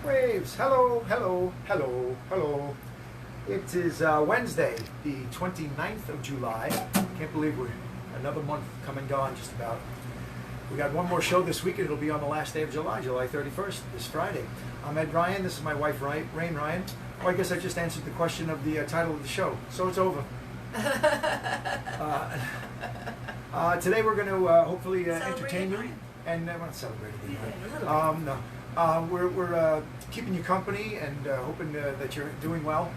shockwaves. Hello, hello, hello, hello. It is Wednesday, the 29th of July. Can't believe we're another month come and gone just about. We got one more show this week, and it'll be on the last day of July, July 31st, this Friday. I'm Ed Ryan. This is my wife, Rain Ryan. Oh, I guess I just answered the question of the title of the show, so it's over. Today we're going to hopefully entertain you. And we're not celebrating it. No. We're keeping you company and hoping that you're doing well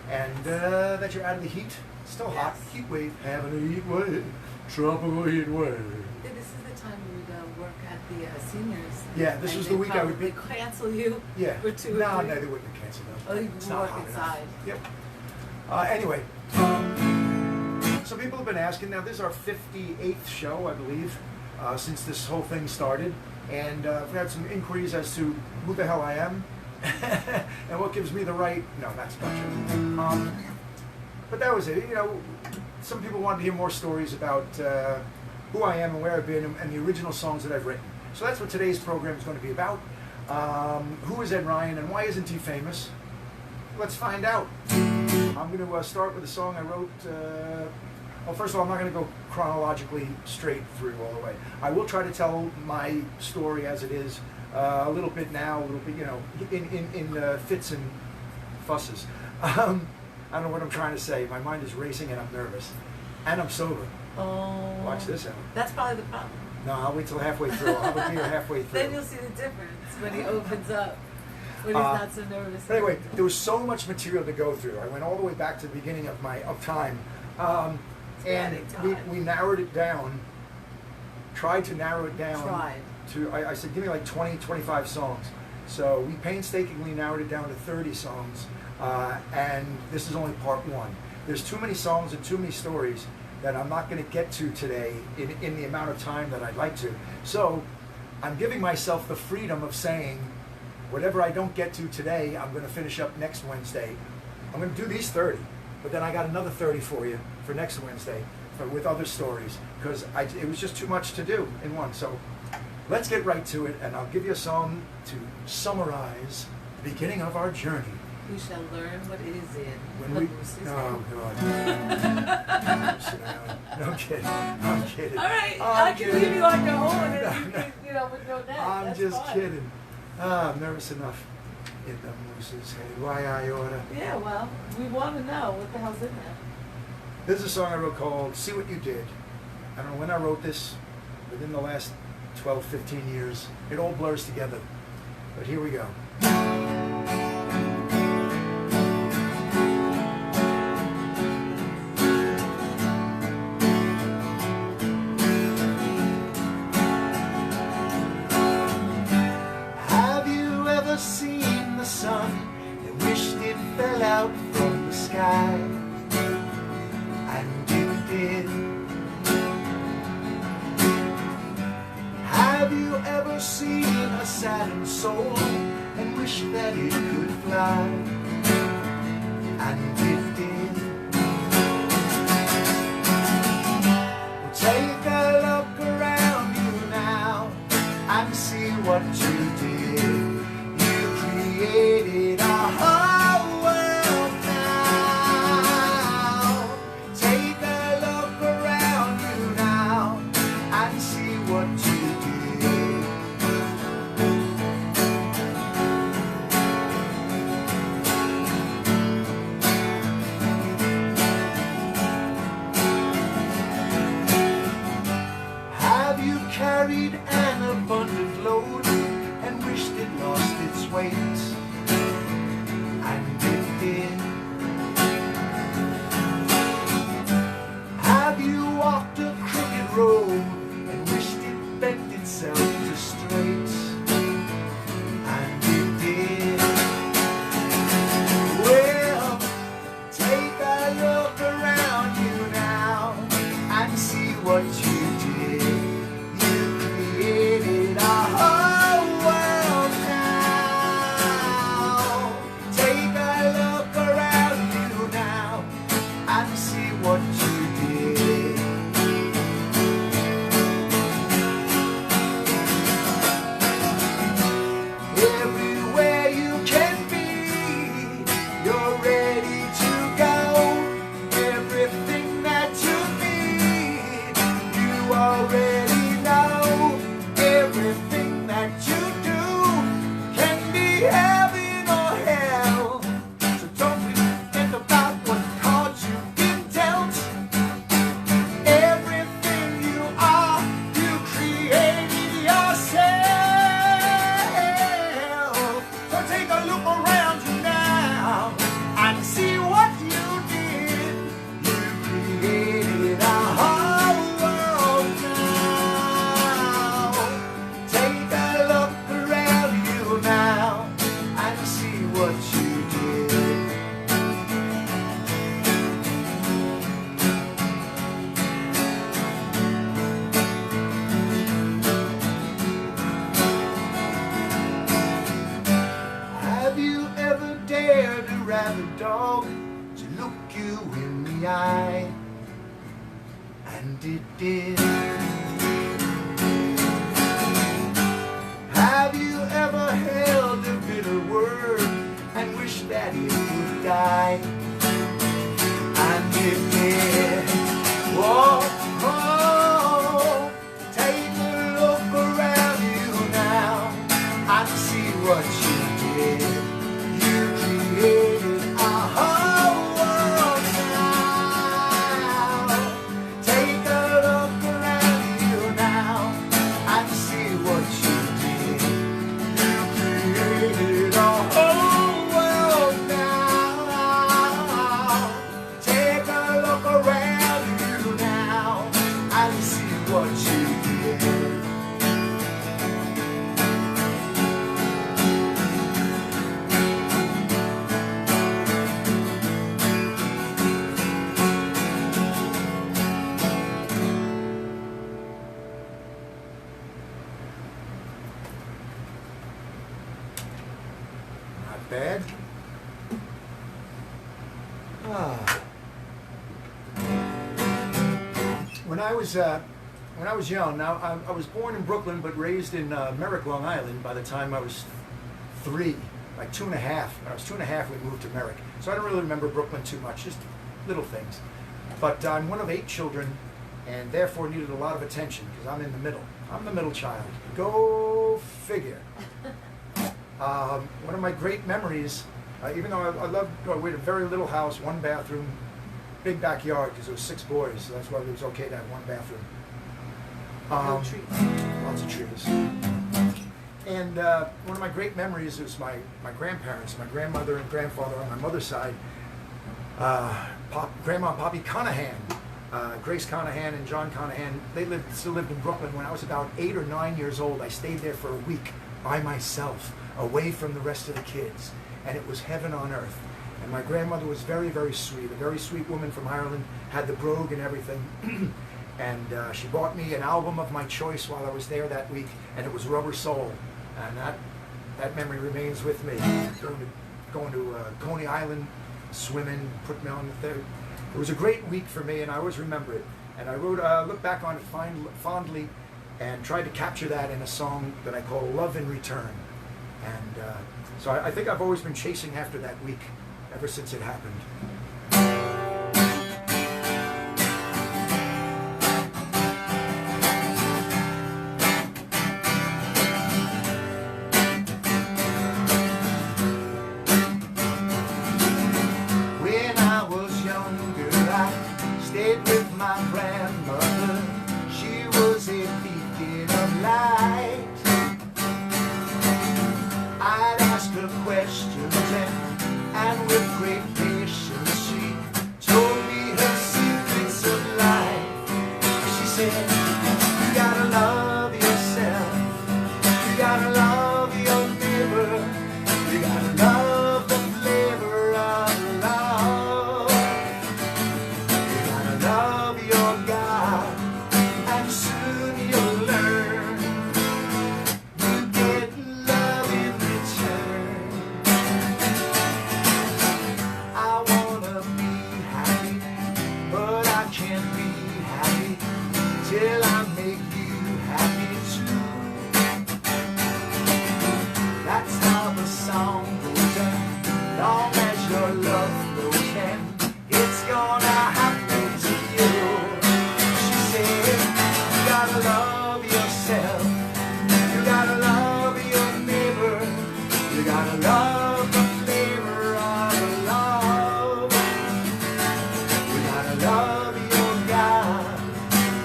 and that you're out of the heat. It's still hot. Heat wave. Having a heat wave. Tropical heat wave. This is the time we would work at the seniors. Yeah, this was the week I would be. Cancel you. Yeah. For 2 or 3. No, they wouldn't cancel them. Oh, you can work inside. Yep. Anyway, so people have been asking. Now, this is our 58th show, I believe, since this whole thing started. And we've had some inquiries as to who the hell I am and what gives me the right. No, that's not true. But that was it. You know, some people wanted to hear more stories about who I am and where I've been and the original songs that I've written. So that's what today's program is going to be about. Who is Ed Ryan and why isn't he famous? Let's find out. I'm going to start with a song I wrote. Well, first of all, I'm not going to go chronologically straight through all the way. I will try to tell my story as it is, a little bit now, a little bit, you know, in fits and fusses. I don't know what I'm trying to say. My mind is racing and I'm nervous. And I'm sober. Oh. Watch this out. That's probably the problem. No, I'll wait till halfway through. I'll have a beer halfway through. Then you'll see the difference when he opens up. When he's not so nervous. But anyway, there was so much material to go through. I went all the way back to the beginning of time. And we narrowed it down, tried to narrow it down to, I said, give me like 20, 25 songs. So we painstakingly narrowed it down to 30 songs, and this is only part one. There's too many songs and too many stories that I'm not going to get to today in the amount of time that I'd like to. So I'm giving myself the freedom of saying, whatever I don't get to today, I'm going to finish up next Wednesday. I'm going to do these 30. But then I got another 30 for you for next Wednesday with other stories because it was just too much to do in one. So let's get right to it, and I'll give you a song to summarize the beginning of our journey. We shall learn what is in. Oh, God. Sit down. No kidding. I'm kidding. All right. I can leave you on your own and you know, with no net. I'm That's just fine. kidding. I'm nervous enough. In the moose's head, why I oughta. Yeah, well, we want to know what the hell's in there. This is a song I wrote called See What You Did. I don't know when I wrote this, within the last 12, 15 years. It all blurs together. But here we go. Have you ever seen the sun and wished it fell out from the sky? And it did. Have you ever seen a saddened soul and wished that it could fly? And it did. Well, take a look around you now and see what you did. You created a whole world now. Take a look around you now and see what you did. Have you carried an abundant load and wished it lost its weight? And it did. Have you walked a crooked road and wished it bent itself to straight? And it did. Well, take a look around you now and see what you did. You created a whole world now. Have you ever dared to grab a dog to look you in the eye? And it did. Have you ever held a bitter word and wished that it would die? And it did. Whoa, whoa. Take a look around you now and see what you did. You created a whole world now. Take a look around you now and see what you did. You created a whole world now. Take a look around you now and see what you did. Not bad. When I was young, now I was born in Brooklyn but raised in Merrick, Long Island by the time I was 3, like 2 and a half. When I was 2 and a half, we moved to Merrick. So I don't really remember Brooklyn too much, just little things. But I'm one of 8 children and therefore needed a lot of attention because I'm in the middle. I'm the middle child. Go figure. One of my great memories, even though we had a very little house, 1 bathroom, big backyard because there was 6 boys, so that's why it was okay to have 1 bathroom. No trees. Lots of trees. And one of my great memories was my grandparents, my grandmother and grandfather on my mother's side, Grandma and Poppy Conahan, Grace Conahan and John Conahan. They still lived in Brooklyn. When I was about 8 or 9 years old, I stayed there for a week by myself, away from the rest of the kids, and it was heaven on earth. And my grandmother was very, very sweet, a very sweet woman from Ireland, had the brogue and everything. And she bought me an album of my choice while I was there that week, and it was Rubber Soul. And that memory remains with me. Going to Coney Island, swimming, put me on there. It was a great week for me, and I always remember it. And I look back on it fondly and tried to capture that in a song that I call Love in Return. And so I think I've always been chasing after that week ever since it happened. When I was younger, I stayed with my grandmother. She was a beacon of light. I'd ask her questions and with great patience she told me her secrets of life. She said, you gotta love yourself, you gotta love your neighbor, you gotta love the flavor of love, you gotta love your God, and soon you'll learn you get love in return. I wanna be happy, but I can't be happy till I make you happy too. That's how the song goes, and long as your love flows, then it's gonna happen to you. She said, you gotta love yourself, you gotta love your neighbor, you gotta love the flavor of love, you gotta love your God,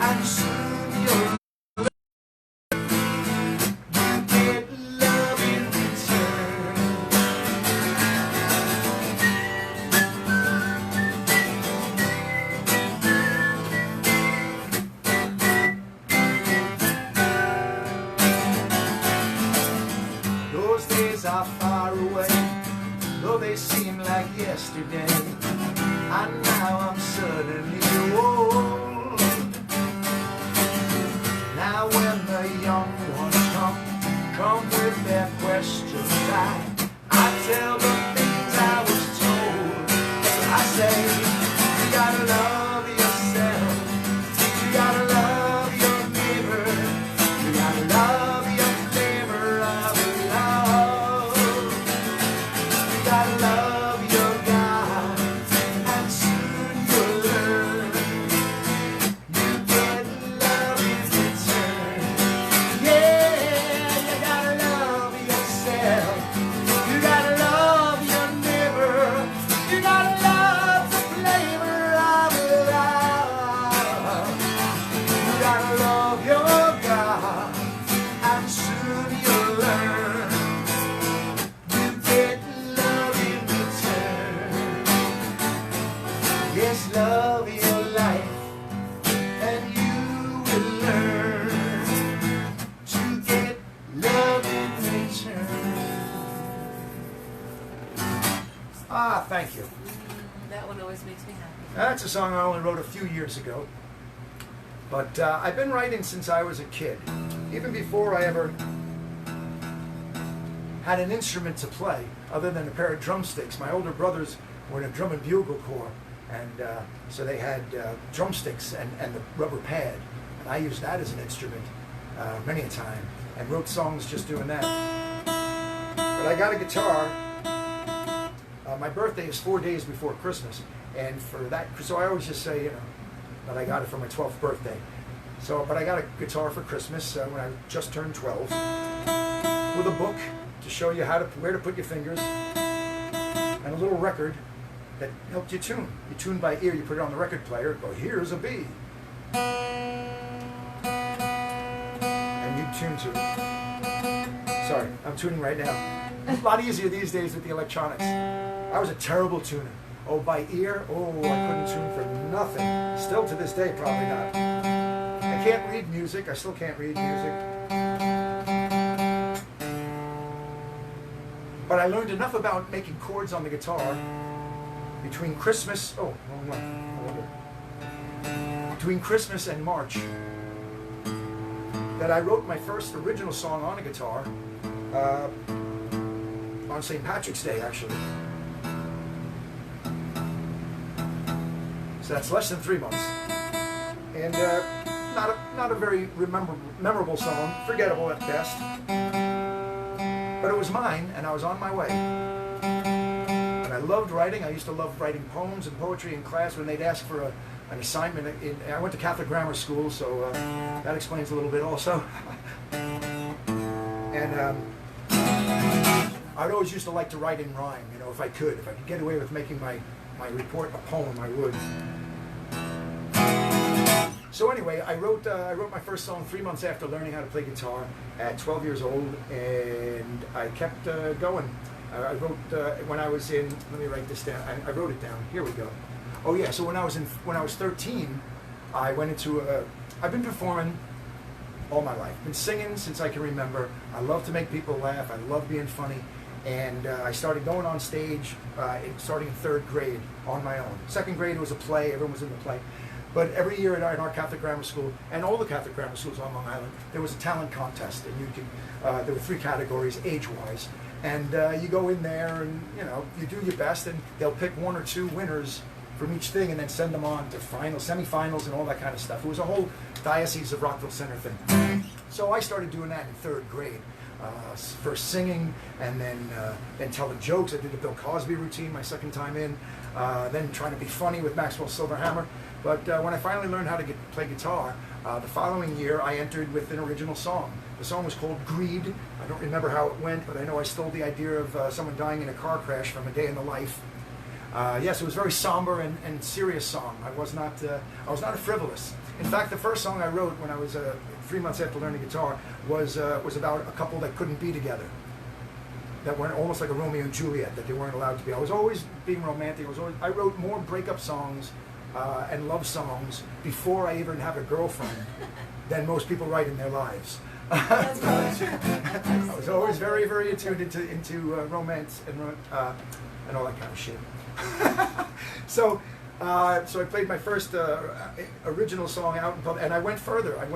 and soon you'll get love in return. Those days are far away, though they seem like yesterday, and now I'm suddenly old. Now when the young ones come with their questions, I tell Ah, thank you. That one always makes me happy. That's a song I only wrote a few years ago. But I've been writing since I was a kid. Even before I ever had an instrument to play, other than a pair of drumsticks. My older brothers were in a drum and bugle corps, and so they had drumsticks and the rubber pad. And I used that as an instrument many a time, and wrote songs just doing that. But I got a guitar. My birthday is 4 days before Christmas, and for that, so I always just say, that I got it for my 12th birthday. So, but I got a guitar for Christmas when I just turned 12, with a book to show you where to put your fingers, and a little record that helped you tune. You tune by ear. You put it on the record player. Go, here's a B, and you tune to it. Sorry, I'm tuning right now. It's a lot easier these days with the electronics. I was a terrible tuner. Oh, by ear? Oh, I couldn't tune for nothing. Still to this day, probably not. I can't read music. I still can't read music. But I learned enough about making chords on the guitar between Christmas... Oh, wrong one. Between Christmas and March, that I wrote my first original song on a guitar on St. Patrick's Day, actually. So that's less than 3 months, and not a very memorable song, forgettable at best. But it was mine, and I was on my way. And I loved writing. I used to love writing poems and poetry in class when they'd ask for an assignment. I went to Catholic grammar school, so that explains a little bit also. And I'd always used to like to write in rhyme, if I could get away with making my report a poem, I would. So anyway, I wrote my first song 3 months after learning how to play guitar at 12 years old, and I kept going. I wrote when I was in. Let me write this down. I wrote it down. Here we go. Oh yeah. So when I was 13, I went into I've been performing all my life. Been singing since I can remember. I love to make people laugh. I love being funny. And I started going on stage starting in 3rd grade on my own. 2nd grade was a play, everyone was in the play. But every year in our Catholic grammar school, and all the Catholic grammar schools on Long Island, there was a talent contest. And there were 3 categories age-wise. And you go in there and, you do your best, and they'll pick 1 or 2 winners from each thing and then send them on to finals, semifinals, and all that kind of stuff. It was a whole Diocese of Rockville Center thing. So I started doing that in 3rd grade. First singing, and then telling jokes. I did the Bill Cosby routine my 2nd time in, then trying to be funny with Maxwell Silverhammer. But when I finally learned how to play guitar, the following year I entered with an original song. The song was called Greed. I don't remember how it went, but I know I stole the idea of someone dying in a car crash from A Day in the Life. Yes, it was a very somber and serious song. I was not a frivolous. In fact, the first song I wrote when I was 3 months after learning guitar was about a couple that couldn't be together, that were almost like a Romeo and Juliet, that they weren't allowed to be. I was always being romantic. I wrote more breakup songs and love songs before I even have a girlfriend than most people write in their lives. That's probably true. I was always very, very attuned into romance and all that kind of shit. So I played my first original song out in public, and I went further. I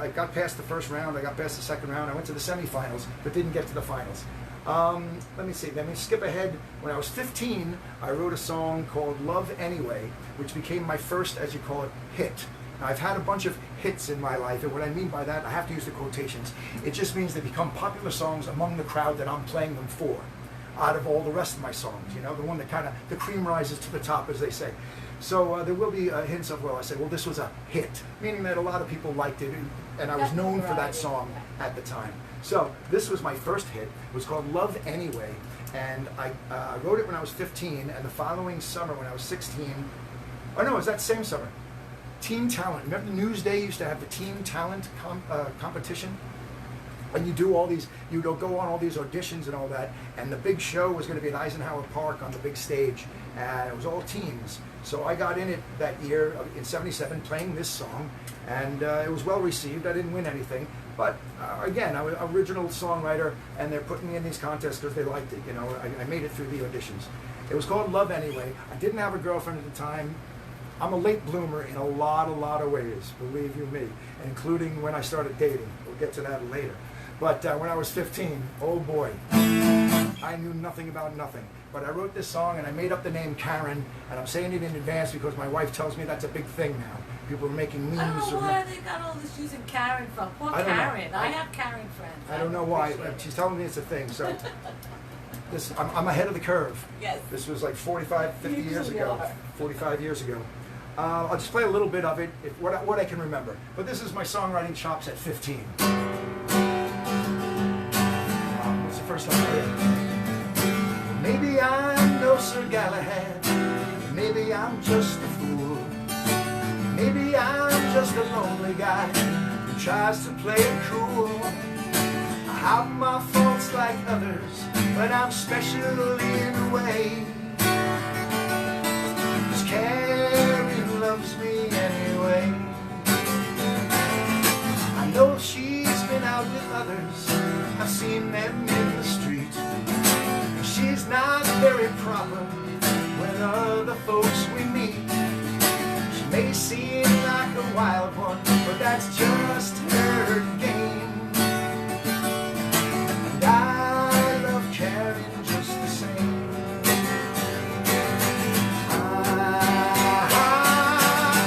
got past the first round, I got past the 2nd round, I went to the semifinals, but didn't get to the finals. Let me skip ahead. When I was 15, I wrote a song called Love Anyway, which became my first, as you call it, hit. Now, I've had a bunch of hits in my life, and what I mean by that, I have to use the quotations. It just means they become popular songs among the crowd that I'm playing them for, out of all the rest of my songs, the one that the cream rises to the top, as they say. So there will be hints of, I say, this was a hit, meaning that a lot of people liked it, and I was known for that song at the time. So this was my first hit. It was called Love Anyway, and I wrote it when I was 15, and the following summer when I was 16, it was that same summer, Teen Talent. Remember Newsday used to have the Teen Talent competition? And you do all these, you go on all these auditions and all that, and the big show was going to be at Eisenhower Park on the big stage, and it was all teens. So I got in it that year in '77 playing this song, and it was well received. I didn't win anything, but again, I was an original songwriter, and they're putting me in these contests because they liked it. I made it through the auditions. It was called Love Anyway. I didn't have a girlfriend at the time. I'm a late bloomer in a lot of ways, believe you me, including when I started dating. We'll get to that later. But when I was 15, oh boy, I knew nothing about nothing. But I wrote this song and I made up the name Karen, and I'm saying it in advance because my wife tells me that's a big thing now. People are making memes. I don't know why they got all this using Karen from. Poor Karen. I have Karen friends. I don't know why. She's telling me it's a thing. So I'm ahead of the curve. Yes. This was like 45, 50 years ago. Are. 45 years ago. I'll just play a little bit of it, what I can remember. But this is my songwriting chops at 15. What's the first time I heard it? Maybe I'm no Sir Galahad. Maybe I'm just a fool. Maybe I'm just a lonely guy who tries to play it cool. I have my faults like others, but I'm special in a way. 'Cause Karen loves me anyway. I know she's been out with others, I've seen them in the street. She's not very proper with other folks we meet. She may seem like a wild one, but that's just her game. And I love Karen just the same.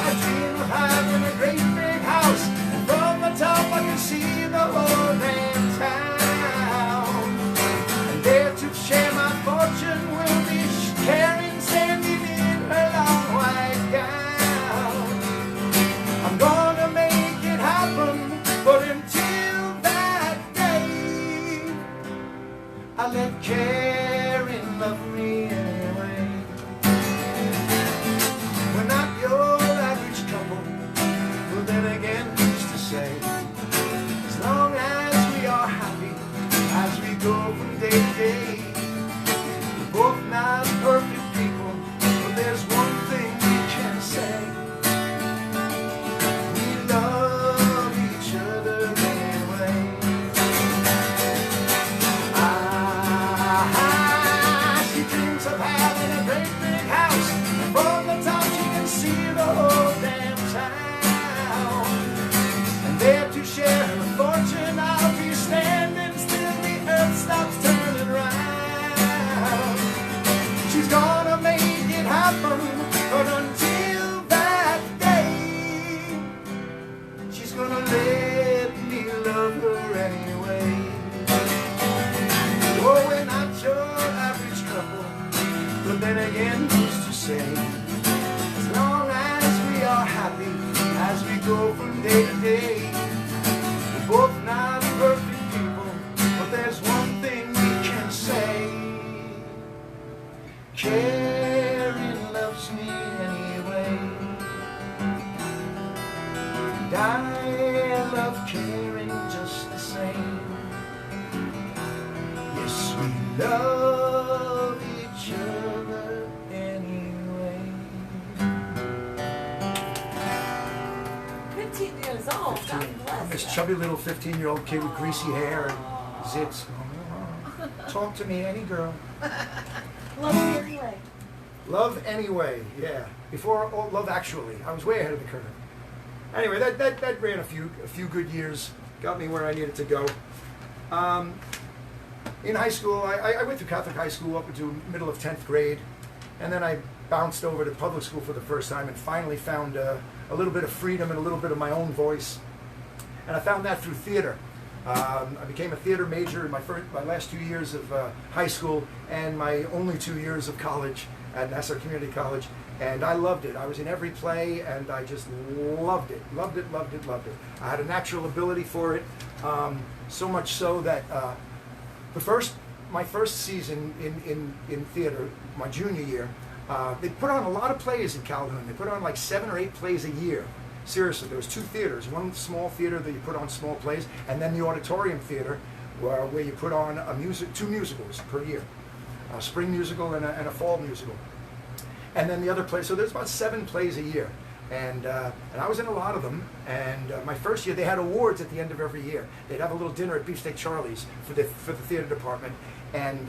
I dream of having a great big house, and from the top I can see the whole damn town. And there to share my fortune will be Karen standing in her long white gown. I'm gonna make it happen, but until that day, I let Karen love me anyway. We're not your average couple, but then again, who's to say? As long as we are happy, as we go from day to day. We're both not perfect people, but there's one thing we can say. We love each other anyway. She dreams of having a great big house, and from the top she can see the whole damn town. And there to share her fortune, I'll be standing still, the earth stops turning round. She's gonna make it happen, but until that day, she's gonna let me love her anyway. Oh, we're not your average couple, but then again, who's to say? As long as we are happy, as we go from day to day. We're both not perfect people, but there's one thing we can say. Karen loves me anyway. And I love Karen just the same. Yes, we love each other anyway. 15 years old. 15. God bless I'm this you. chubby little 15-year-old kid with greasy hair and zits. Talk to me, any girl. Love you anyway. Love Anyway, yeah. Before Love Actually. I was way ahead of the curve. Anyway, that ran a few good years, got me where I needed to go. In high school, I went through Catholic high school up into middle of 10th grade, and then I bounced over to public school for the first time and finally found a little bit of freedom and a little bit of my own voice. And I found that through theater. I became a theater major in my last 2 years of high school and my only 2 years of college at Nassau Community College, and I loved it. I was in every play, and I just loved it. Loved it, loved it, loved it. I had a natural ability for it, so much so that my first season in theater, my junior year, they put on a lot of plays in Calhoun. They put on like 7 or 8 plays a year. Seriously, there was 2 theaters, one small theater that you put on small plays, and then the auditorium theater where you put on 2 musicals per year, a spring musical and a fall musical. And then the other plays, so there's about 7 plays a year. And I was in a lot of them, and my first year they had awards at the end of every year. They'd have a little dinner at Beefsteak Charlie's for the theater department, and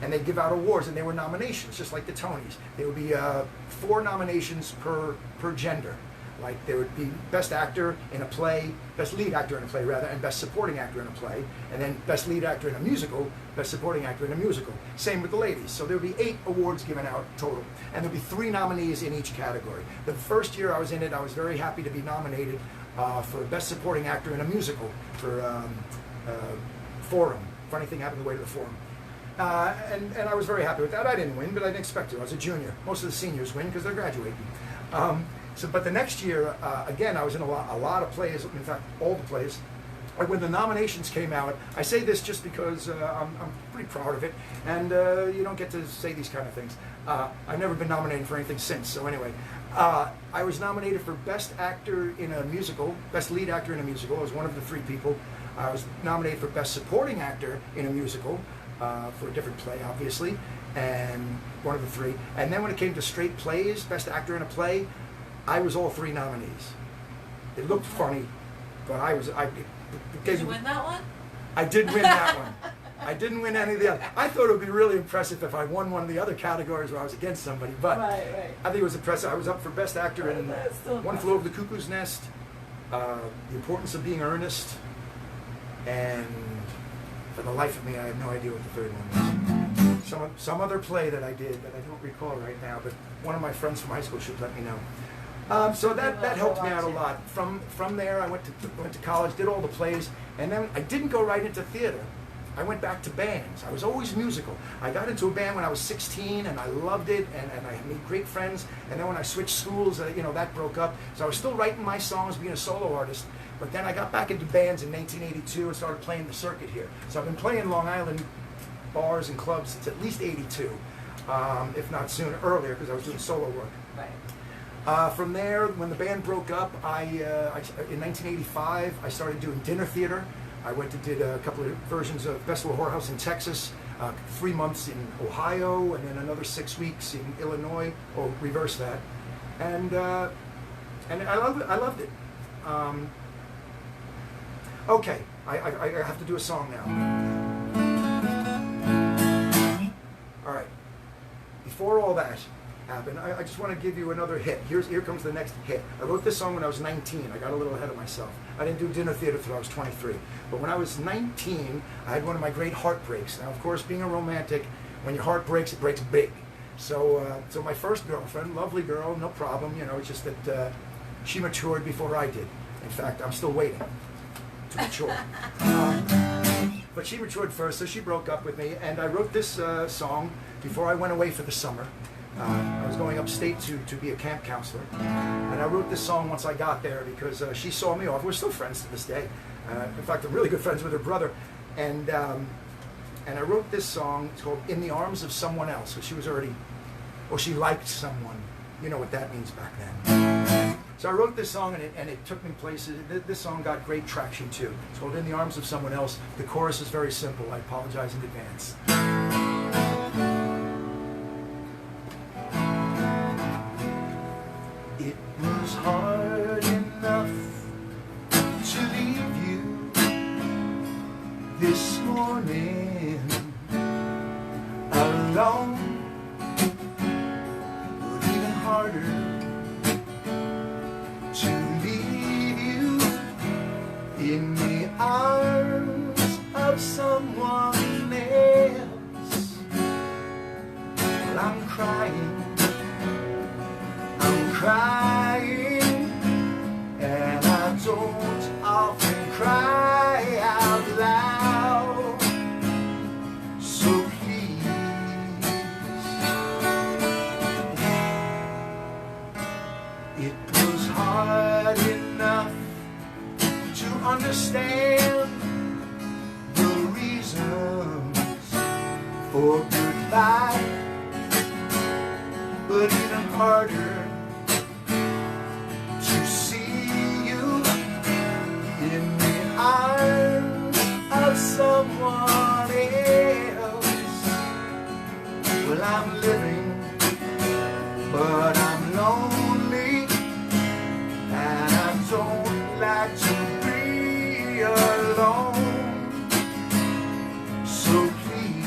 and they'd give out awards, and they were nominations, just like the Tonys. There would be 4 nominations per gender. Like there would be best actor in a play, best lead actor in a play rather, and best supporting actor in a play, and then best lead actor in a musical, best supporting actor in a musical. Same with the ladies. So there would be 8 awards given out total, and there'd be 3 nominees in each category. The first year I was in it, I was very happy to be nominated for best supporting actor in a musical for Forum. Funny Thing Happened on the Way to the Forum. And I was very happy with that. I didn't win, but I didn't expect to. I was a junior. Most of the seniors win because they're graduating. But the next year, again, I was in a lot of plays. In fact, all the plays. When the nominations came out, I say this just because I'm pretty proud of it, and you don't get to say these kind of things. I've never been nominated for anything since. So anyway, I was nominated for Best Actor in a Musical, Best Lead Actor in a Musical. I was one of the 3 people. I was nominated for Best Supporting Actor in a Musical, for a different play, obviously, and one of the 3. And then when it came to straight plays, Best Actor in a Play, I was all 3 nominees. It looked funny, but Did you win that one? I did win that one. I didn't win any of the other. I thought it would be really impressive if I won one of the other categories where I was against somebody, but Right. I think it was impressive. I was up for Best Actor in One Flew Over the Cuckoo's Nest, The Importance of Being Earnest, and for the life of me, I have no idea what the 3rd one was. Some other play that I did that I don't recall right now, but one of my friends from high school should let me know. So that helped me out a lot. From there, I went to college, did all the plays, and then I didn't go right into theater. I went back to bands. I was always musical. I got into a band when I was 16, and I loved it, and I made great friends. And then when I switched schools, that broke up. So I was still writing my songs, being a solo artist. But then I got back into bands in 1982 and started playing the circuit here. So I've been playing Long Island bars and clubs since at least '82, if not sooner, earlier, because I was doing solo work. Right. From there, when the band broke up, in 1985, I started doing dinner theater. I went and did a couple of versions of Festival Whorehouse in Texas, 3 months in Ohio, and then another 6 weeks in Illinois, or reverse that. And I loved it. Okay, I have to do a song now. All right. Before all that happened, I just want to give you another hit. Here comes the next hit. I wrote this song when I was 19. I got a little ahead of myself. I didn't do dinner theater until I was 23. But when I was 19, I had one of my great heartbreaks. Now, of course, being a romantic, when your heart breaks, it breaks big. So my first girlfriend, lovely girl, no problem. It's just that she matured before I did. In fact, I'm still waiting to mature. But she matured first, so she broke up with me, and I wrote this song before I went away for the summer. I was going upstate to be a camp counselor, and I wrote this song once I got there because she saw me off. We're still friends to this day. In fact, I'm really good friends with her brother, and I wrote this song. It's called "In the Arms of Someone Else." So she was already, or she liked someone. You know what that means back then. So I wrote this song, and it took me places. This song got great traction too. It's called "In the Arms of Someone Else." The chorus is very simple. I apologize in advance. It was hard enough to leave you this morning alone, but even harder to leave you in the arms of someone else. Well, I'm crying, and I don't often cry out loud, so please, it was hard enough to understand the reasons for goodbye, but even harder to see you in the arms of someone else. Well, I'm living, but I'm lonely, and I don't like to be alone. So please,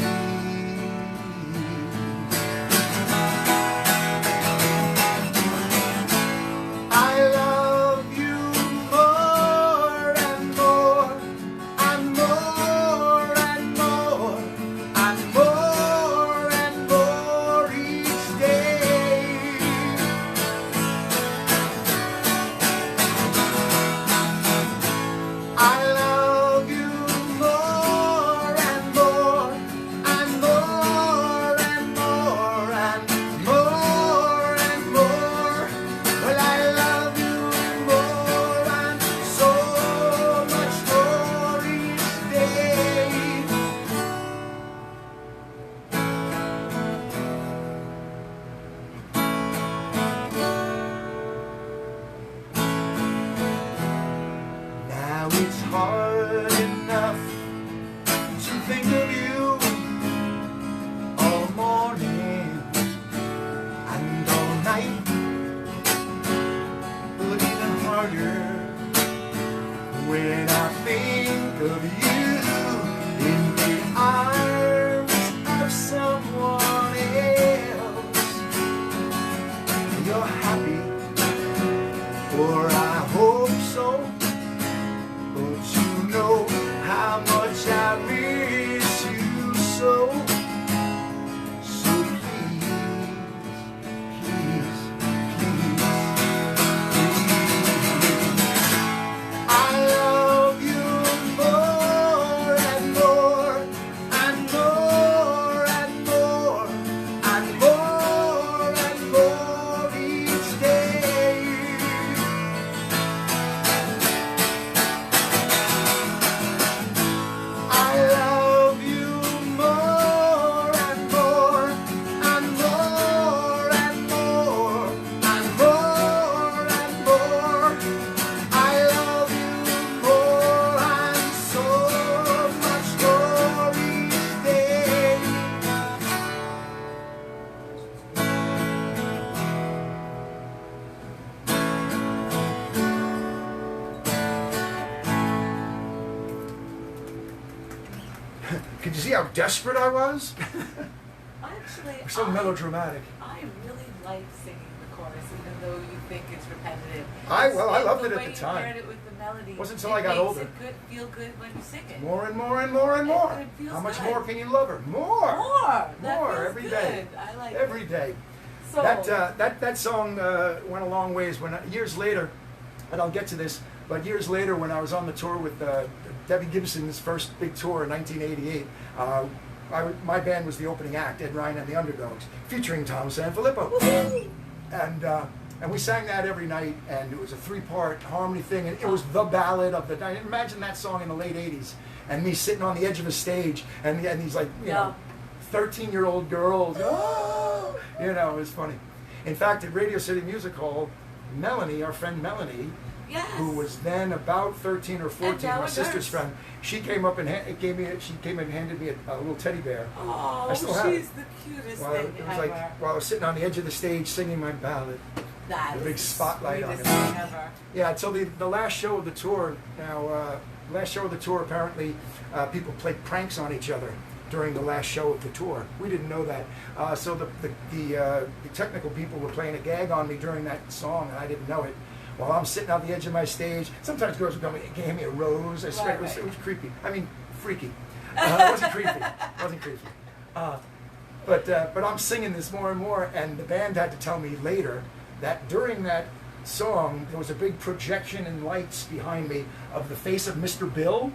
someone else. You're happy, or I hope so. But you know how much I miss you so. So please, please, please, I love you more and more and more and more and more and more each day. I love you more and more and more and more and more and more. I love you more and so much more each day. Could you see how desperate I was? Actually, So melodramatic. I really like singing the chorus, even though you think it's repetitive. I loved it the at way the you time. paired it with the melody. Wasn't until I got older. It makes it feel good when you sing it. More and more and more and more. It feels How much good. more can you love her? More. More. That More feels every good. day. I like Every it. day. So, That song went a long ways. When years later, and I'll get to this, but years later when I was on the tour with Debbie Gibson's first big tour in 1988, my band was the opening act, Ed Ryan and the Underdogs, featuring Tom Sanfilippo. woohoo! And we sang that every night, and it was a 3-part harmony thing, and it was the ballad of the night. Imagine that song in the late 80s, and me sitting on the edge of a stage, and these like, you know, 13-year-old girls, oh, you know, it was funny. In fact, at Radio City Music Hall, Melanie, our friend Melanie, Yes. who was then about 13 or 14, now my a sister's nurse. friend, she came up and handed me a little teddy bear. Oh, I still have she's it. the cutest While, thing it was ever. like while I was sitting on the edge of the stage singing my ballad. That the is big spotlight on sweetest it. thing ever. Yeah, until the last show of the tour. Now, last show of the tour, apparently, people played pranks on each other during the last show of the tour. We didn't know that. So the technical people were playing a gag on me during that song, and I didn't know it. While I'm sitting on the edge of my stage, sometimes girls would come and hand me a rose. I swear, Right. it was creepy. I mean, freaky. It wasn't creepy. It wasn't creepy. But I'm singing this more and more, and the band had to tell me later that during that song, there was a big projection and lights behind me of the face of Mr. Bill.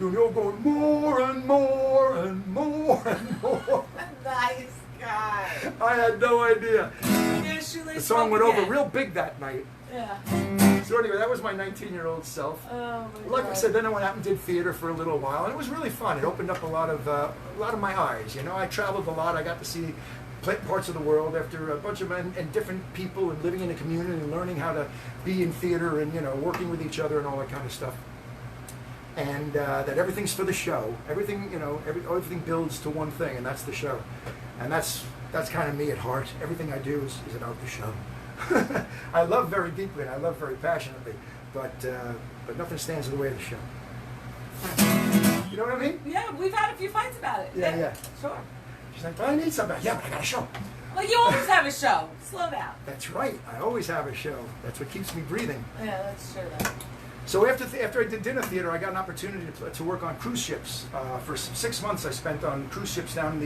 You're going more and more and more and more. Nice guy. I had no idea. Yeah, shoelace The song went broke over again. real big that night. Yeah. So anyway, that was my 19-year-old self. Oh my Like I God. said, then I went out and did theater for a little while, and it was really fun. It opened up a lot of my eyes. You know, I traveled a lot. I got to see parts of the world after a bunch of men and different people, and living in a community and learning how to be in theater and, you know, working with each other and all that kind of stuff. And that everything's for the show. Everything, you know, everything builds to one thing, and that's the show. And that's kind of me at heart. Everything I do is about the show. I love very deeply and I love very passionately, but nothing stands in the way of the show. You know what I mean? Yeah, we've had a few fights about it. Yeah. Sure. She's like, I need something. Yeah, but I got a show. Well, you always have a show. Slow down. That's right. I always have a show. That's what keeps me breathing. Yeah, that's true though. So after I did dinner theater, I got an opportunity to work on cruise ships. For 6 months, I spent on cruise ships down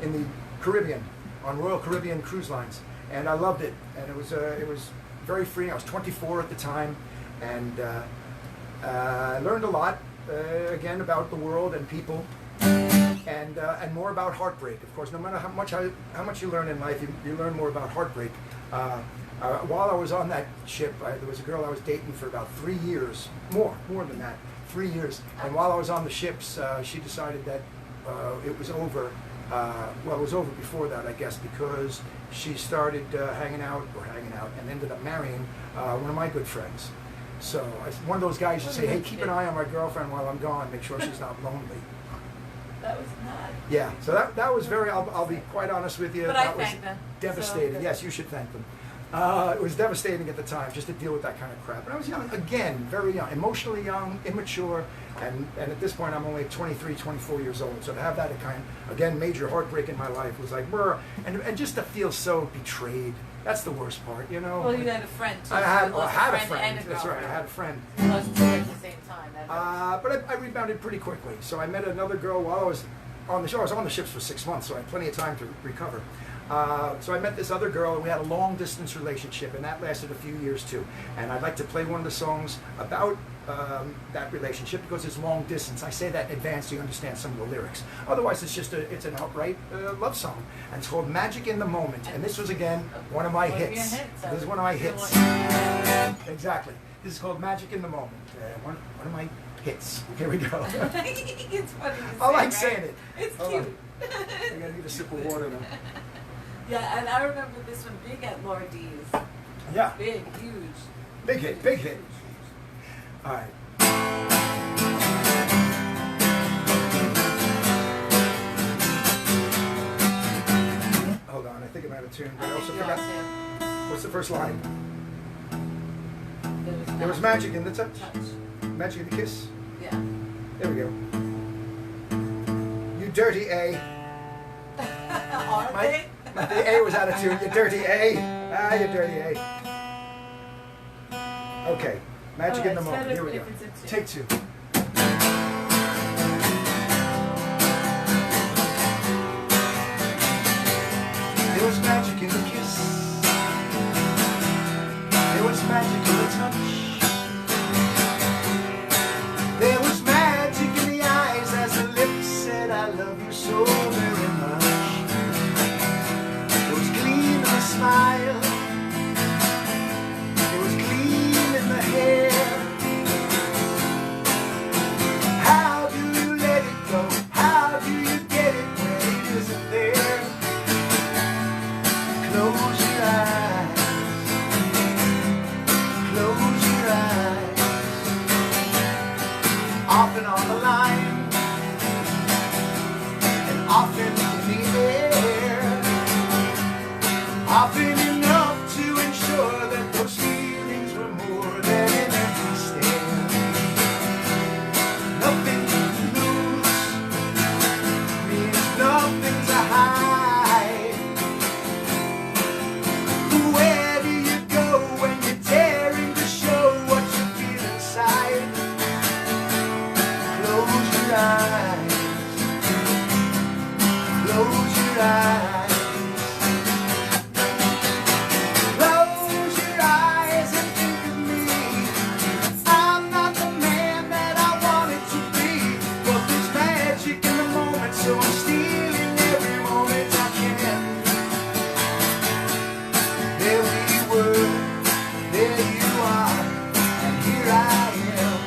in the Caribbean, on Royal Caribbean cruise lines, and I loved it. And it was very freeing. I was 24 at the time, and I learned a lot again about the world and people, and more about heartbreak. Of course, no matter how much you learn in life, you learn more about heartbreak. While I was on that ship, there was a girl I was dating for about 3 years, more than that, 3 years. And while I was on the ships, she decided that it was over. Well, it was over before that, I guess, because she started hanging out, and ended up marrying one of my good friends. So one of those guys who say, hey, keep an eye on my girlfriend while I'm gone, make sure she's not lonely. That was not. Yeah, so that was very, I'll be quite honest with you, But that I was thank them. devastating. So- Yes, you should thank them. It was devastating at the time just to deal with that kind of crap. And I was young, again, very young, emotionally young, immature, and at this point I'm only 23, 24 years old. So to have that kind of, again, major heartbreak in my life was like, brr, and just to feel so betrayed. That's the worst part, you know? Well, you had a friend too. I had a and friend. a That's right, I girlfriend. had a friend. Lost two at the same time. That hurts. But I rebounded pretty quickly. So I met another girl while I was on the show. I was on the ships for 6 months, so I had plenty of time to recover. So I met this other girl, and we had a long-distance relationship, and that lasted a few years too. And I'd like to play one of the songs about that relationship because it's long distance. I say that in advance so you understand some of the lyrics. Otherwise, it's an outright love song, and it's called "Magic in the Moment." And this was again one of my hits. This is one of my hits. Exactly. This is called "Magic in the Moment." One of my hits. Here we go. It's funny to say, I like right? saying it. It's Hold cute. on. I gotta need a sip of water now. Yeah, and I remember this one big at Laura D's. Yeah. Big, huge. Big hit, big hit. All right. Hold on, I think I'm out of tune. But I also forgot. What's the first line? There was magic in the touch. Magic in the kiss. Yeah. There we go. You dirty A. Are they? The A was out of tune. You dirty A. Ah, you dirty A. Okay. Magic in the moment. Here we go. Take two. There was magic in the kiss. There was magic in the touch. There was magic in the eyes as the lips said, I love you so very much. There was gleam in the smile. There was gleam in the hair. How do you let it go? How do you get it when it isn't there? Close your eyes. Close your eyes. Often on the line, and often in the air, often enough to ensure that those feelings were more than an empty stare. Nothing to lose means nothing to hide. Where do you go when you're daring to show what you feel inside? Close your eyes. Close your eyes. Close your eyes and think of me. I'm not the man that I wanted to be, but there's magic in the moment, so I'm stealing every moment I can. There we were, there you are, and here I am.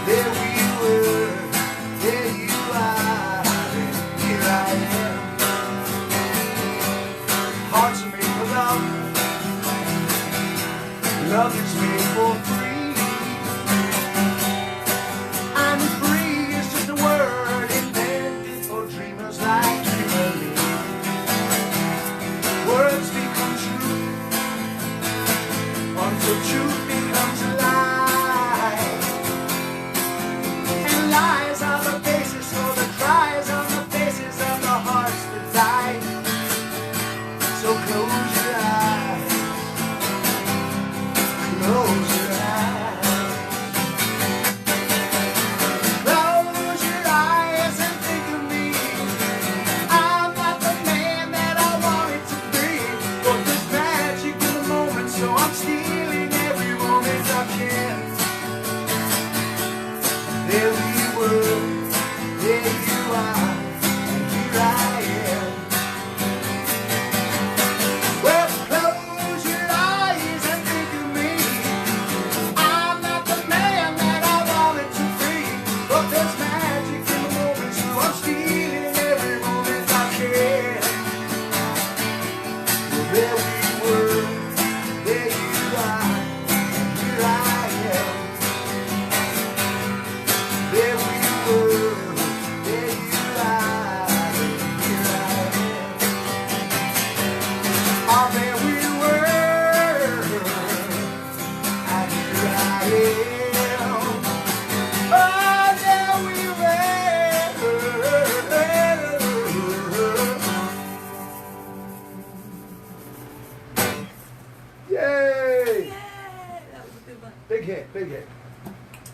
There we were, there you are, and here I am. Hearts are made for love, love is made for free, and free is just a word invented for dreamers like you and me. Words become truth until truth becomes a lie. And lies are the basis for the cries on the faces of the hearts that died. So close your eyes. Close your eyes. Close your eyes and think of me.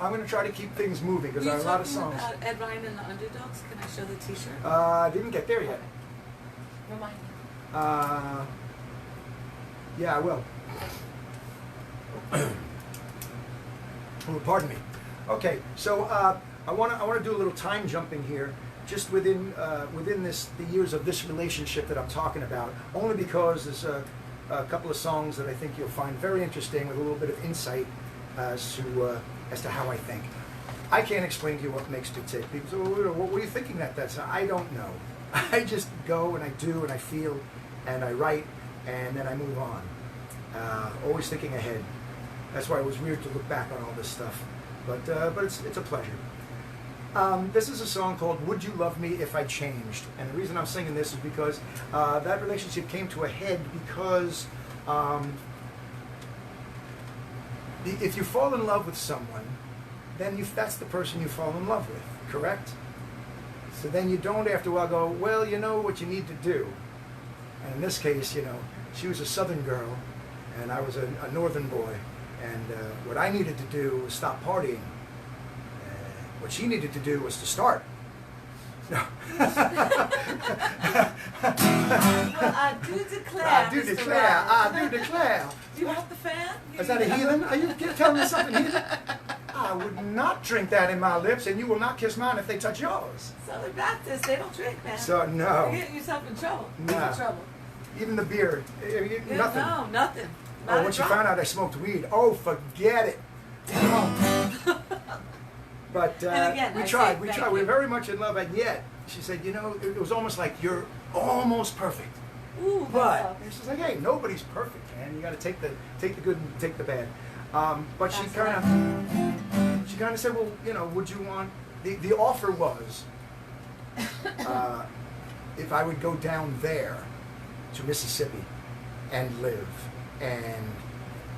I'm going to try to keep things moving because there are a lot of songs. About Ed Ryan and the Underdogs? Can I show the T-shirt? Didn't get there yet. Remind me. Yeah, I will. Oh, pardon me. Okay, so I want to do a little time jumping here, just within the years of this relationship that I'm talking about. Only because there's a couple of songs that I think you'll find very interesting with a little bit of insight as to how I think. I can't explain to you what makes me tick. People say, well, what were you thinking that's? I don't know. I just go and I do and I feel and I write and then I move on. Always thinking ahead. That's why it was weird to look back on all this stuff. But it's a pleasure. This is a song called Would You Love Me If I Changed? And the reason I'm singing this is because that relationship came to a head because if you fall in love with someone, then that's the person you fall in love with, correct? So then you don't after a while go, well, you know what you need to do. And in this case, you know, she was a southern girl and I was a northern boy. And what I needed to do was stop partying. What she needed to do was to start. No. Well, I do declare. I do declare. I do declare. Do you want the fan? Is that a heathen? Are you telling me something heathen? I would not drink that in my lips, and you will not kiss mine if they touch yours. Southern Baptists, they don't drink, man. So, no. You're getting yourself in trouble. No. You're in trouble. Even the beer, Yeah, nothing. No, nothing. Oh, once you found out I smoked weed, oh, forget it. Oh. But And again, we I tried. say We thank tried. We you. were very much in love, and yet she said, you know, it was almost like you're almost perfect. Ooh, But she's like, hey, nobody's perfect, man. You got to take the good and take the bad. But she kind of said, well, you know, would you want? The offer was if I would go down there to Mississippi and live, and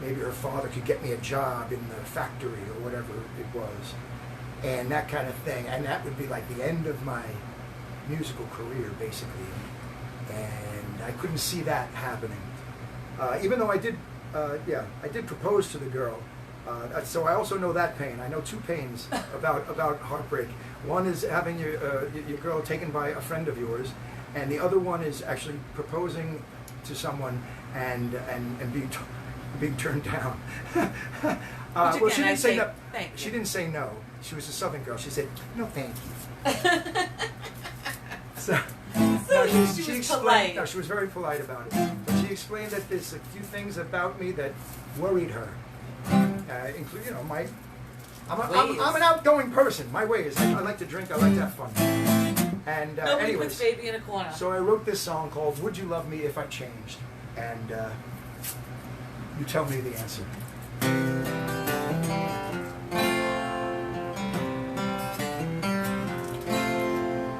maybe her father could get me a job in the factory or whatever it was, and that kind of thing, and that would be like the end of my musical career, basically. And I couldn't see that happening. Even though I did propose to the girl. So I also know that pain. I know two pains about heartbreak. One is having your girl taken by a friend of yours, and the other one is actually proposing to someone and being turned down. Well, she didn't say no. She didn't say no. She was a Southern girl. She said, "No, thank you." So she explained. Polite. No, she was very polite about it. But she explained that there's a few things about me that worried her. Including, you know, I'm an outgoing person. My ways. I like to drink. I like to have fun. And Nobody anyways, puts baby in a corner. so I wrote this song called "Would You Love Me If I Changed?" And you tell me the answer.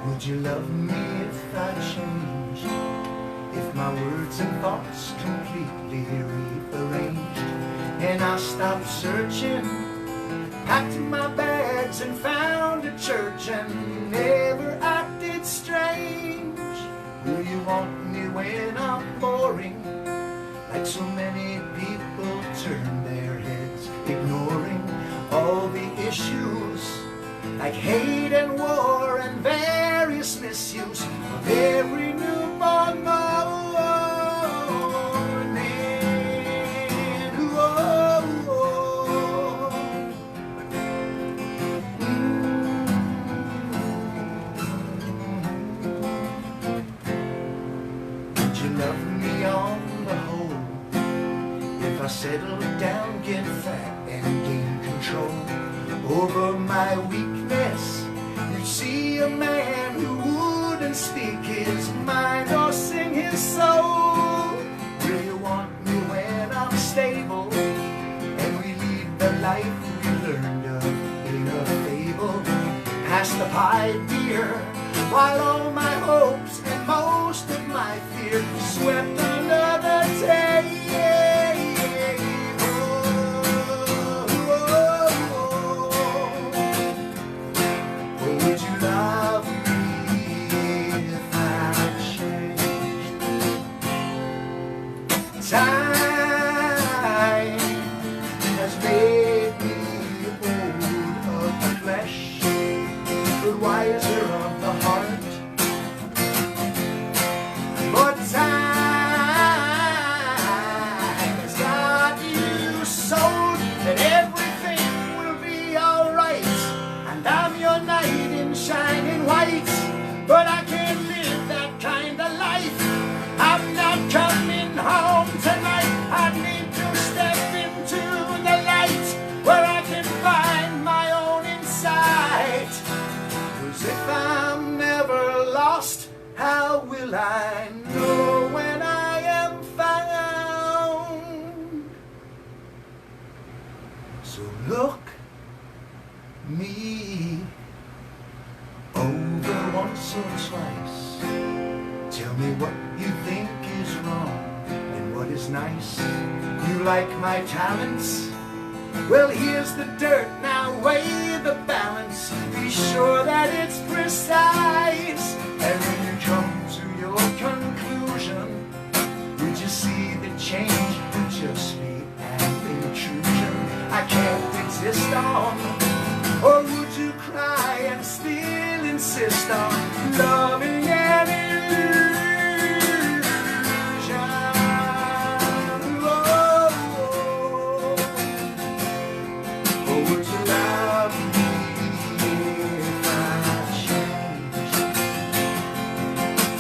Would you love me if I changed? If my words and thoughts completely rearranged, and I stopped searching, packed my bags and found a church, and never acted strange? Will you want me when I'm boring, like so many people turn their heads, ignoring all the issues, like hate and war and various misuse of every newborn morning? Would you love me on the whole if I settle down, get fat and gain control over my weakness? You'd see a man who wouldn't speak his mind or sing his soul. Will you want me when I'm stable and we lead the life we learned of in a fable? Pass the pie, dear, while all my hopes and most of my fear swept under the table. Would you love me if I changed? Time has made me old will I know when I am found? So look me over once or twice. Tell me what you think is wrong and what is nice. You like my talents? Well, here's the dirt, now weigh the balance. Be sure that it's precise. And when you come to your conclusion, would you see the change would just be an intrusion I can't exist on? Or would you cry and still insist on loving an illusion? Or would you love me if I changed?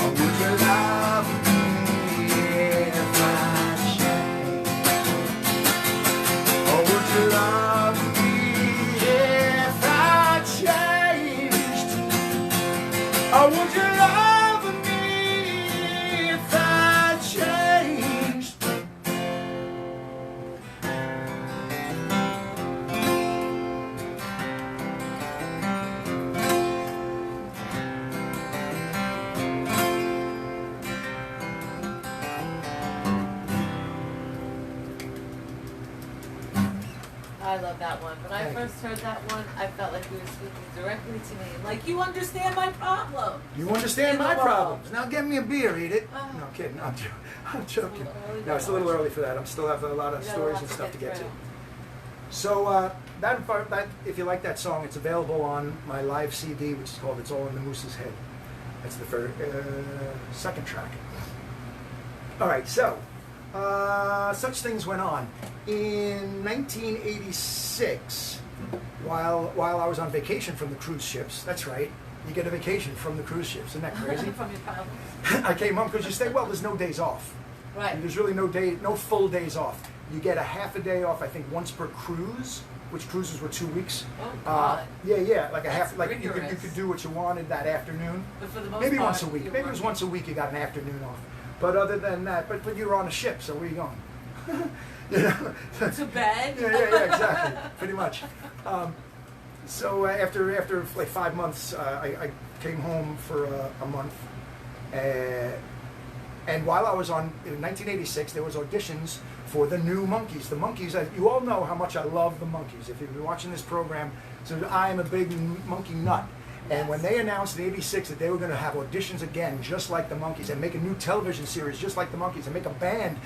Or would you love me if I changed? Or would you love me if I changed? Or would you love me if I changed? I love that one. When I first heard that one, I felt like he was speaking directly to me. Like, you understand my problem. You understand my problems. Now get me a beer, eat it. Oh. No, kidding. I'm joking. Early, No, it's a little early for that. I still have a lot of You got a stories lot and stuff to get to. through. So that if you like that song, it's available on my live CD, which is called "It's All in the Moose's Head." That's the second track. All right, so such things went on in 1986. While I was on vacation from the cruise ships. That's right. You get a vacation from the cruise ships. Isn't that crazy? From your problems. I came home because you say, well, there's no days off. Right. There's really no full days off. You get a half a day off, I think, once per cruise, which cruises were 2 weeks. Oh, God. Yeah, like a That's half, like you rigorous. could do what you wanted that afternoon. But for the most Maybe part, once a week. you Maybe it was work. once a week you got an afternoon off. But other than that, but you were on a ship, so where are you going? You know? To bed? Yeah, exactly. Pretty much. So after like 5 months, I came home for a month. And while I was in 1986, there was auditions for the new Monkees. The Monkees, you all know how much I love the Monkees. If you've been watching this program, so I am a big Monkey nut. And when they announced in '86 that they were going to have auditions again, just like the Monkees, and make a new television series just like the Monkees, and make a band,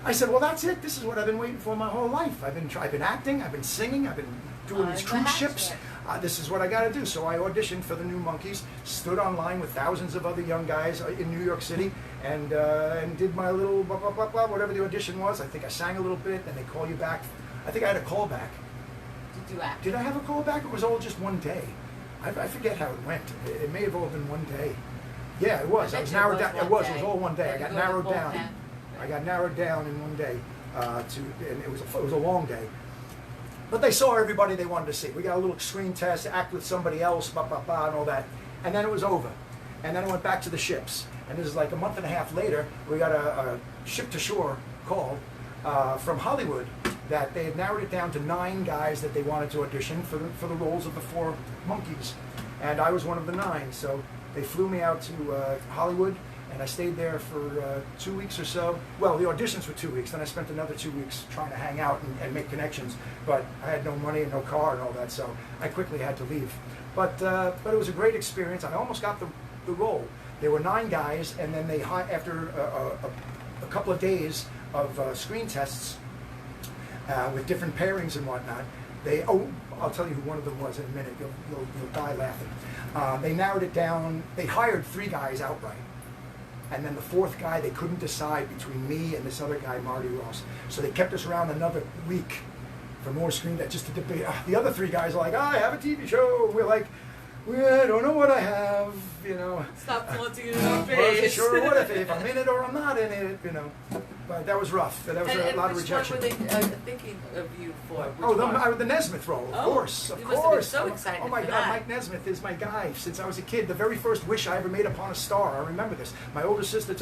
I said, well, that's it. This is what I've been waiting for my whole life. I've been acting, I've been singing, I've been doing these cruise ships. This is what I got to do. So I auditioned for the new Monkees, stood online with thousands of other young guys in New York City, and did my little blah, blah, blah, blah, whatever the audition was. I think I sang a little bit, then they call you back. I think I had a call back. Did you act? Did I have a call back? It was all just one day. I forget how it went. It may have all been one day. Yeah, it was. I was narrowed down. It was all one day. I got narrowed down. I got narrowed down in one day and it was a long day. But they saw everybody they wanted to see. We got a little screen test, act with somebody else, blah, blah, blah, and all that. And then it was over. And then I went back to the ships. And this is like a month and a half later, we got a ship-to-shore call from Hollywood that they had narrowed it down to 9 guys that they wanted to audition for the roles of the 4 Monkees. And I was one of the 9. So they flew me out to Hollywood. And I stayed there for 2 weeks or so. Well, the auditions were 2 weeks. Then I spent another 2 weeks trying to hang out and make connections. But I had no money and no car and all that, so I quickly had to leave. But it was a great experience. I almost got the role. There were 9 guys, and then they after a couple of days of screen tests with different pairings and whatnot. I'll tell you who one of them was in a minute. You'll die laughing. They narrowed it down. They hired 3 guys outright. And then the 4th guy, they couldn't decide between me and this other guy, Marty Ross. So they kept us around another week for more screen that just to debate. The other 3 guys are like, I have a TV show. We're like, I don't know what I have, you know. Stop flaunting it in our I wasn't face. sure what if I'm in it or I'm not in it, you know. But that was rough. That was a lot of rejection. Which one were they thinking of you for? The Nesmith role, of course. You must have been so excited Oh my for God, that. Mike Nesmith is my guy since I was a kid. The very first wish I ever made upon a star. I remember this. My older sister,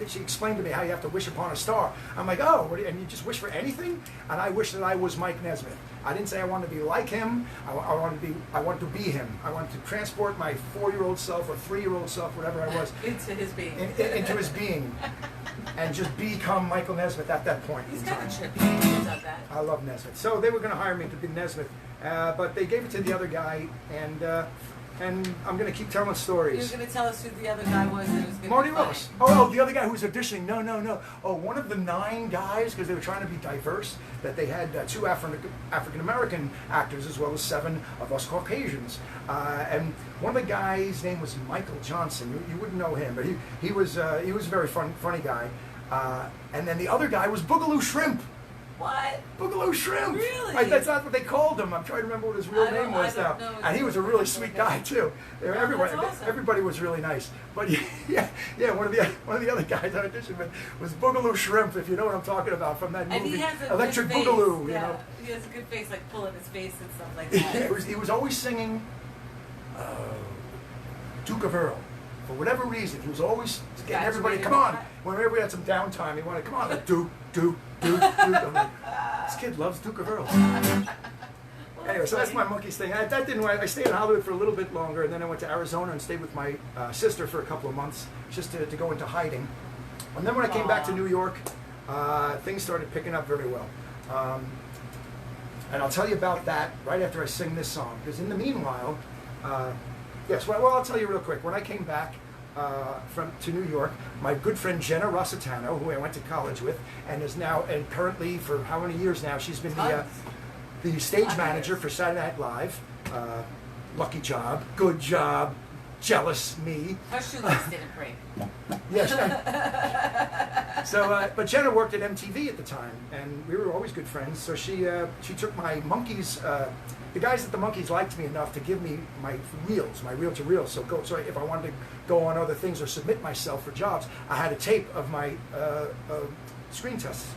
she explained to me how you have to wish upon a star. I'm like, oh, and you just wish for anything? And I wish that I was Mike Nesmith. I didn't say I wanted to be like him. I wanted to be him. I wanted to transport my 4-year-old self or 3-year-old self, whatever I was, into his being. Into his being, and just become Michael Nesmith at that point. He's kind of trippy. He's not that. I love Nesmith. So they were going to hire me to be Nesmith, but they gave it to the other guy, and I'm going to keep telling stories. You were going to tell us who the other guy was that was going to Marty be funny. Ross. Oh, the other guy who was auditioning. No. Oh, one of the 9 guys, because they were trying to be diverse, that they had 2 African-American actors as well as 7 of us Caucasians. And one of the guys' name was Michael Johnson. You wouldn't know him, but he was a very funny guy. And then the other guy was Boogaloo Shrimp. What? Boogaloo Shrimp. Really? That's not what they called him. I'm trying to remember what his real name was now. And he was a really sweet guy too. Everybody was really nice. But yeah, one of the other guys I auditioned with was Boogaloo Shrimp, if you know what I'm talking about from that movie. And he has a Electric good face. Boogaloo. Yeah, You know? he has a good face, like pulling his face and stuff like that. He was always singing Duke of Earl. For whatever reason, he was always getting everybody, come on. Whenever we had some downtime, he wanted, come on, like, Duke. I'm like, this kid loves Duke of Earl. Anyway, so that's my monkeys thing. That didn't work. I stayed in Hollywood for a little bit longer, and then I went to Arizona and stayed with my sister for a couple of months, just to go into hiding. And then when I came back to New York, things started picking up very well. And I'll tell you about that right after I sing this song, because in the meanwhile, I'll tell you real quick. When I came back to New York, my good friend Jenna Rossitano, who I went to college with, and is now, and currently for how many years now, she's been the stage manager for Saturday Night Live. Lucky job, good job, jealous me. Her shoelace didn't break. Yes. But Jenna worked at MTV at the time, and we were always good friends. So she took my monkeys. The guys at the Monkeys liked me enough to give me my reels, my reel-to-reel. So if I wanted to go on other things or submit myself for jobs, I had a tape of my screen tests.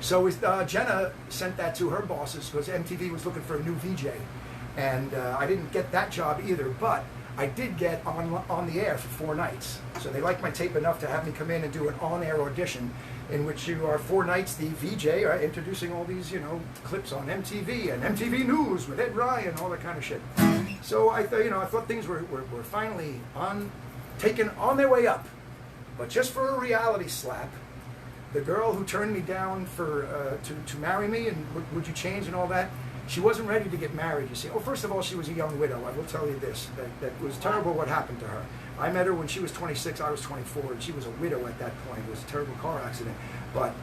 So Jenna sent that to her bosses because MTV was looking for a new VJ, and I didn't get that job either. But I did get on the air for 4 nights. So they liked my tape enough to have me come in and do an on-air audition, in which you are 4 nights the VJ introducing all these, clips on MTV and MTV News with Ed Ryan, all that kind of shit. So I thought things were finally taken on their way up. But just for a reality slap, the girl who turned me down to marry me and would you change and all that, she wasn't ready to get married, you see. Oh, first of all, she was a young widow. I will tell you this, that was terrible what happened to her. I met her when she was 26, I was 24, and she was a widow at that point. It was a terrible car accident. But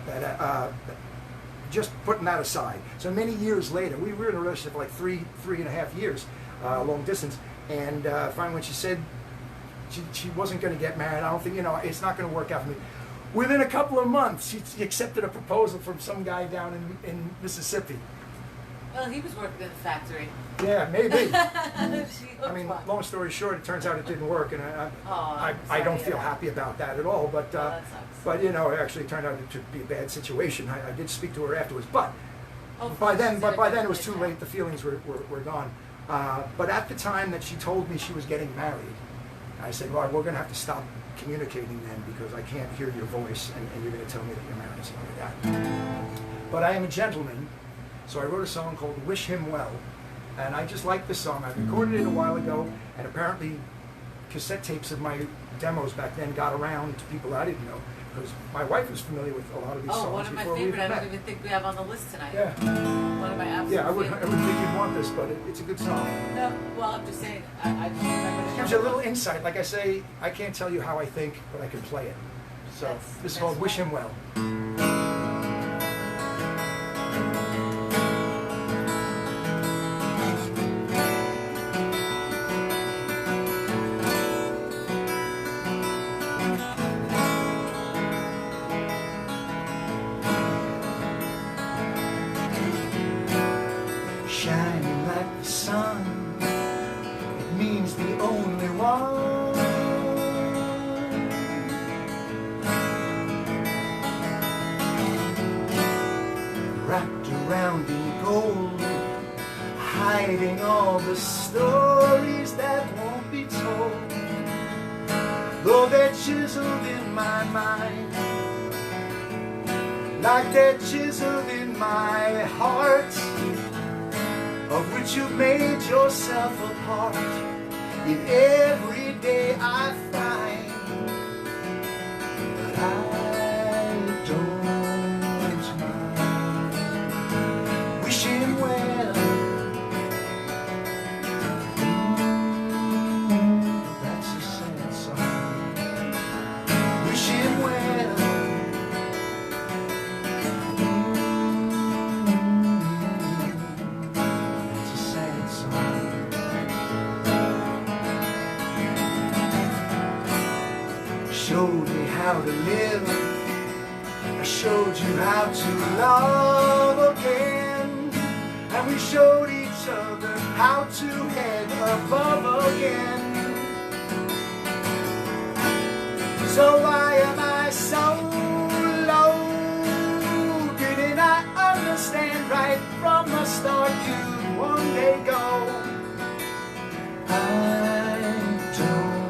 just putting that aside. So many years later, we were in a relationship for like three and a half years, long distance. And finally when she said she wasn't going to get married, I don't think, it's not going to work out for me. Within a couple of months, she accepted a proposal from some guy down in Mississippi. Well, he was working in the factory. Yeah, maybe. I mean, long story short, it turns out it didn't work, and I don't feel happy about that at all. But it actually turned out to be a bad situation. I did speak to her afterwards, but by then it was too late. The feelings were gone. But at the time that she told me she was getting married, I said, "Well, we're going to have to stop communicating then because I can't hear your voice, and you're going to tell me that you're married." So like that. But I am a gentleman. So I wrote a song called Wish Him Well, and I just like the song. I recorded it a while ago, and apparently cassette tapes of my demos back then got around to people I didn't know, because my wife was familiar with a lot of these songs. One of my before we favorite, I met. don't even think we have on the list tonight. Yeah. One of my absolute Yeah, I would favorites. think you'd want this, but it's a good song. No, well, I'm just saying, I just remember It gives you a little insight. Like I say, I can't tell you how I think, but I can play it. So this is called Wish Him Well. Shining like the sun, it means the only one. found in gold, hiding all the stories that won't be told. Though they're chiseled in my mind, like they're chiseled in my heart, of which you made yourself a part in every day I find. But I don't mind wishing well. That's a sad song. Wishing well. That's a sad song. Showed me how to live. I showed you how to love again. And we showed each other how to head above again. So why am I so low? Didn't I understand right from the start you'd one day go? I don't know.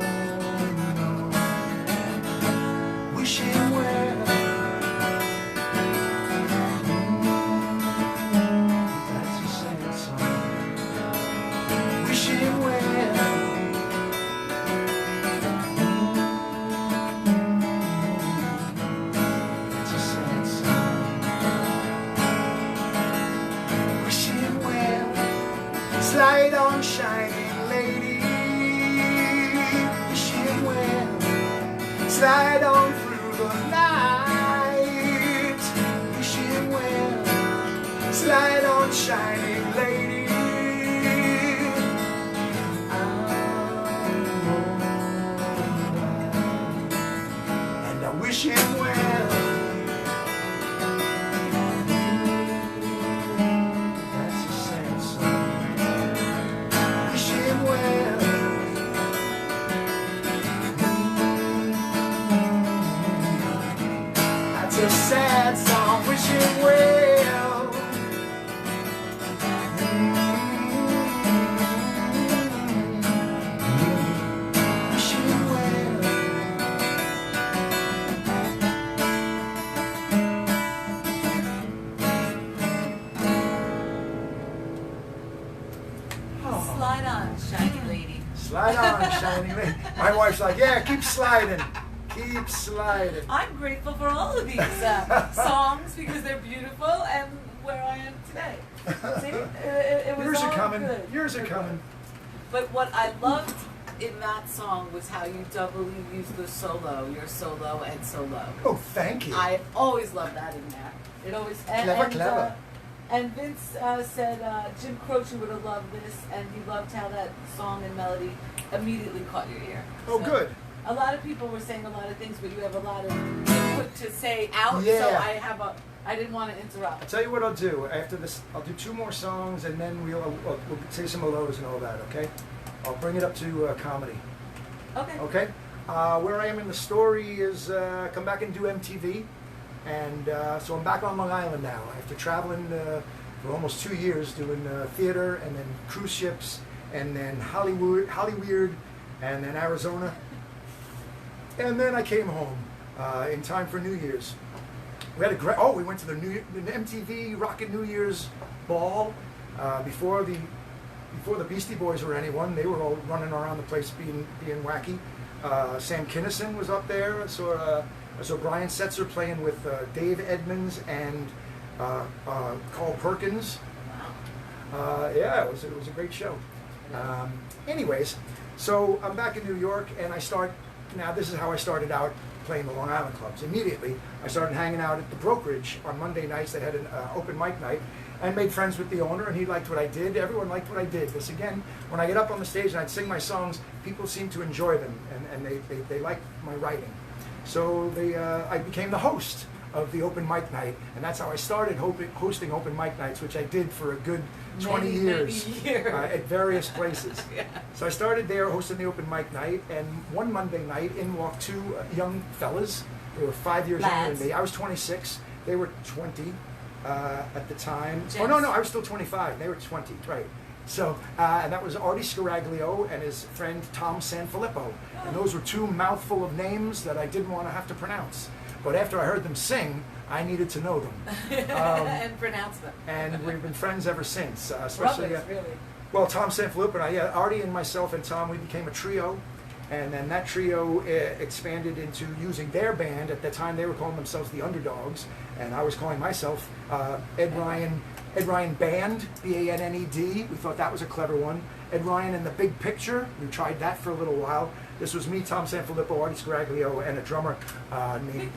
Wishing well. That's a sad song. Wishing well. That's a sad song. Wishing well. Slide on, shining lady. Wishing well. Slide on through the night. Wishing well. Slide on, shining lady. And I wish him well. That's a sad song. Wish him well. That's a sad song. Wish him well. Wish him well. Slide on, shiny lady. Slide on, shiny lady. My wife's like, yeah, keep sliding. Keep sliding. I'm grateful for all of these songs because they're beautiful and where I am today. See, it was Yours all are coming. good. Yours are coming. But what I loved in that song was how you doubly used the solo, your solo and solo. Oh, thank you. I always love that in there. It always Clever. And Vince said Jim Croce would have loved this, and he loved how that song and melody immediately caught your ear. Oh, So, good. A lot of people were saying a lot of things, but you have a lot of input to say out. Yeah. So I didn't want to interrupt. I'll tell you what I'll do. After this, I'll do 2 more songs, and then we'll say some hellos and all that, okay? I'll bring it up to comedy. Okay. Okay? Where I am in the story is come back and do MTV. And so I'm back on Long Island now. After traveling for almost 2 years doing theater and then cruise ships and then Hollywood, and then Arizona. And then I came home in time for New Year's. We had a great, we went to the MTV Rockin' New Year's ball before the Beastie Boys were anyone. They were all running around the place being wacky. Sam Kinison was up there. I saw Brian Setzer playing with Dave Edmonds and Carl Perkins. Yeah, it was a great show. Anyways, so I'm back in New York, and now this is how I started out playing the Long Island clubs. Immediately, I started hanging out at the brokerage on Monday nights. They had an open mic night. I made friends with the owner, and he liked what I did. Everyone liked what I did. This again, when I get up on the stage and I'd sing my songs, people seemed to enjoy them, and they liked my writing. So I became the host of the open mic night, and that's how I started hosting open mic nights, which I did for a good 20 years at various places. Yeah. So I started there hosting the open mic night, and one Monday night in walked 2 young fellas. They were 5 years younger than me. I was 26. They were 20. at the time. Jens. Oh, no, I was still 25. They were 20, right. So, and that was Artie Scaraglio and his friend Tom Sanfilippo. And those were two mouthful of names that I didn't want to have to pronounce. But after I heard them sing, I needed to know them. And pronounce them. And we've been friends ever since. Especially, Really. well, Tom Sanfilippo and Artie and myself and Tom, we became a trio. And then that trio expanded into using their band. At the time, they were calling themselves the Underdogs. And I was calling myself Ed Ryan Band, B-A-N-N-E-D. We thought that was a clever one. Ed Ryan and the Big Picture. We tried that for a little while. This was me, Tom Sanfilippo, Artie Scaraglio, and a drummer named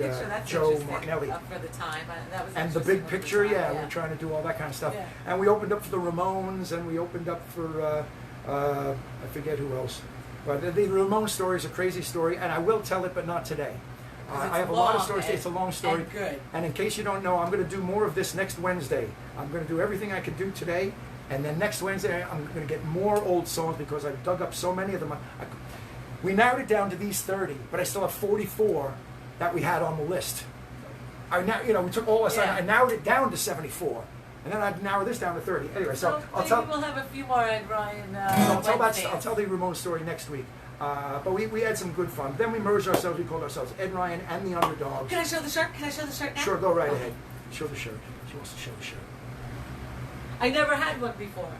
Joe Martinelli. For the time, that was and the Big Picture, time, yeah, we were trying to do all that kind of stuff. Yeah. And we opened up for the Ramones, and we opened up for, I forget who else. But the Ramones story is a crazy story, and I will tell it, but not today. I have a lot of stories. It's a long story. And good. And in case you don't know, I'm going to do more of this next Wednesday. I'm going to do everything I could do today, and then next Wednesday I'm going to get more old songs because I've dug up so many of them. We narrowed it down to these 30, but I still have 44 that we had on the list. We took all this. I narrowed it down to 74, and then I'd narrow this down to 30. Anyway, so I'll tell. We'll have a few more Ed Ryan. I'll tell the Ramones story next week. But we had some good fun. Then we merged ourselves. We called ourselves Ed Ryan and the Underdogs. Can I show the shirt? Can I show the shirt now? Sure, go right ahead. Show the shirt. She wants to show the shirt. I never had one before.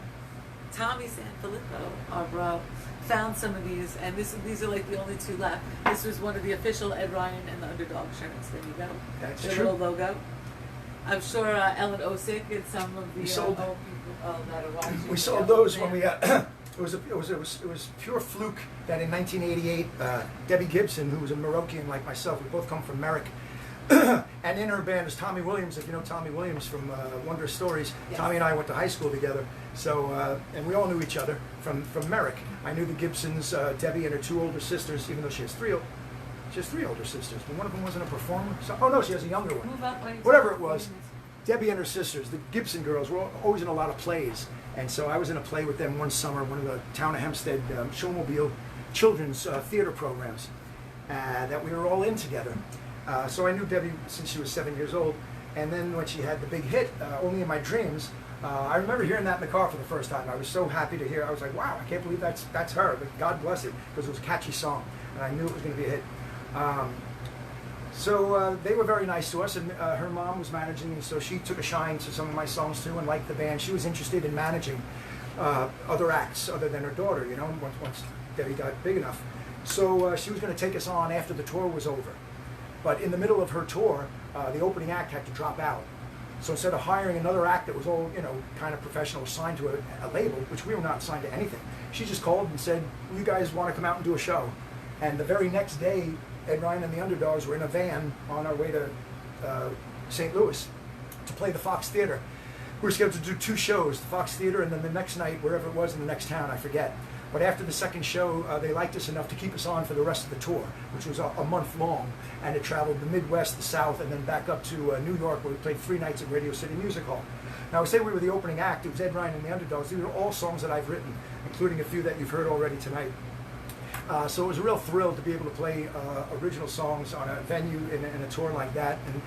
Tommy Sanfilippo found some of these, and these are like the only two left. This was one of the official Ed Ryan and the Underdog shirts. There you go. That's the true. little logo. I'm sure Ellen Osick and some of the old people that are watching. We sold those when we got. It was pure fluke that in 1988, Debbie Gibson, who was a Moroccan like myself, we both come from Merrick, and in her band is Tommy Williams. If you know Tommy Williams from Wondrous Stories, yes. Tommy and I went to high school together. So and we all knew each other from Merrick. I knew the Gibsons, Debbie and her two older sisters, even though she has three older sisters, but one of them wasn't a performer. So, oh no, she has a younger one. Move up, whatever it was. Debbie and her sisters, the Gibson girls, were always in a lot of plays. And so I was in a play with them one summer, one of the Town of Hempstead Showmobile children's theater programs that we were all in together. So I knew Debbie since she was 7 years old. And then when she had the big hit, Only in My Dreams, I remember hearing that in the car for the first time. I was so happy to hear. I was like, wow, I can't believe that's her. But God bless it, because it was a catchy song. And I knew it was going to be a hit. So they were very nice to us, and her mom was managing, and so she took a shine to some of my songs too and liked the band. She was interested in managing other acts other than her daughter, once Debbie got big enough. So she was going to take us on after the tour was over. But in the middle of her tour, the opening act had to drop out. So instead of hiring another act that was all, kind of professional, signed to a label, which we were not signed to anything, she just called and said, "You guys want to come out and do a show?" And the very next day, Ed Ryan and the Underdogs were in a van on our way to St. Louis to play the Fox Theater. We were scheduled to do 2 shows, the Fox Theater, and then the next night, wherever it was in the next town, I forget. But after the second show, they liked us enough to keep us on for the rest of the tour, which was a month long. And it traveled the Midwest, the South, and then back up to New York, where we played 3 nights at Radio City Music Hall. Now, I say we were the opening act. It was Ed Ryan and the Underdogs. These are all songs that I've written, including a few that you've heard already tonight. So it was a real thrill to be able to play original songs on a venue in a tour like that, and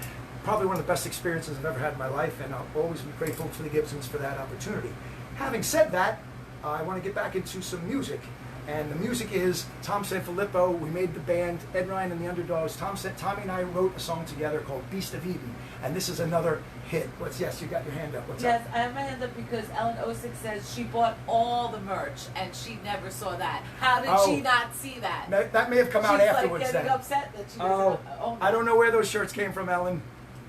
probably one of the best experiences I've ever had in my life, and I'll always be grateful to the Gibsons for that opportunity. Having said that, I want to get back into some music, and the music is Tom Sanfilippo. We made the band, Ed Ryan and the Underdogs. Tommy and I wrote a song together called Beast of Eden, and this is another hit. Yes, you got your hand up. What's up? Yes, I have my hand up because Ellen Osick says she bought all the merch and she never saw that. How did she not see that? That may have come out afterwards. She's like getting upset that she doesn't own it. I don't know where those shirts came from, Ellen.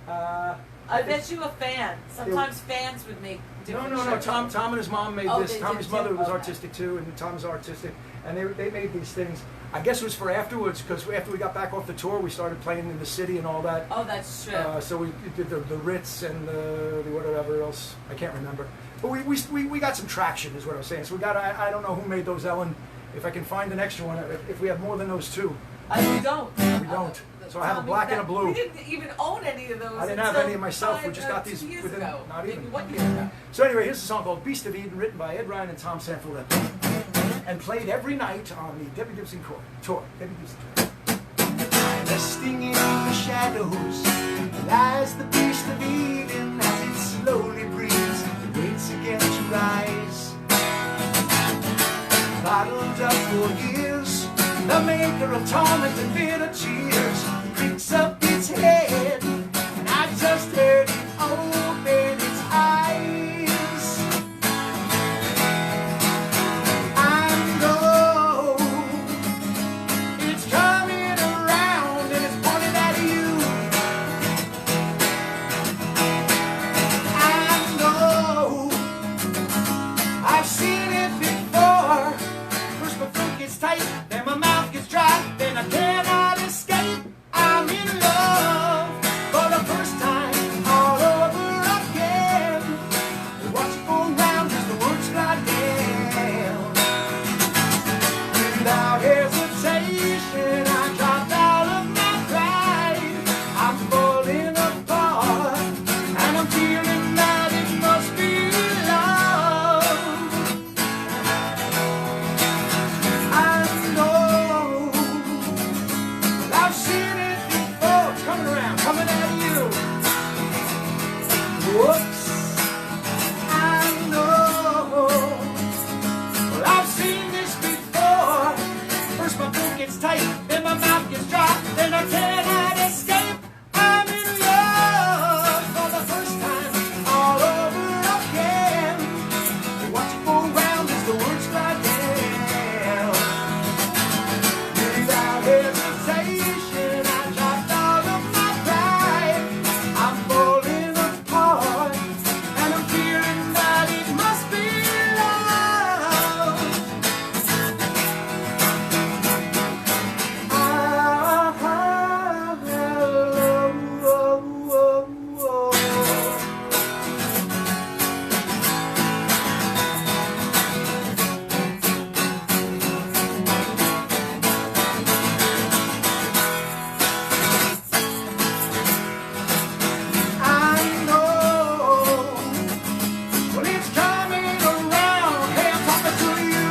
I bet you a fan. Sometimes fans would make different shirts. Tom and his mom made this. Tommy's mother was artistic too, and Tom's artistic. And they made these things. I guess it was for afterwards, because after we got back off the tour, we started playing in the city and all that. Oh, that's true. So we did the Ritz and the whatever else. I can't remember. But we got some traction, is what I'm saying. So we got, I don't know who made those, Ellen. If I can find an extra one, if we have more than those 2. We don't. We don't. So I have a black and a blue. We didn't even own any of those. I didn't have any of myself. We just got these within ago. Not even. Maybe 1 year ago. So anyway, here's a song called Beast of Eden, written by Ed Ryan and Tom Sanfilippo, and played every night on the Debbie Gibson tour. Debbie Gibson tour. Resting in the shadows lies the Beast of Eden, and it's maker of torment and bitter cheers, creaks up its head, and I just heard it open its eyes. I know it's coming around and it's pointed at you. I know I've seen it before. First my throat gets tight, then my mouth gets dry, then I cannot escape. I'm in love for the first time all over again. Watch it go round as the words glide down. Without hesitation, I dropped all of my pride. I'm falling apart, and I'm feeling that it must be love. I know I've seen it before. It's coming around, coming at you. Whoops. I know. Well, I've seen this before. First my throat gets tight, then my mouth gets dry, then I cannot escape. I'm in love for the first time all over again. Watch it go round as the words glide down. Without hesitation, I dropped all of my pride. I'm falling apart, and I'm feeling that it must be love. I know. Well, it's coming around. Hey, I'm talking to you.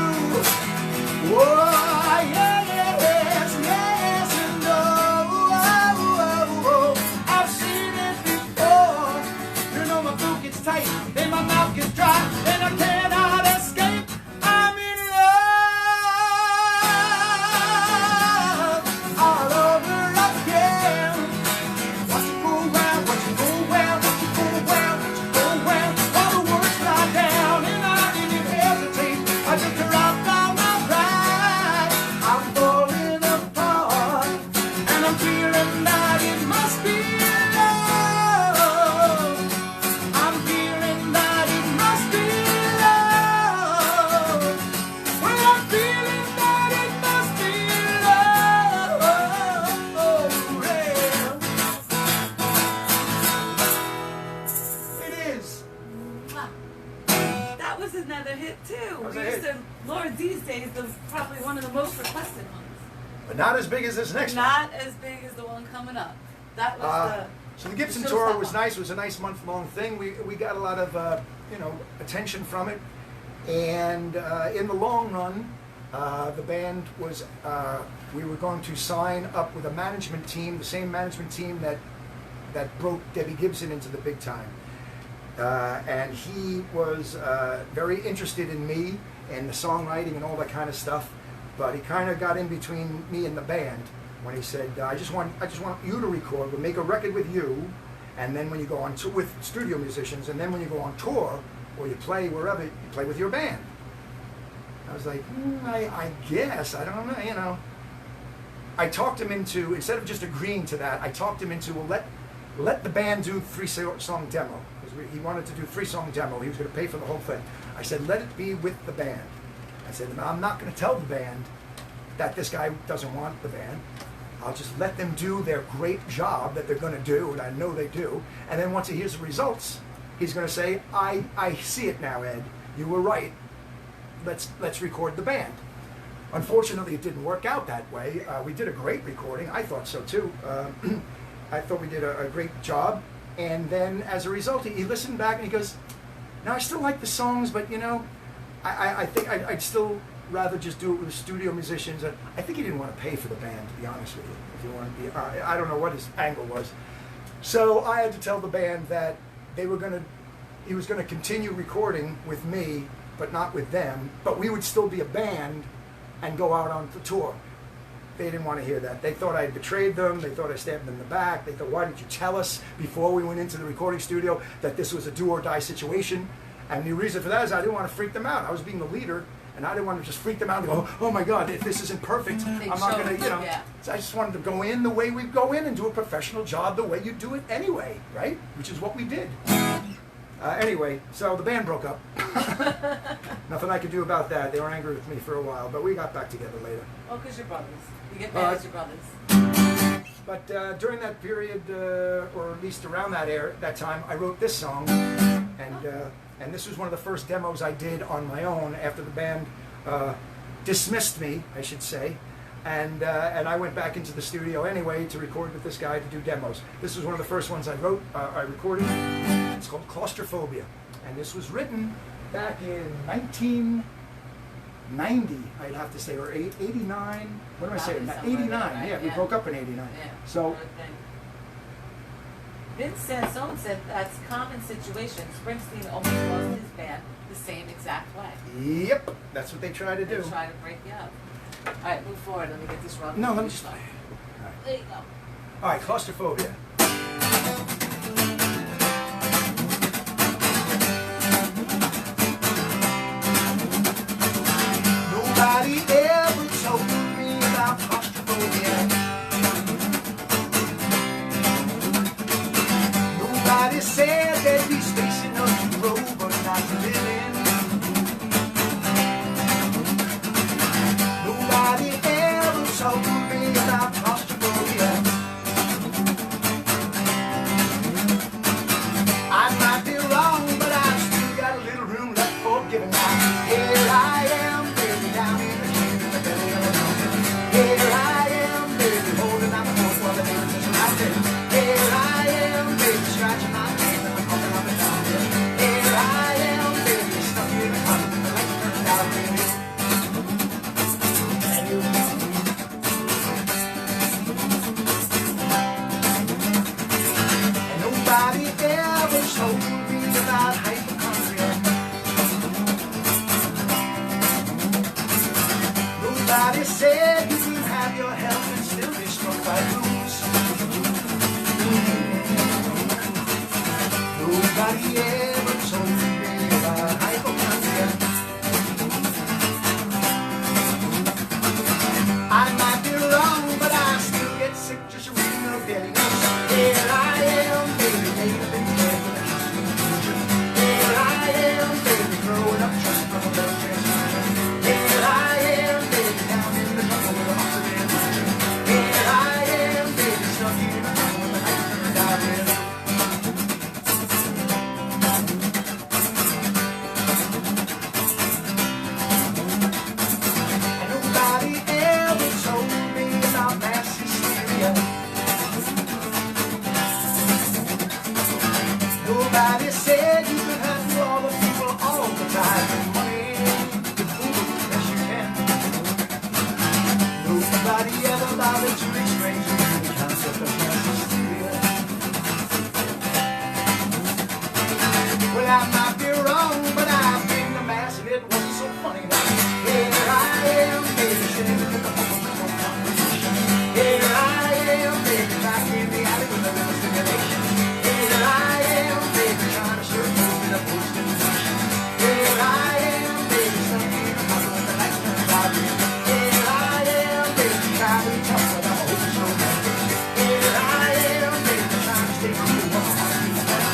Whoa, yes, yes, and oh, I've seen it before. You know my throat gets tight, then my mouth gets dry, then I cannot escape. I'm in love all over again. Watch it go round, watch it go round, watch it go round, watch it go round. All the words lie down, and I didn't hesitate. I just dropped all my pride. I'm falling apart, and I'm feeling that it must be love. I'm feeling that it must be love. Well, I'm feeling that it must be love. Oh, yeah. It is. Mwah. That was another hit too. was We a used hit. to, Lord, these days, probably one of the most requested ones. But not as big as this next one. Not as big as the one coming up. That was So the Gibson the tour showstopper. was nice. It was a nice month-long thing. We got a lot of attention from it, and in the long run, the band was we were going to sign up with a management team, the same management team that broke Debbie Gibson into the big time, and he was very interested in me and the songwriting and all that kind of stuff, but he kind of got in between me and the band when he said, I just want you to record. We'll make a record with you, and then when you go on tour with studio musicians, and then when you go on tour or you play wherever, you play with your band. I was like, I guess, I don't know, I talked him into, instead of just agreeing to that, I talked him into, well, let the band do 3-song demo. Because he wanted to do 3-song demo. He was going to pay for the whole thing. I said, let it be with the band. I said, I'm not going to tell the band that this guy doesn't want the band. I'll just let them do their great job that they're going to do, and I know they do. And then once he hears the results, he's going to say, I see it now, Ed. You were right. Let's record the band. Unfortunately, it didn't work out that way. We did a great recording. I thought so too. I thought we did a great job. And then as a result, he listened back and he goes, "No, I still like the songs, but I think I'd still rather just do it with the studio musicians." And I think he didn't want to pay for the band, to be honest with you. If you want to be, I don't know what his angle was. So I had to tell the band that he was going to continue recording with me, but not with them. But we would still be a band and go out on the tour. they didn't want to hear that. They thought I had betrayed them. They thought I stabbed them in the back. They thought, why didn't you tell us before we went into the recording studio that this was a do or die situation? And the reason for that is I didn't want to freak them out. I was being the leader, and I didn't want to just freak them out and go, oh my God, if this isn't perfect, I'm not going to, Yeah. So I just wanted to go in the way we go in and do a professional job the way you do it anyway, right? Which is what we did. Anyway, so the band broke up. Nothing I could do about that. They were angry with me for a while, but we got back together later. Oh, because you're brothers. You get mad as your brothers. But during that period, or at least around that time, I wrote this song, and this was one of the first demos I did on my own after the band dismissed me, I should say, and I went back into the studio anyway to record with this guy to do demos. This was one of the first ones I wrote, I recorded. It's called Claustrophobia, and this was written back in 1990, I'd have to say, or 89. What am I saying? 89. Right? Yeah, we broke up in 89. Yeah. So. Vince said, someone said that's a common situation. Springsteen almost lost his band the same exact way. Yep, that's what they try to do. They try to break you up. All right, move forward. Let me get this wrong. No, let me just. All right. There you go. All right, Claustrophobia. Nobody ever told me about claustrophobia. Nobody said that we space enough to grow but not to live in. Nobody ever told me about claustrophobia. I might be wrong, but I've still got a little room left for giving now. Here I am, baby, down in the cave in the belly of the mountain. Here I am, baby, holding out the horse while the neighbors are surrounded. Here I am, baby, scratching my face and I'm pumping up and down here. Here I am, baby, stuck in a closet with the lights turned out, baby. And you and nobody ever told me about hypochondria. Nobody said you can have your health and still be struck by blues. Nobody ever told me about hypochondria. I might be wrong, but I still get sick just reading a daily news. Here I am, baby, made up in bed with a house in the future. Here I am, baby, growing up just from a blood transfusion. Here I am, baby, down in the jungle with a oxygen future. Here I am, baby, stuck in a jungle with the lights turned out here. And nobody ever told me about mass hysteria. Nobody said you could handle all the people all the time. And money, the fool, yes you can. Nobody ever bothered to explain to me the concept of mass hysteria. Well, I might be wrong, but I've been the mass and it wasn't so funny now. Here I am, baby, sitting in the home with no conversation. Here I am, baby, back in the alley with a little stimulation. Here I am, baby, trying to serve you with a boost in fashion. Here I am, baby, stuck in a puzzle with the lights turned out. Here I am, baby, trying to be tough, but I'm always so bad. Here I am, baby, trying to stay cool while my heart beats fast.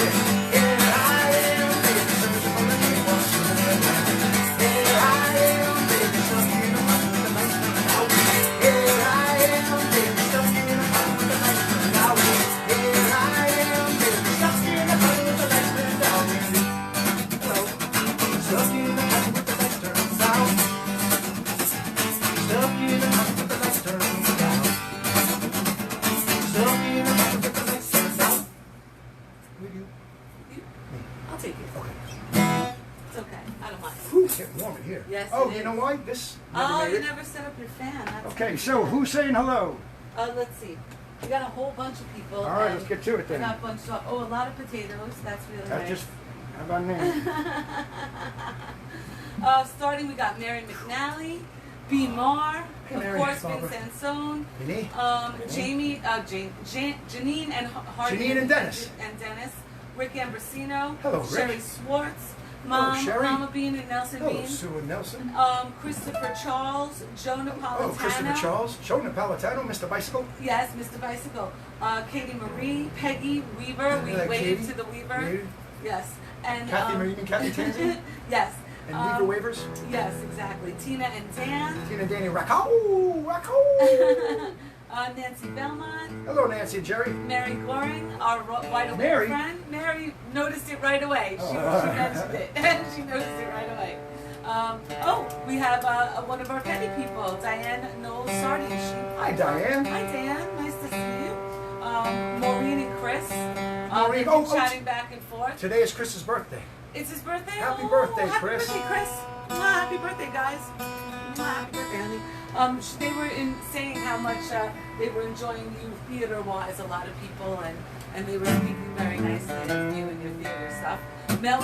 Here I am, baby, searching for the dream while swimming in Atlantic. Here I am, baby, stuck in a puzzle with the lights turned out. Here I am, baby, stuck in a puzzle with the lights turned out. Here I am, baby, stuck in a puzzle with the lights turned out. Hello, stuck in a puzzle with the lights turned out. Stuck in a puzzle with the lights turned out. Stuck in a puzzle with the lights turned out. Will you? I'll take it. Okay. It's okay. I don't mind. Whew, it's getting warm in here. Yes, Oh, it you is. know why? This. Oh, made you it. never set up your fan. That's Okay, so who's saying hello? Let's see. We got a whole bunch of people. All right, and let's get to it we then. got a bunch of, a lot of potatoes. That's really That nice. just. How about me? Starting, we got Mary McNally, Bean Marr, Hey, of Mary. course, Barbara. Vince Sansone, Vinny? Jamie, Janine and Hardy, Janine and Dennis. and Dennis, Rick Ambrosino, Hello, Rick. Sherry Swartz, Hello, Sherry. Mama Bean and Nelson Hello, Bean, Sue and Nelson. Christopher Charles, Joe Napolitano. Oh, Christopher Charles. Joe Napolitano, Mr. Bicycle. Yes, Mr. Bicycle. Katie Marie, Peggy Weaver. We Yeah, waved Katie. to the Weaver. Weaver. Yes. And Kathy Marie and Kathy Tanzi. yes. And Weaver Wavers. Yes, exactly. Tina and Dan. Tina, Danny, Racco. Nancy Belmont. Hello, Nancy and Jerry. Mary Goring, our wide awake Mary? friend. Mary noticed it right away. She mentioned it. She noticed it right away. We have one of our petty people, Diane Knowles Sardine. Hi, Diane. Hi, Diane. Nice to see you. Maureen and Chris. Maureen, They've been chatting back and forth. Today is Chris's birthday. It's his birthday. Happy birthday, happy Chris. Birthday, Chris. Happy birthday, guys. Happy birthday, honey. They were saying how much they were enjoying you theater-wise. A lot of people, and they were speaking very nicely of you and your theater stuff. Mel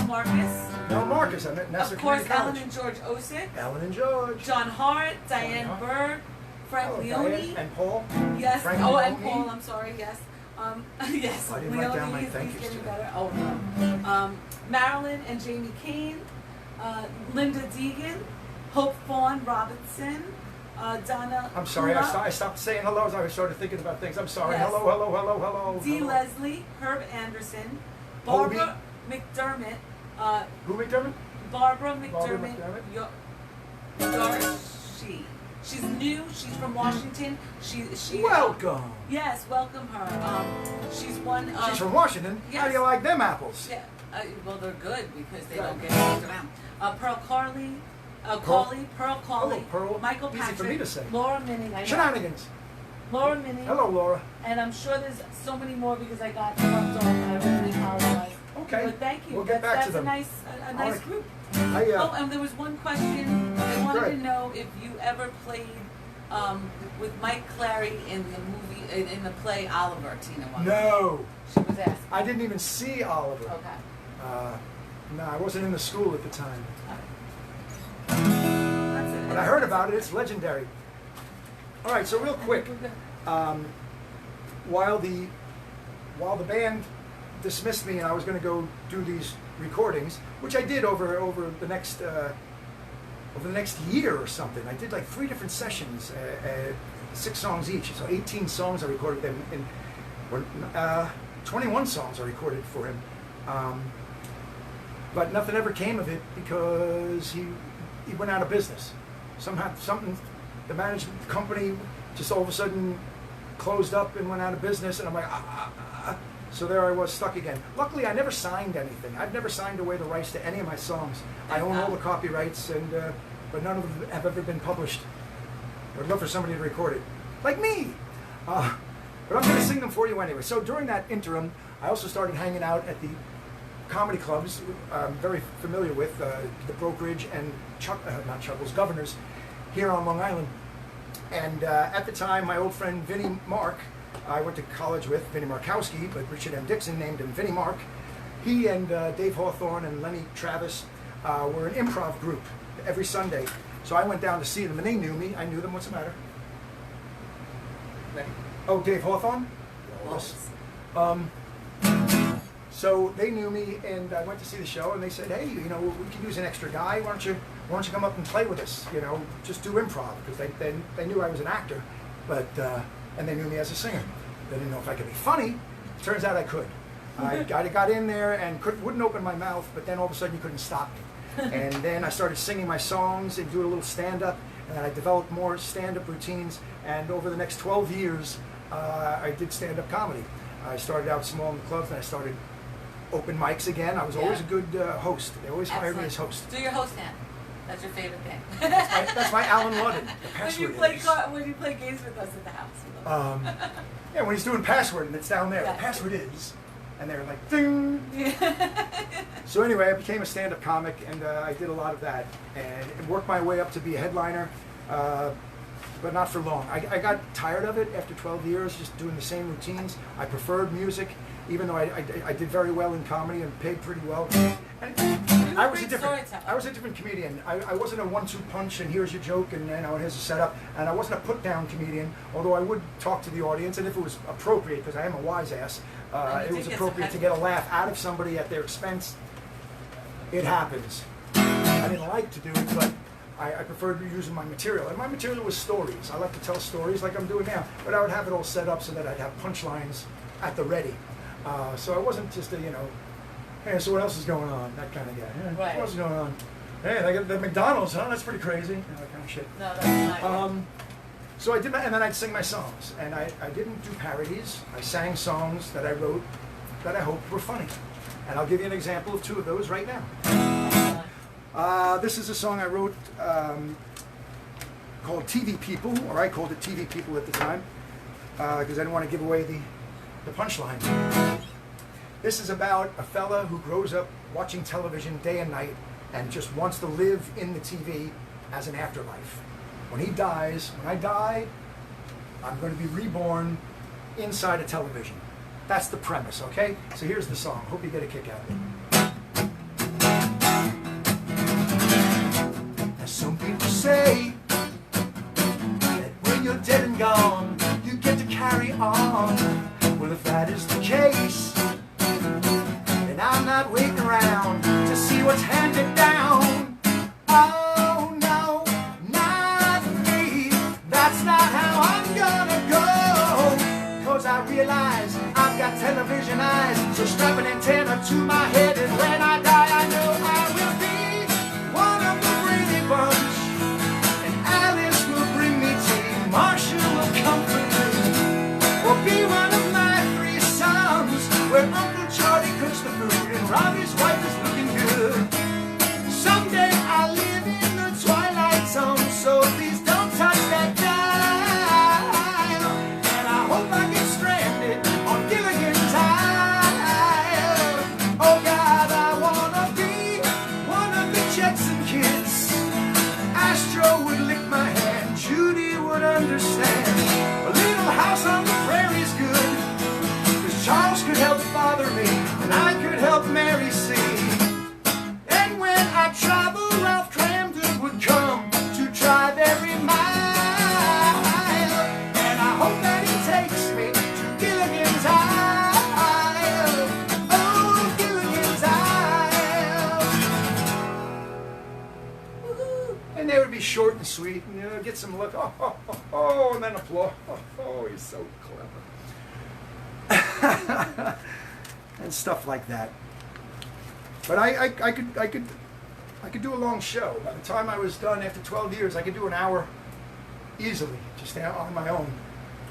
Marcus. Mel Marcus, I met Nassau Of course, Community Ellen College. and George Osick. Ellen and George. John Hart, Diane Hart. Berg, Frank Hello, Leone. Diane and Paul. Yes. Frank and Leone. Paul. I'm sorry. Yes. Yes. I didn't write down my he's thank yous getting today. better. Oh no. Marilyn and Jamie Kane, Linda Deegan, Hope Fawn Robinson, Donna. I'm sorry, Kula, I stopped saying hello as I started thinking about things. I'm sorry. Yes. Hello. Dee hello. Leslie, Herb Anderson, Hobie. Barbara McDermott, Who McDermott? Barbara Barbara McDermott. McDermott? She's new. She's from Washington. She. Welcome. Yes, welcome her. She's one. She's from Washington. Yes. How do you like them apples? Yeah. Well, they're good because they Yeah. don't get knocked around. Pearl Carley. Pearl Carley. Hello, Pearl. Michael Easy Patrick. for me to say. Laura Minnie. I know. Shenanigans. Laura Minnie. Hello, Laura. And I'm sure there's so many more because I got bumped off and I really apologize. Okay. But thank you. We'll get back to them. That's a nice Alright. group. I, And there was one question. They wanted Good. to know if you ever played with Mike Clary in the movie, in the play Oliver, Tina. No. She was asking. I didn't even see Oliver. Okay. No, I wasn't in the school at the time. That's it. But I heard about it. It's legendary. All right, so real quick, while the band dismissed me and I was going to go do these recordings, which I did over the next year or something. I did like 3 different sessions, 6 songs each, so 18 songs I recorded them in. 21 songs I recorded for him. But nothing ever came of it because he went out of business. Something, the management company just all of a sudden closed up and went out of business, and I'm like, so there I was stuck again. Luckily, I never signed anything. I've never signed away the rights to any of my songs. I own all the copyrights, but none of them have ever been published. I'd love for somebody to record it, like me. But I'm going to sing them for you anyway. So during that interim, I also started hanging out at the comedy clubs I'm very familiar with, the Brokerage and not Chuckles, Governors, here on Long Island. And at the time, my old friend Vinnie Mark, I went to college with, Vinnie Markowski, but Richard M. Dixon named him Vinnie Mark. He and Dave Hawthorne and Lenny Travis were an improv group every Sunday. So I went down to see them, and they knew me. I knew them. What's the matter? Oh, Dave Hawthorne? Yes. So they knew me, and I went to see the show, and they said, "Hey, we can use an extra guy. Why don't you come up and play with us? Just do improv," because they knew I was an actor, but and they knew me as a singer. They didn't know if I could be funny. Turns out I could. I got in there and wouldn't open my mouth, but then all of a sudden you couldn't stop me. And then I started singing my songs and doing a little stand-up, and then I developed more stand-up routines. And over the next 12 years, I did stand-up comedy. I started out small in the clubs, and I started open mics again. I was always a good host. They always hired me as host. Do your host hand. That's your favorite thing. That's my Alan Ludden. When you play games with us at the house. Yeah, when he's doing password and it's down there. Yeah. The password is, and they're like, ding. So anyway, I became a stand-up comic, and I did a lot of that, and worked my way up to be a headliner, but not for long. I got tired of it after 12 years, just doing the same routines. I preferred music, even though I did very well in comedy and paid pretty well. And, I was a great different. storyteller. I was a different comedian. I wasn't a 1-2 punch and here's your joke and here's a setup. And I wasn't a put down comedian. Although I would talk to the audience, and if it was appropriate, because I am a wise ass, it was appropriate to get a laugh out of somebody at their expense. It happens. I didn't like to do it, but I preferred using my material. And my material was stories. I like to tell stories like I'm doing now. But I would have it all set up so that I'd have punchlines at the ready. So I wasn't just a, hey, so what else is going on? That kind of guy. Yeah, Right. What else is going on? Hey, they got the McDonald's, huh? That's pretty crazy. That kind of shit. No, that's not. So I did and then I'd sing my songs. And I didn't do parodies. I sang songs that I wrote that I hoped were funny. And I'll give you an example of 2 of those right now. This is a song I wrote called TV People, or I called it TV People at the time, because I didn't want to give away the punchline. This is about a fella who grows up watching television day and night and just wants to live in the TV as an afterlife. When he dies, when I die, I'm going to be reborn inside a television. That's the premise, okay? So here's the song. Hope you get a kick out of it. Some people say that when you're dead and gone, you get to carry on. Well, if that is the case, then I'm not waiting around to see what's handed down. Oh no, not me. That's not how I'm gonna go. 'Cause I realize I've got television eyes, so strap an antenna to my head, and when I die, I know I will be one of the Brady Bunch, and Alice will bring me tea, Marcia will comfort me, or be one of my 3 sons, where Uncle Charlie cooks the food and Robbie's wife is looking good. Someday I'll live in the Twilight Zone, so please don't touch that dial, and I hope I get stranded on Gilligan's Island. Oh God, I wanna be one of the Jetson kids. Astro would lick my hand, Judy would understand. A little house on the prairie's good, 'cause Charles could help father me, and I could help Mary see. And when I travel, Ralph Cramden would come to drive every mile, and I hope that he takes me to Gilligan's Isle. Oh, Gilligan's Isle. Woo-hoo. And they would be short and sweet, and get some look. Oh, and then applause. Oh, he's so clever. And stuff like that. But I could do a long show. By the time I was done after 12 years, I could do an hour easily, just on my own.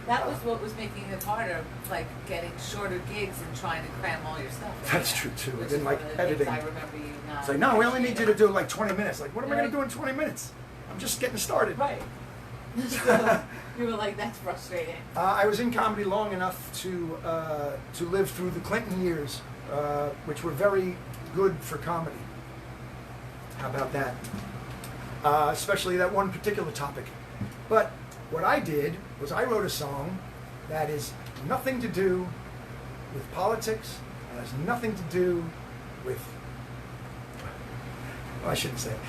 That was what was making it harder, like getting shorter gigs and trying to cram all your stuff in. That's true too. I Which didn't is like one of the editing. things I remember you not. It's like, no, we only need you to do like 20 minutes. Like, what am I going to Right. do in 20 minutes? I'm just getting started. Right. So you were like, that's frustrating. I was in comedy long enough to live through the Clinton years, which were very good for comedy. How about that? Especially that one particular topic. But what I did was I wrote a song that is nothing to do with politics, and has nothing to do with... Well, I shouldn't say it.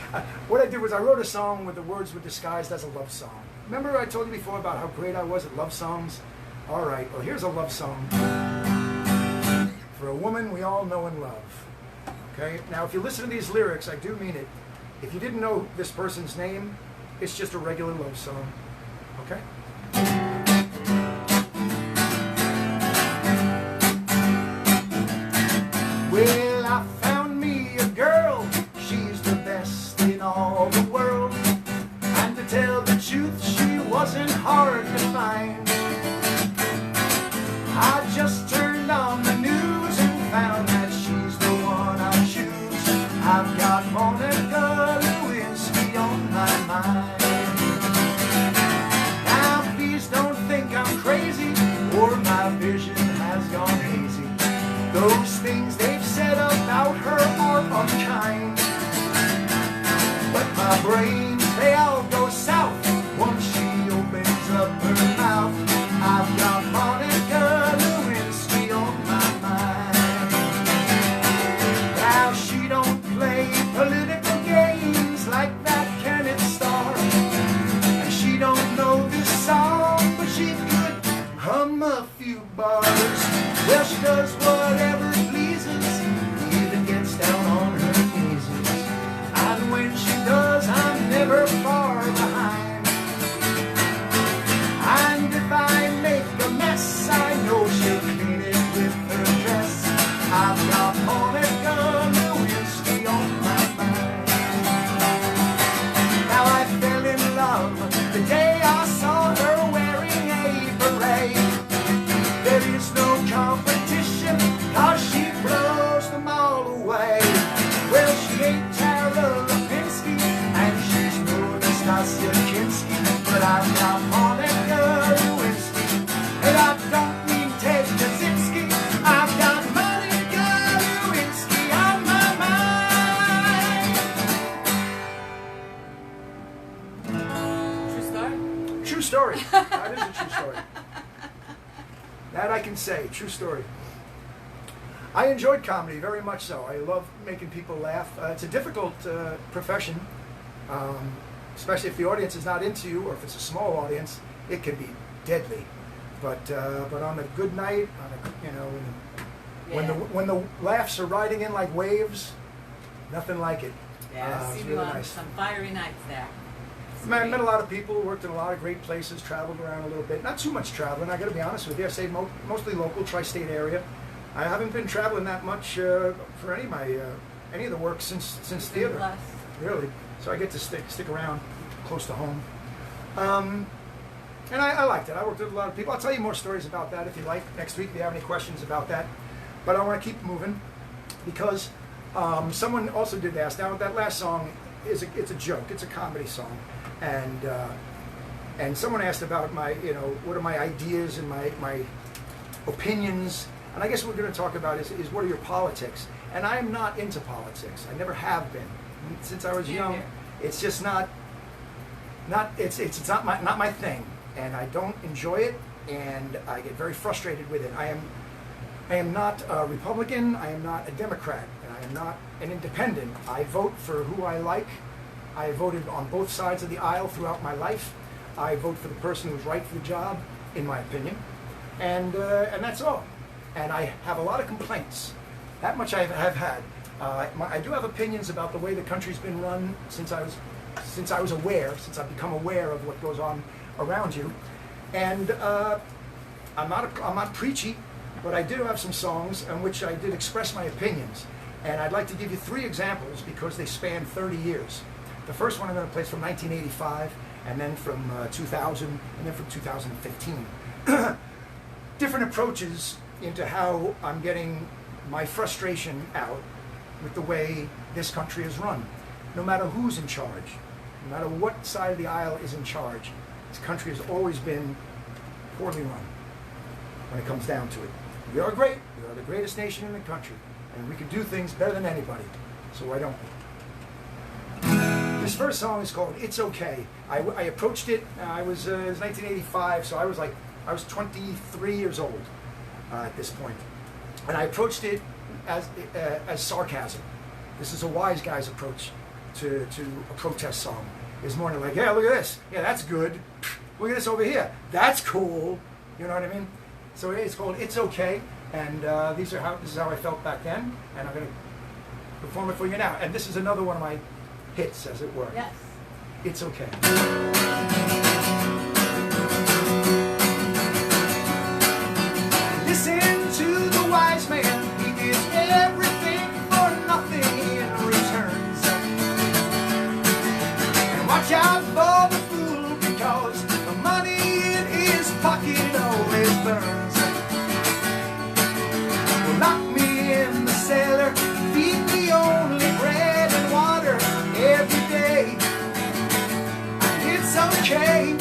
What I did was I wrote a song where the words were disguised as a love song. Remember I told you before about how great I was at love songs? All right, well, here's a love song for a woman we all know and love. Okay? Now, if you listen to these lyrics, I do mean it. If you didn't know this person's name, it's just a regular love song. Okay? Well, I found me a girl. She's the best in all the world. And to tell the truth, she wasn't hard to find. I just turned on the news and found that she's the one I choose. I've got Monica Lewinsky on my mind. Now please don't think I'm crazy or my vision has gone hazy. Those things they've said about her are unkind. But my brains, they all go south once she opens up her mouth. I've got Monica Lewinsky on my mind. Now she don't play does. Well, she does whatever pleases, even gets down on her knees. And when she does, I'm never far behind. And if I make a mess, I know she'll clean it with her dress. I've got Monica Lewinsky on my mind. Now I fell in love the day I saw her wearing a beret. There is no competition, 'cause she blows them all away. Well, she ain't Tara Lipinski, and she's no Nastasia Kinski, but I've got Monica Lewinsky, and I don't mean Ted Kaczynski. I've got Monica Lewinsky on my mind. True story? True story. That is a true story. That I can say. True story. I enjoyed comedy very much so. I love making people laugh. It's a difficult profession, especially if the audience is not into you, or if it's a small audience, it can be deadly. But on a good night, on a, you know, when the laughs are riding in like waves, nothing like it. Yeah, It's see really you on nice. some fiery nights there. I met a lot of people, worked in a lot of great places, traveled around a little bit. Not too much traveling, I got to be honest with you. I stayed mostly local, tri-state area. I haven't been traveling that much for any of my any of the work since theater, Blessed. really. So I get to stick around close to home, and I liked it. I worked with a lot of people. I'll tell you more stories about that if you like next week. If you have any questions about that, but I want to keep moving because someone also did ask. Now that last song it's a joke. It's a comedy song. And someone asked about my, you know, what are my ideas and my opinions, and I guess what we're going to talk about is what are your politics. And I am not into politics. I never have been since I was young. It's just not my thing, and I don't enjoy it, and I get very frustrated with it. I am not a Republican. I am not a Democrat, and I am not an independent. I vote for who I like. I voted on both sides of the aisle throughout my life. I vote for the person who's right for the job, in my opinion, and that's all. And I have a lot of complaints. That much I have had. I do have opinions about the way the country's been run since I've become aware of what goes on around you. And I'm not preachy, but I do have some songs in which I did express my opinions. And I'd like to give you 3 examples because they span 30 years. The first one I'm going to play is from 1985, and then from 2000, and then from 2015. Different approaches into how I'm getting my frustration out with the way this country is run. No matter who's in charge, no matter what side of the aisle is in charge, this country has always been poorly run when it comes down to it. We are great. We are the greatest nation in the country, and we can do things better than anybody. So why don't we? This first song is called "It's Okay." I approached it. It was 1985, so I was 23 years old at this point, and I approached it as sarcasm. This is a wise guy's approach to a protest song. It's more like, yeah, look at this. Yeah, that's good. Look at this over here. That's cool. You know what I mean? So it's called "It's Okay," and this is how I felt back then, and I'm going to perform it for you now. And this is another one of my hits, as it were. Yes. It's okay. Listen to the wise man. He gives everything for nothing in return. And watch out for the fool, because the money in his pocket always burns. Well, lock me in the cellar, feed me only bread and water every day. And it's okay,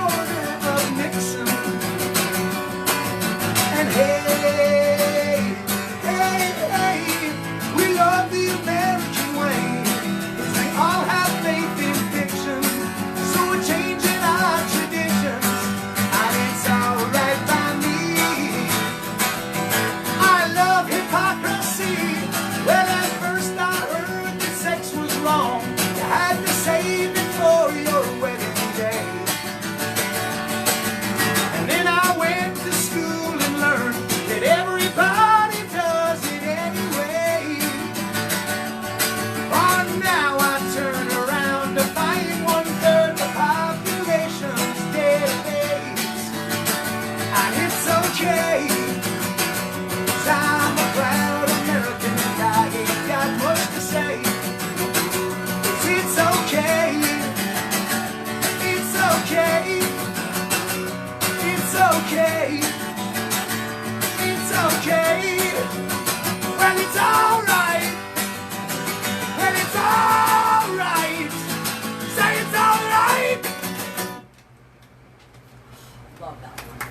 border of Nixon. And hey, hey, hey, we love the American way, 'cause we all have faith in fiction, so we're changing our traditions, and it's alright by me. I love hypocrisy. Well, at first I heard that sex was wrong. You had to save it for your wedding day. And then I went to school and learned that everybody does it anyway. Oh, now I turn around to find 1/3 the population's days. And it's okay, 'cause I'm a proud American and I ain't got much to say. It's okay, it's okay, it's okay, it's okay. Well, it's alright, well, it's alright. Say it's alright. Love that one.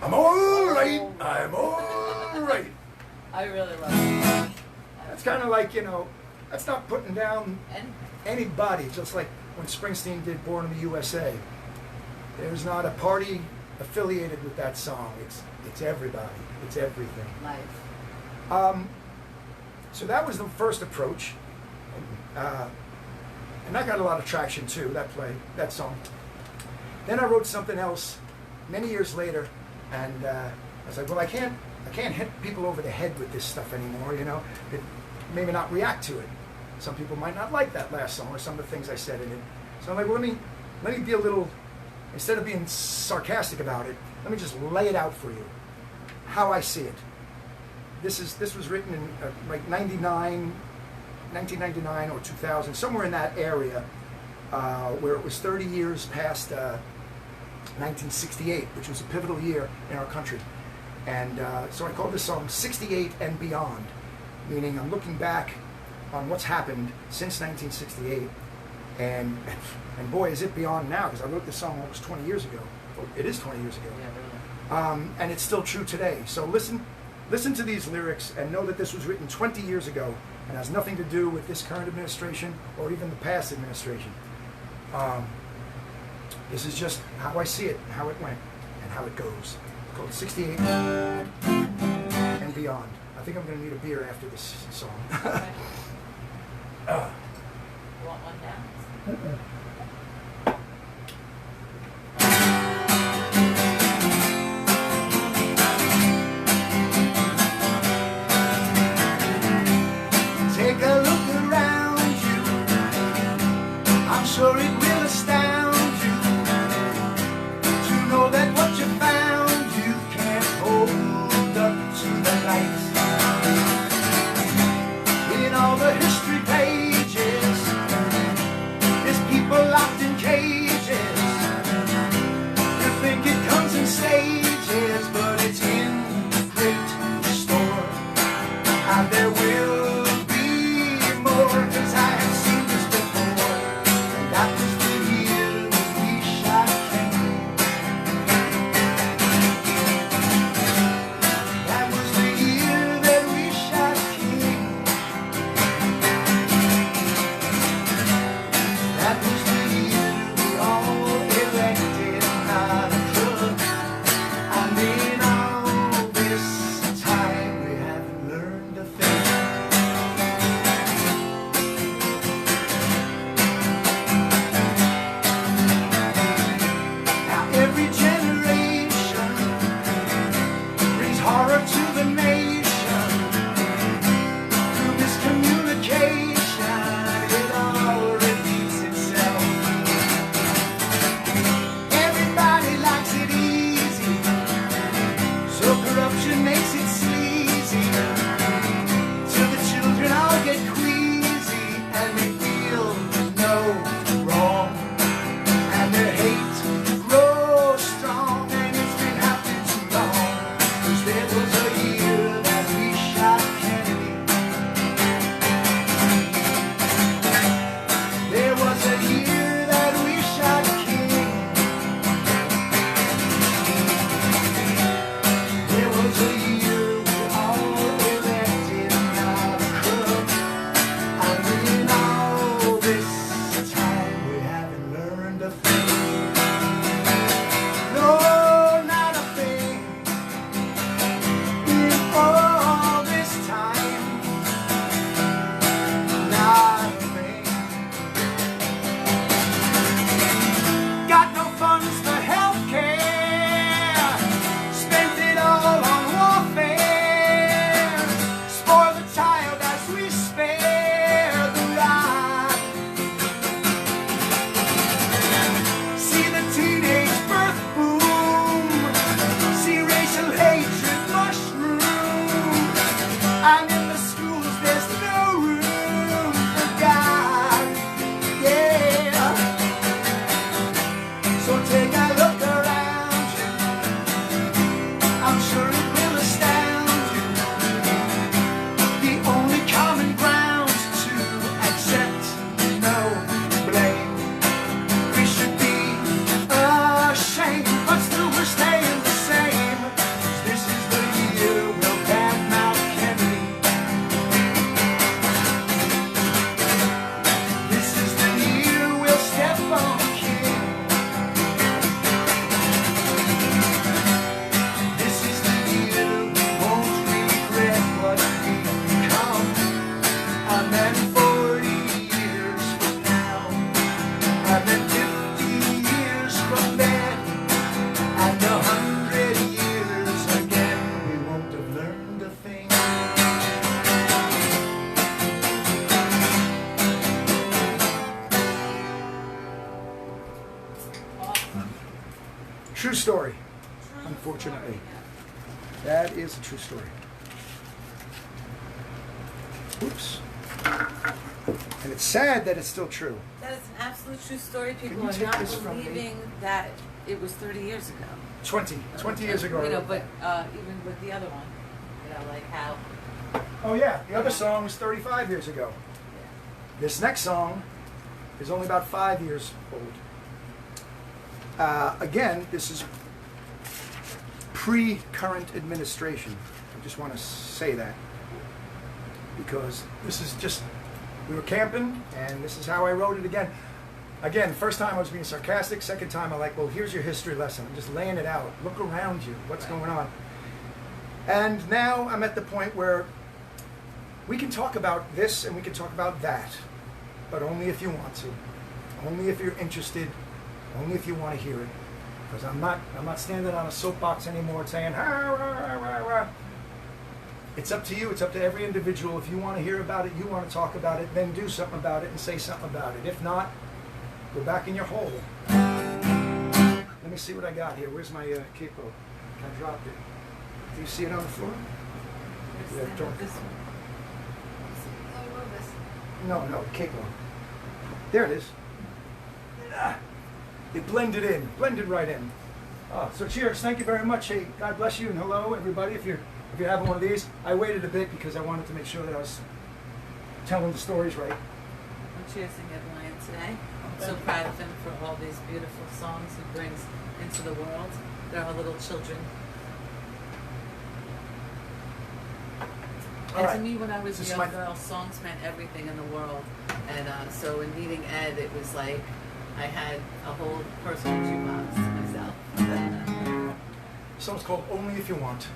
I'm all right. I'm alright, I'm alright. I really love it. That's kind of like, that's not putting down And anybody, just like when Springsteen did Born in the USA. There's not a party affiliated with that song. It's everybody. It's everything. life. So that was the first approach. And that got a lot of traction too, that song. Then I wrote something else many years later, and I was like, well, I can't hit people over the head with this stuff anymore, It maybe not react to it. Some people might not like that last song or some of the things I said in it. So I'm like, well, let me be a little, instead of being sarcastic about it, let me just lay it out for you, how I see it. This was written in like 1999 or 2000, somewhere in that area, where it was 30 years past 1968, which was a pivotal year in our country. And so I called this song 68 and Beyond, meaning I'm looking back on what's happened since 1968, and boy, is it beyond now, because I wrote this song almost 20 years ago. Well, it is 20 years ago. Yeah, really. And it's still true today. So listen to these lyrics and know that this was written 20 years ago and has nothing to do with this current administration or even the past administration. This is just how I see it, how it went, and how it goes. It's called 68 and Beyond. I think I'm going to need a beer after this song. Okay. You want one now? Take a look around you. I'm sure it will astound you to know that what you found you can't hold up to the light. In all the history pages, there's people True story. True Unfortunately. story, That is a true story. Oops. And it's sad that it's still true. yeah. That is an absolute true story. People you are take not this from me? believing that it was 30 years ago. 20 years ago. You know, but even with the other one, you know, like how. Oh yeah, the other song was 35 years ago. Yeah. This next song is only about 5 years old. Again, this is pre-current administration. I just want to say that because this is just, we were camping and this is how I wrote it again. Again, first time I was being sarcastic, second time I'm like, well, here's your history lesson. I'm just laying it out. Look around you. What's going on? And now I'm at the point where we can talk about this and we can talk about that, but only if you want to. Only if you're interested. Only if you want to hear it. Because I'm not standing on a soapbox anymore saying, rah, rah, rah, rah. It's up to you. It's up to every individual. If you want to hear about it, you want to talk about it, then do something about it and say something about it. If not, go back in your hole. Let me see what I got here. Where's my capo? I dropped it. Do you see it on the floor? Yeah, don't. This one. No, capo. There it is. Ah, it blended in, blended right in. So cheers, thank you very much. Hey, God bless you and hello everybody. If you're having one of these, I waited a bit because I wanted to make sure that I was telling the stories right. I'm cheersing Ed Ryan today. I'm so proud of him for all these beautiful songs he brings into the world. They're our little children. All And right. to me, when I was a This is young my- girl, songs meant everything in the world. And so in meeting Ed, it was like I had a whole personal jukebox to myself. This song's called Only If You Want.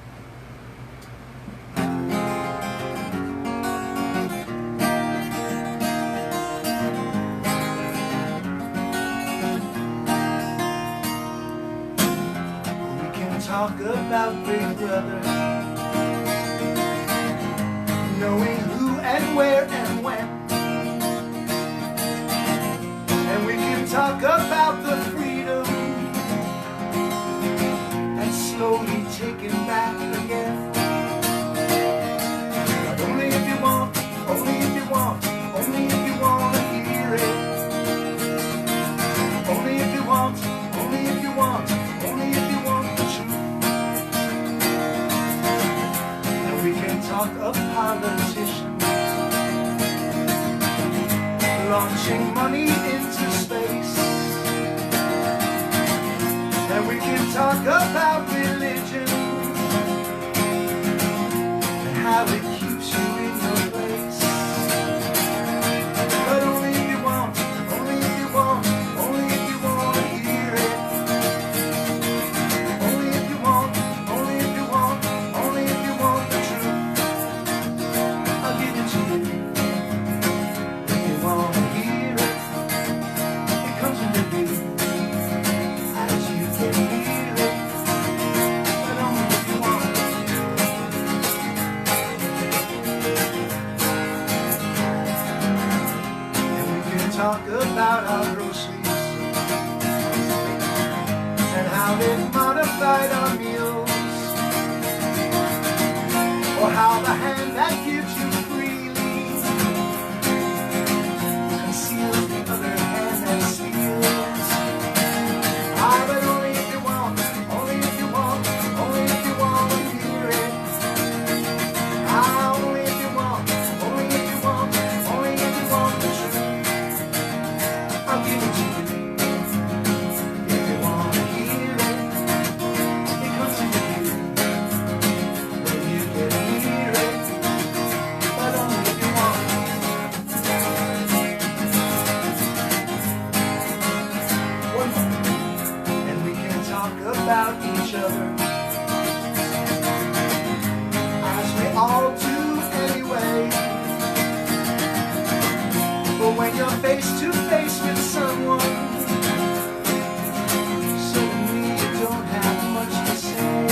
We can talk about Big Brother, knowing who and where and when. And we can talk about the freedom that's slowly taken back again. But only if you want, only if you want, only if you want to hear it. Only if you want, only if you want, only if you want the truth. And we can talk of politicians launching money into space. And we can talk about religion and how it keeps you in your place. But only if you want, only if you want, only if you want to hear it. Only if you want, only if you want, only if you want the truth. I'll give it to you. If you want to hear it, it comes with you as you can hear it. But only if you want. And we can talk about our groceries and how they've modified our meals, or how the hand that gives you freely conceals the other hand that steals. But only if you want, only if you want, only if you want to hear it. Only if you want, only if you want, only if you want the truth. I'll give it to you. If you want to hear it, it comes to you when you can hear it. But only if you want. One more. And we can talk about each other as we all do anyway. But when you're face to face with someone, suddenly you don't have much to say.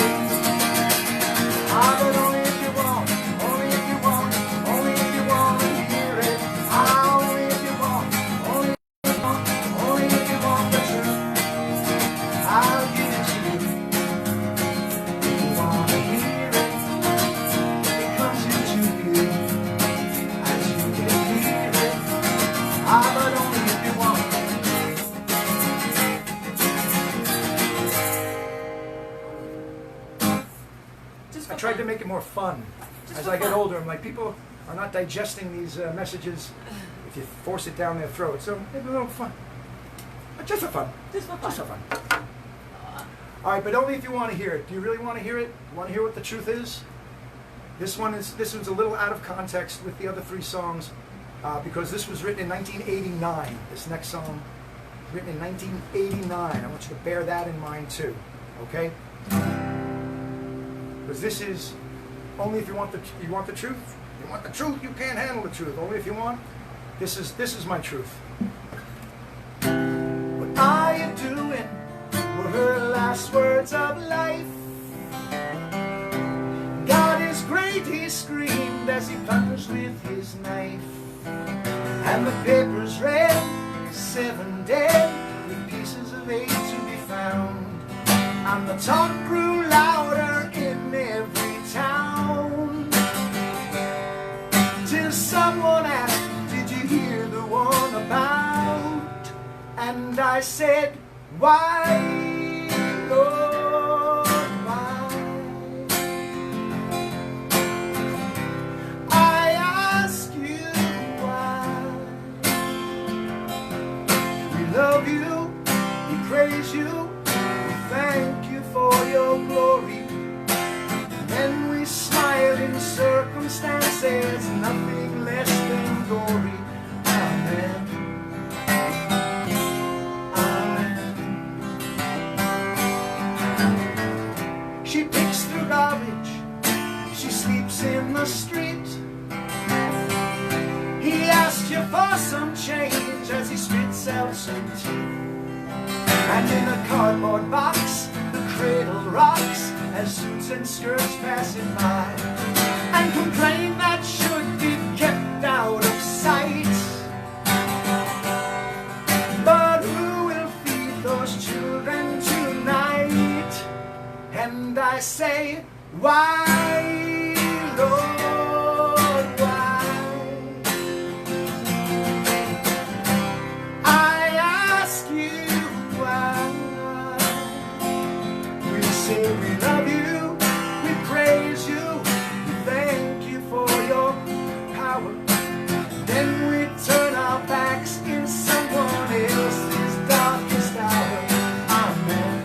But only if you want, only if you want, only if you want to hear it. Only if you want, only if you want, only if you want the truth. I'll give it to you. tried to make it more fun. Just As for I get fun. older, I'm like, people are not digesting these messages if you force it down their throat. So maybe a little fun. Just for fun. Just for fun. Just for fun. All right, but only if you want to hear it. Do you really want to hear it? Want to hear what the truth is? This one's a little out of context with the other three songs because this was written in 1989. This next song, written in 1989. I want you to bear that in mind too, okay? Because this is only if you want the truth. You want the truth. You can't handle the truth. Only if you want. This is my truth. What are you doing? Were her last words of life. God is great, he screamed as he plunged with his knife. And the papers read, 7 dead, with pieces of 8 to be found. And the talk grew louder in every town. Till someone asked, did you hear the one about? And I said, why, Lord, why? I ask you why. We love you, we praise you, we thank you for your glory. And we smile in circumstances, nothing less than glory. Amen. She picks through garbage, she sleeps in the street. He asks you for some change as he spits out some teeth. And in a cardboard box, the cradle rocks as suits and skirts passing by. And complain that should be kept out of sight. But who will feed those children tonight? And I say, why, Lord, why? I ask you why. We say we love you, we praise you, we thank you for your power. Then we turn our backs in someone else's darkest hour. Amen.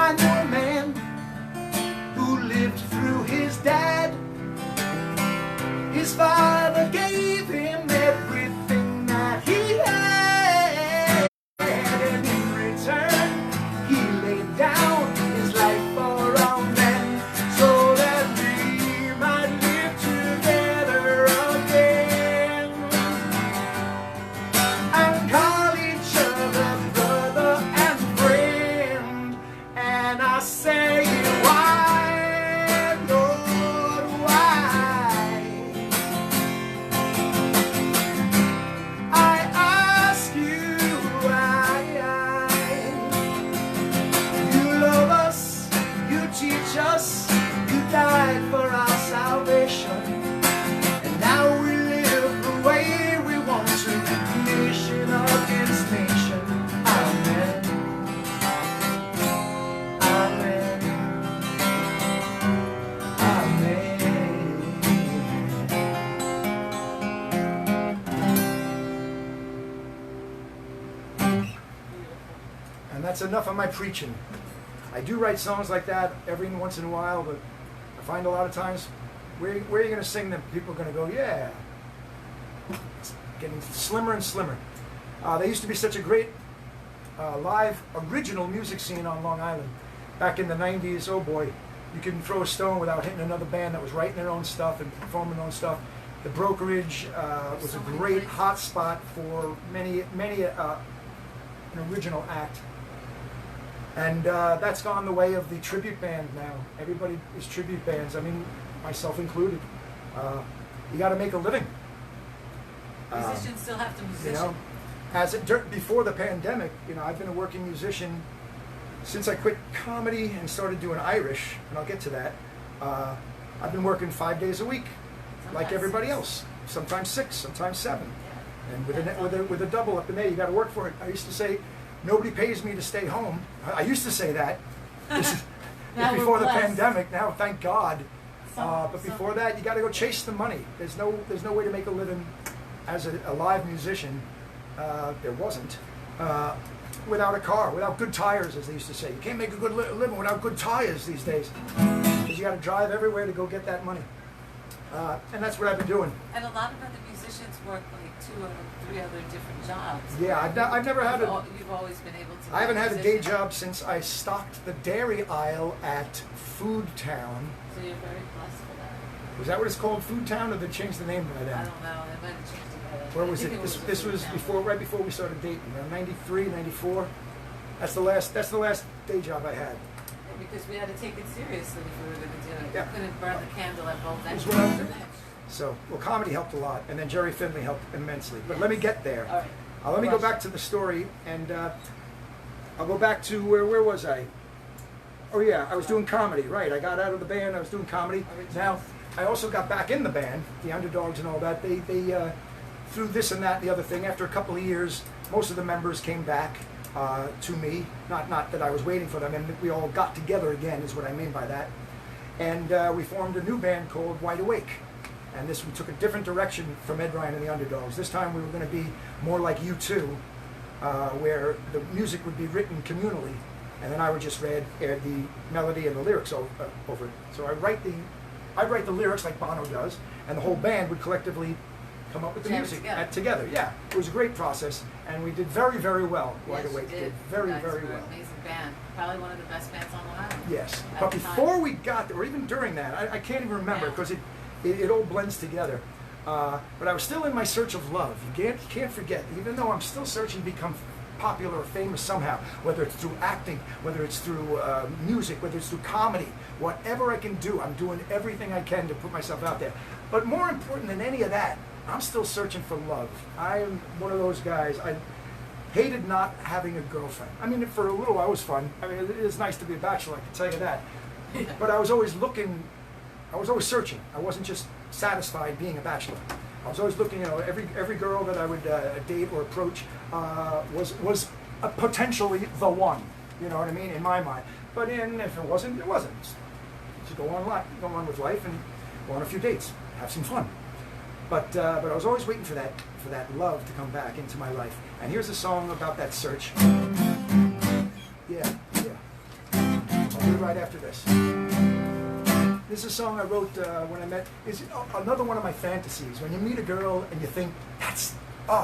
I know a man who lived through his dad. His father gave him everything that he had, and in return he laid down his life for our men, so that we might live together again and call each other brother and friend. And I say, why, Lord, why? I ask you why. You love us, you teach us, you died for our salvation. And now we live the way we want to, nation against nation. Amen. Amen. Amen. And that's enough of my preaching. I do write songs like that every once in a while, but I find a lot of times, where are you going to sing them? People are going to go, yeah. It's getting slimmer and slimmer. There used to be such a great live original music scene on Long Island. Back in the 90s, oh boy, you couldn't throw a stone without hitting another band that was writing their own stuff and performing their own stuff. The brokerage was a great hot spot for many an original act. And that's gone the way of the tribute band now. Everybody is tribute bands. I mean, myself included. You got to make a living. Musicians still have to musician. You know, before the pandemic, you know, I've been a working musician since I quit comedy and started doing Irish, and I'll get to that. I've been working 5 days a week, like everybody else. Sometimes 6, sometimes 7, and with a double up in there, you got to work for it. I used to say, nobody pays me to stay home. I used to say that. This is before the pandemic. Now, thank God. But before that, you got to go chase the money. There's no way to make a living as a live musician. There wasn't. Without a car, without good tires, as they used to say. You can't make a good living without good tires these days. Because you got to drive everywhere to go get that money. And that's what I've been doing. And a lot of other musicians work like 2 or 3 other different jobs. Yeah, I've never had a... You've always been able to... I haven't had a day job since I stocked the dairy aisle at Food Town. So you're very blessed for that. Was that what it's called, Food Town, or did they change the name by then? I don't know. They might have changed it by then. Where was it? This was before, right before we started dating, around 93, 94. That's the last day job I had. Because we had to take it seriously if we were going to do it. Yeah. We couldn't burn the candle at both ends. That's what I was doing. So, well, comedy helped a lot, and then Jerry Finley helped immensely. But let me get there. All right. Let me go back to the story, and I'll go back to where was I? Oh yeah, I was doing comedy, right. I got out of the band, I was doing comedy. Now, I also got back in the band, the Underdogs and all that. They through this and that and the other thing, after a couple of years, most of the members came back to me. Not that I was waiting for them, and we all got together again, is what I mean by that. And we formed a new band called Wide Awake. And we took a different direction from Ed Ryan and the Underdogs. This time we were going to be more like U2, where the music would be written communally, and then I would just add the melody and the lyrics over it. So I'd write the lyrics like Bono does, and the whole band would collectively come up with the music together. Yeah, it was a great process, and we did very, very well. Wide Awake did very, very well. Amazing band, probably one of the best bands on the island. Yes, but before we got there, or even during that, I can't even remember because it all blends together. But I was still in my search of love. You can't forget, even though I'm still searching to become popular or famous somehow, whether it's through acting, whether it's through music, whether it's through comedy, whatever I can do, I'm doing everything I can to put myself out there. But more important than any of that, I'm still searching for love. I'm one of those guys. I hated not having a girlfriend. I mean, for a little while it was fun. I mean, it is nice to be a bachelor, I can tell you that. But I was always looking, I was always searching. I wasn't just satisfied being a bachelor. I was always looking, you know, every girl that I would date or approach was potentially the one. You know what I mean, in my mind. But if it wasn't, it wasn't. Just go on with life and go on a few dates, have some fun. But I was always waiting for that love to come back into my life. And here's a song about that search. Yeah. I'll do it right after this. This is a song I wrote when I met. Is another one of my fantasies. When you meet a girl and you think,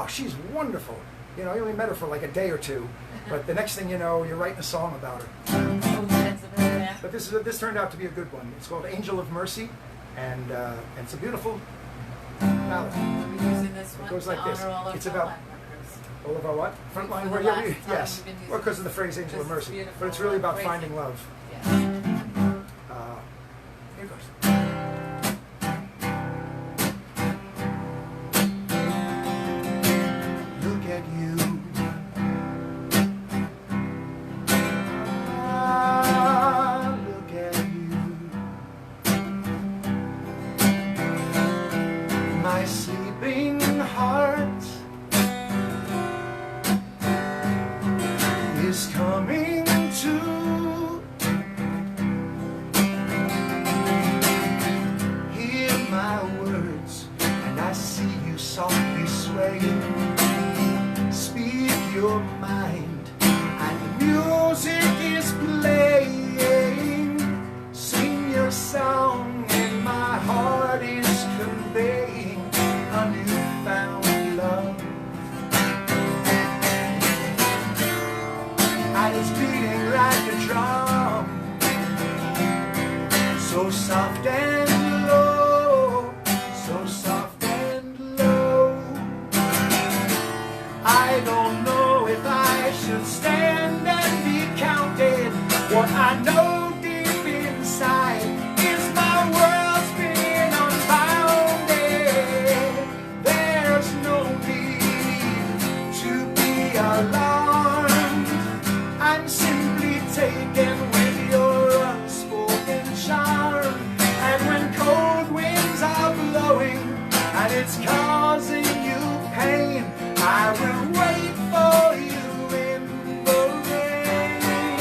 she's wonderful. You know, you only met her for like a day or two, but the next thing you know, you're writing a song about her. But this turned out to be a good one. It's called Angel of Mercy, and it's a beautiful ballad. It goes like this. It's about all of our what? Frontline warrior. Yes. Well, because of the phrase Angel of Mercy. But it's really about finding love. Here goes. Look at you. Look at you. My sleeping heart is coming to. Softly swaying, speak your mind, and the music is playing. Sing your song, and my heart is conveying a new it's causing you pain, I will wait for you in the rain.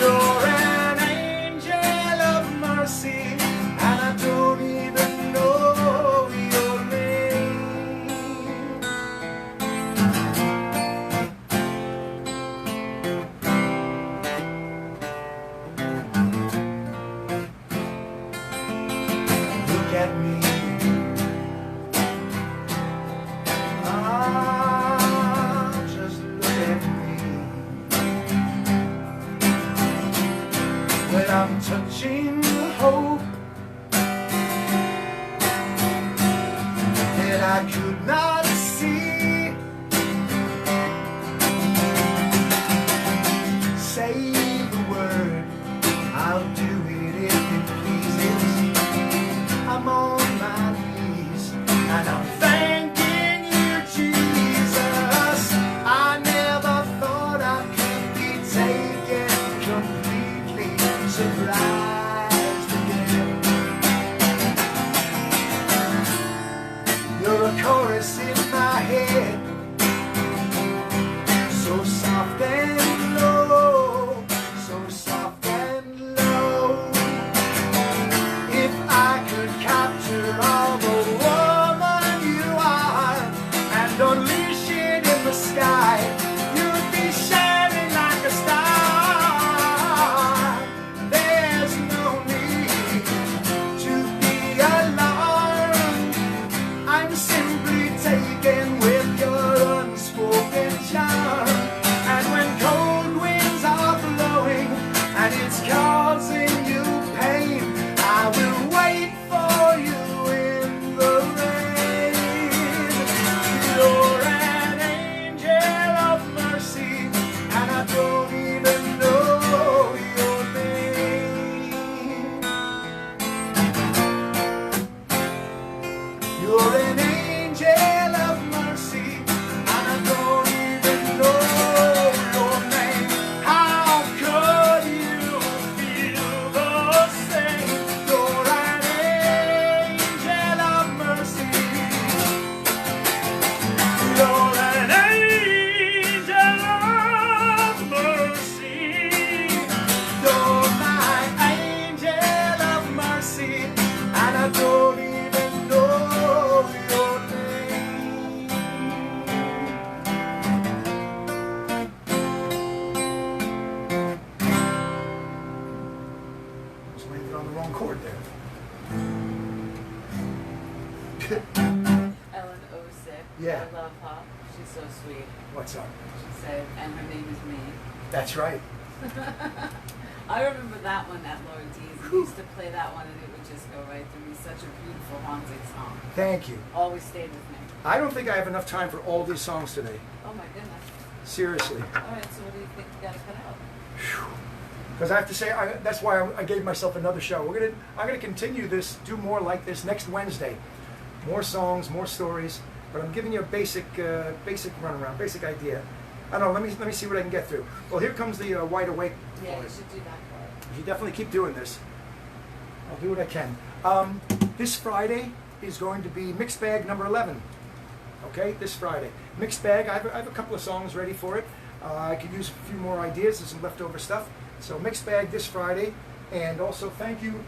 You're an angel of mercy, and I don't even know your name. Look at me. Just look at me. When I'm touching hope that I could not see, say the word, I'll do it if it pleases. I'm on my knees and I'm thanking you, Jesus. I never thought I could be taken completely surprised again. You're a chorus in my head, so soft and low, so soft and low. If I could capture all the woman you are and unleash it in the sky, you'd be shining like a star. There's no need to be alarmed. I'm simply taken with your unspoken charm. And when cold winds are blowing and it's causing you pain, I will wait for you in the rain. You're an angel of mercy, and I don't even know your name. You're an angel of mercy, and I don't even know your name. How could you feel the same? You're an angel of mercy. You're an angel of mercy. You're my angel of mercy, and I don't even know your name. Just landed on the wrong chord there. Ellen Osick. Yeah. I love her. She's so sweet. What's up? She said, and her name is me. That's right. I remember that one at Laura D's. We used to play that one and it would just go right through me. Such a beautiful haunting song. Thank you. Always stayed with me. I don't think I have enough time for all these songs today. Oh my goodness. Seriously. Alright, so what do you think you gotta cut out? Because I have to say, that's why I gave myself another show. I'm gonna continue this, do more like this next Wednesday. More songs, more stories. But I'm giving you a basic runaround, basic idea. I don't know. Let me see what I can get through. Well, here comes the Wide Awake. Yeah, you part. should do that part. You should definitely keep doing this. I'll do what I can. This Friday is going to be Mixed Bag number 11. Okay, this Friday. Mixed Bag, I have a couple of songs ready for it. I could use a few more ideas. There's some leftover stuff. So Mixed Bag this Friday. And also thank you.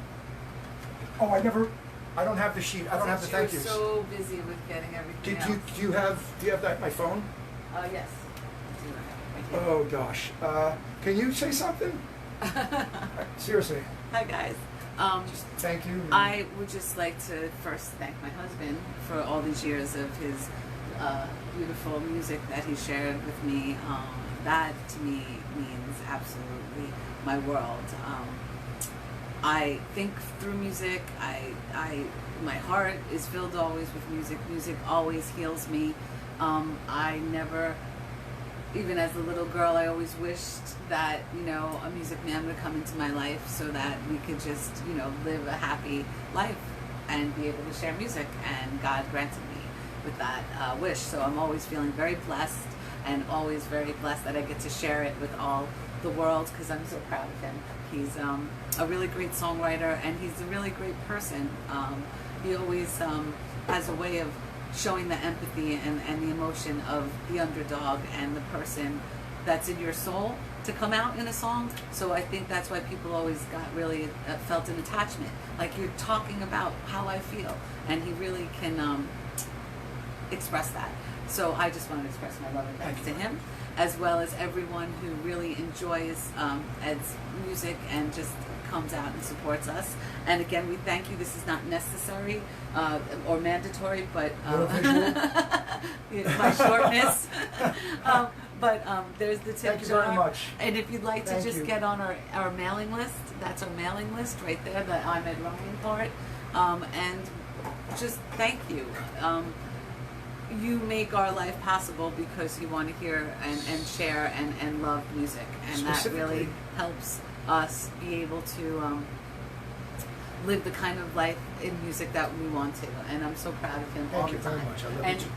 Oh, I don't have the sheet. I don't have the thank yous. You're so busy with getting everything else. Do you have that my phone? Yes. I do have it right here. Oh gosh. Can you say something? Seriously. Hi guys. Just thank you. I would just like to first thank my husband for all these years of his beautiful music that he shared with me. That to me means absolutely my world. I think through music. My heart is filled always with music. Music always heals me. I never, even as a little girl, I always wished that, a music man would come into my life so that we could just, live a happy life and be able to share music. And God granted me with that wish. So I'm always feeling very blessed and always very blessed that I get to share it with all the world because I'm so proud of him. He's a really great songwriter and he's a really great person. he always has a way of showing the empathy and the emotion of the underdog and the person that's in your soul to come out in a song. So I think that's why people always got really felt an attachment. Like, you're talking about how I feel, and he really can express that. So I just want to express my love and thanks to him, as well as everyone who really enjoys Ed's music and just comes out and supports us. And again, we thank you. This is not necessary or mandatory, but my shortness. But there's the tip jar. Thank you very much. And if you'd like to Thank just you. get on our mailing list, that's our mailing list right there, the I'm Ed Ryan part. And just thank you. You make our life possible because you want to hear and share and love music. And that really helps us be able to live the kind of life in music that we want to. And I'm so proud of him all the time. Thank you very much. I love And you too.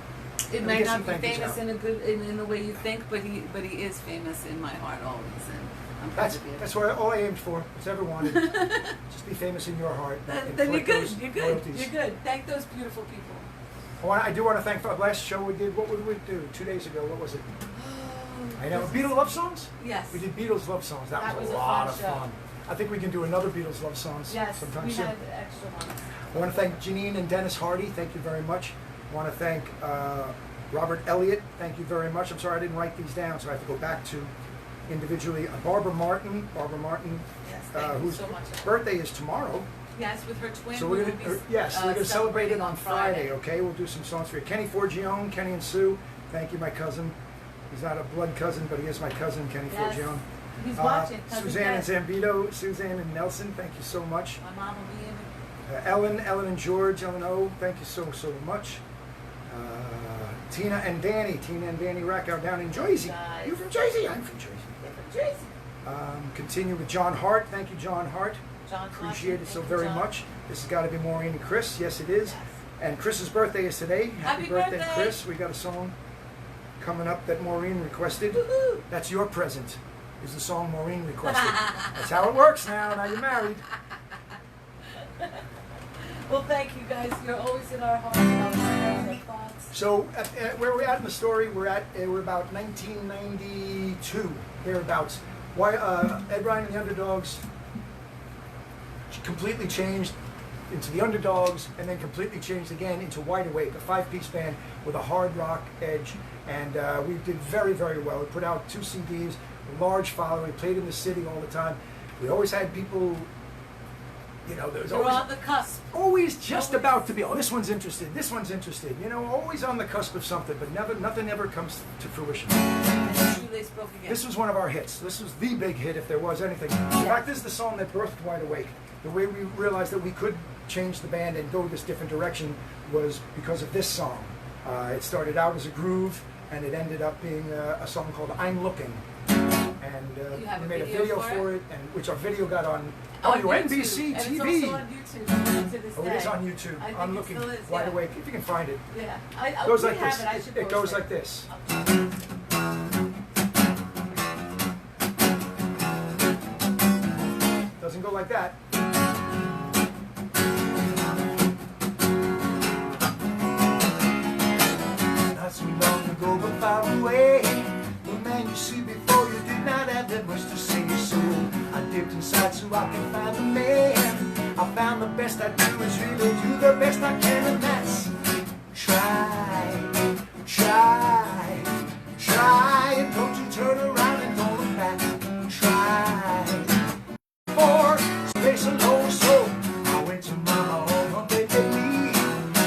it Let me might get not some be thank yous famous out. in the way you think, but he is famous in my heart always, and I'm proud of you. That's what all I aimed for. What's ever wanted. Just be famous in your heart. and Then you're collect good. those You're good. royalties. You're good. Thank those beautiful people. I do want to thank for the last show we did. What would we do 2 days ago? What was it? I know. Beatles love songs. Yes. We did Beatles love songs. That was a fun lot of show. fun. I think we can do another Beatles love songs Yes, sometime we soon. had extra ones. I want to thank Janine and Dennis Hardy. Thank you very much. I want to thank Robert Elliott. Thank you very much. I'm sorry I didn't write these down, so I have to go back to individually. Barbara Martin. Yes, thank you whose so much. birthday is tomorrow. Yes, with her twin. So we're we gonna will be, we're gonna celebrate it on Friday. Friday. Okay, we'll do some songs for you. Kenny Forgione, Kenny and Sue. Thank you, my cousin. He's not a blood cousin, but he is my cousin, Kenny Yes. Forgione. He's watching. Suzanne and Zambito, Suzanne and Nelson. Thank you so much. My mom will be in. Ellen and George, Ellen O. Thank you so much. Tina and Danny Rackow down in Jersey. Nice. You from Jersey? I'm from Jersey. They're from Jersey. Continue with John Hart. Thank you, John Hart. John's Appreciate watching. it so Thank you, very John. much. This has got to be Maureen and Chris. Yes, it is. Yes. And Chris's birthday is today. Happy birthday, birthday. Chris. We got a song coming up that Maureen requested. Woohoo. That's your present, is the song Maureen requested. That's how it works now. Now you're married. Well, thank you guys. You're always in our hearts and our minds, our thoughts. So where we're at in the story, we're about 1992, thereabouts. Why Ed Ryan and the Underdogs completely changed into the Underdogs, and then completely changed again into Wide Awake, a 5-piece band with a hard rock edge. And we did very, very well. We put out 2 CDs, a large following. We played in the city all the time. We always had people, there was You're always on the cusp. always just about to be, this one's interested, this one's interested. Always on the cusp of something, but nothing ever comes to fruition. And true, they spoke again. This was one of our hits. This was the big hit, if there was anything. In fact, this is the song that birthed Wide Awake. The way we realized that we could change the band and go this different direction was because of this song. It started out as a groove, and it ended up being a song called I'm Looking. And You have we a made a video video for for it, and which our video got on YouTube. NBC And TV. it's also on YouTube to this Oh, day. it is on YouTube. I think I'm it looking still is, Wide yeah. Awake. If you can find it. Yeah. It goes we like have this. It, I should It post goes it. like this. Doesn't go like that. Not so long ago, but far away. The man you see before you did not have that much to say. So I dipped inside so I can find the man. I found the best I do is really do the best I can, and that's try, try, try, and don't you turn around and don't look back. Try for space alone, so I went to Mama on her birthday leave.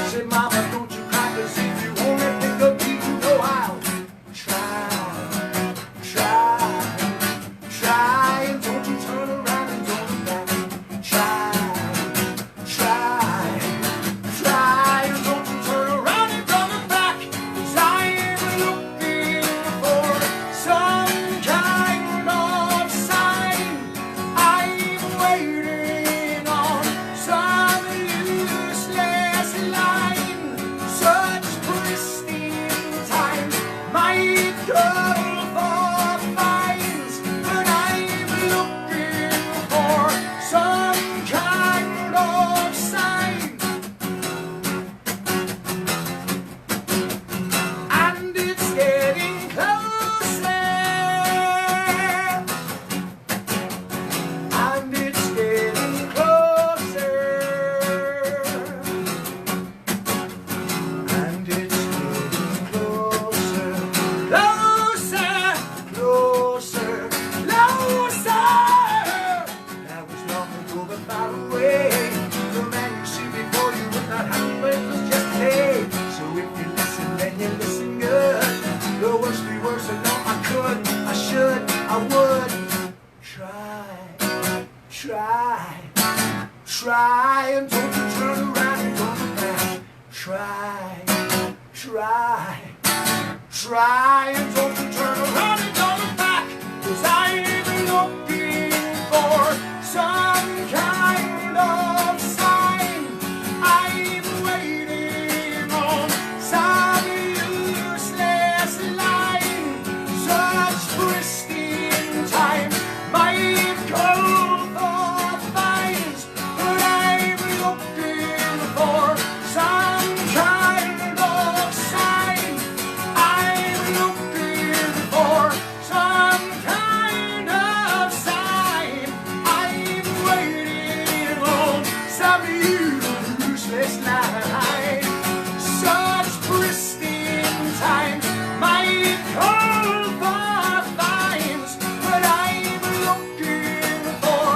Said, Mama, don't you cry, 'cause if you only think of me, you know I'll try, try, try, and don't you turn around and don't look back. Try, try, try, and don't you turn around and don't look back. 'Cause I am looking for some try and don't you turn around and come back, 'cause I'm looking for some kind of sign. I'm waiting on some useless line. Such pristine time might call for fines, but I'm looking for some kind of sign. I'm looking for some kind of sign. I'm waiting on some useless line. Such pristine times might call for fines, but I'm looking for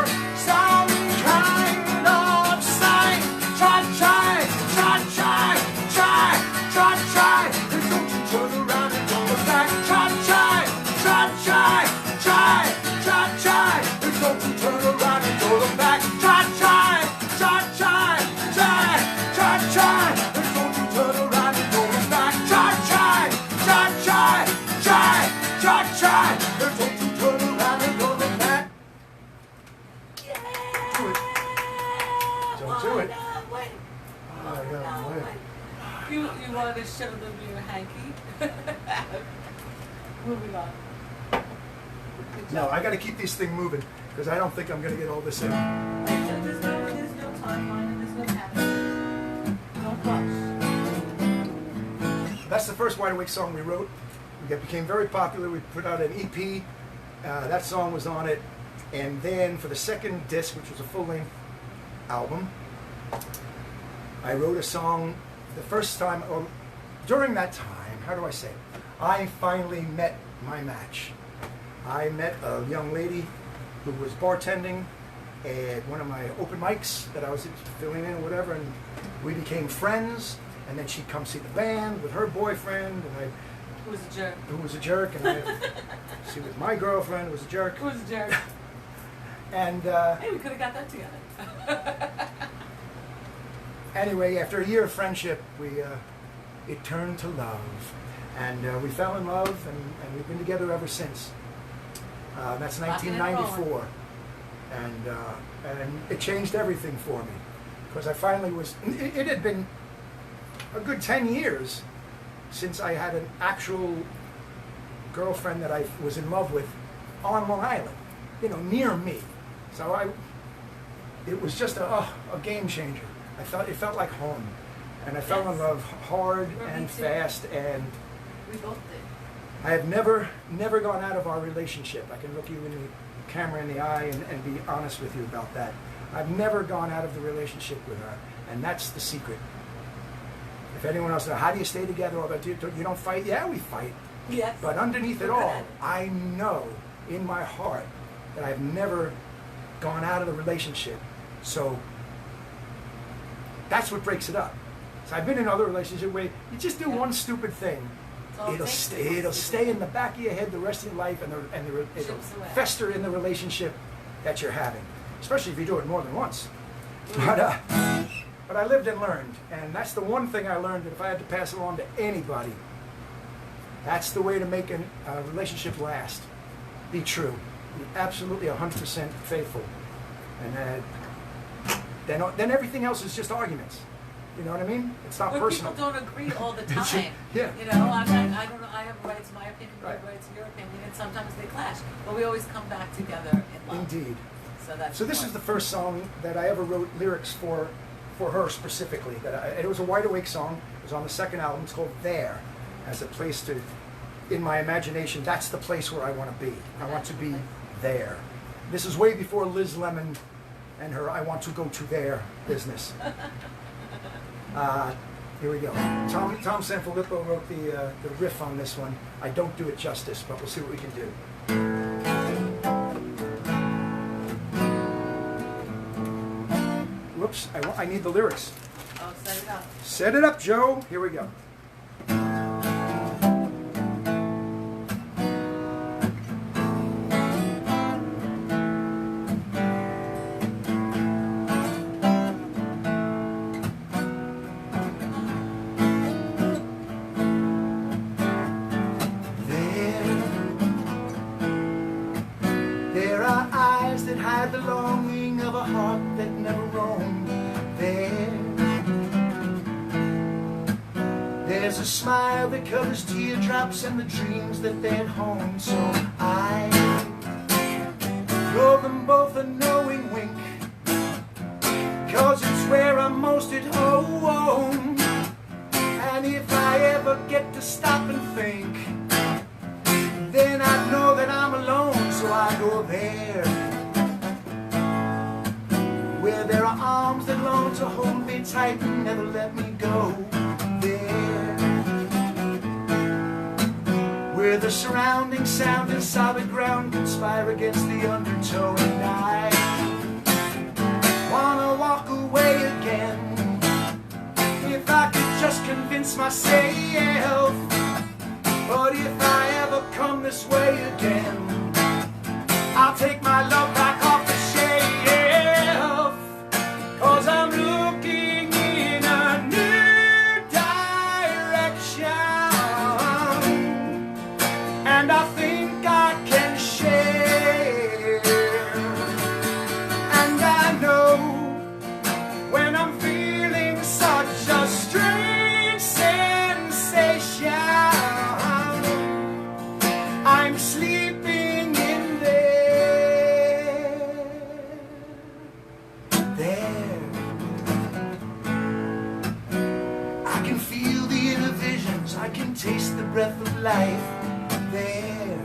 some kind of sign. Try, try, try, try, try, try, try. And don't you turn around and go back. Try, try, try, try, try, try, try. And don't you turn around and go back. Try, try, try, try, try, try, try. And don't you turn around and go back. Try, try, try, try, try, try, try. And don't you turn around and go back. Do it. Don't do it. No, wait. Oh, I got No, away. wait. You want to show them your hanky? Moving on. Good No, job. I got to keep this thing moving because I don't think I'm going to get all this in. Wait, so there's no timeline and there's no pattern. Don't rush. That's the first Wide Awake song we wrote. It became very popular. We put out an EP. That song was on it. And then for the second disc, which was a full-length album, I wrote a song the first time, or during that time, how do I say it? I finally met my match. I met a young lady who was bartending at one of my open mics that I was filling in or whatever, and we became friends. And then she'd come see the band with her boyfriend, and Who was a jerk? who was a jerk, and she was my girlfriend, who was a jerk. Who was a jerk? And Hey, we could have got that together. anyway, after a year of friendship, it turned to love, and we fell in love, and we've been together ever since. That's Rocking and 1994, and it changed everything for me, because I finally was. It had been a good 10 years since I had an actual girlfriend that I was in love with on Long Island, near me. So it was just a game changer. It felt like home, and I fell in love hard and fast, and We both did. I have never gone out of our relationship. I can look you in the camera in the eye and be honest with you about that. I've never gone out of the relationship with her, and that's the secret. If anyone else knows, how do you stay together? All that, you don't fight? Yeah, we fight. Yes. But underneath it all, I know in my heart that I've never gone out of the relationship. So that's what breaks it up. So I've been in other relationships where you just do one stupid thing. It'll stay in the back of your head the rest of your life, and it'll fester in the relationship that you're having, especially if you do it more than once. But I lived and learned, and that's the one thing I learned, that if I had to pass it on to anybody, that's the way to make a relationship last. Be true. Be absolutely 100% faithful. And then everything else is just arguments. You know what I mean? It's not But personal. people don't agree all the time. Yeah. I don't know. I have a right to my opinion, you have a right to your opinion, and sometimes they clash. But we always come back together in love. Indeed. So this is the first song that I ever wrote lyrics for her specifically. It was a Wide Awake song. It was on the second album. It's called There, as a place to, in my imagination, that's the place where I want to be. I want to be there. This is way before Liz Lemon and her I want to go to there business. Here we go. Tom Sanfilippo wrote the riff on this one. I don't do it justice, but we'll see what we can do. Whoops, I need the lyrics. Oh, set it up. Set it up, Joe. Here we go. There's a smile that covers teardrops and the dreams that they'd home. So I throw them both a knowing wink, 'cause it's where I'm most at home. And if I ever get to stop and think, then I know that I'm alone. So I go there, where there are arms that long to hold me tight and never let me go. There, where the surrounding sound and solid ground conspire against the undertow. And I wanna walk away again, if I could just convince myself. But if I ever come this way again, I'll take my love back off the shelf. 'Cause I'm looking in a new direction, and I think I can share. And I know when I'm feeling such a strange sensation, I'm sleeping in there. There, I can feel the inner visions, I can taste the breath of life. There,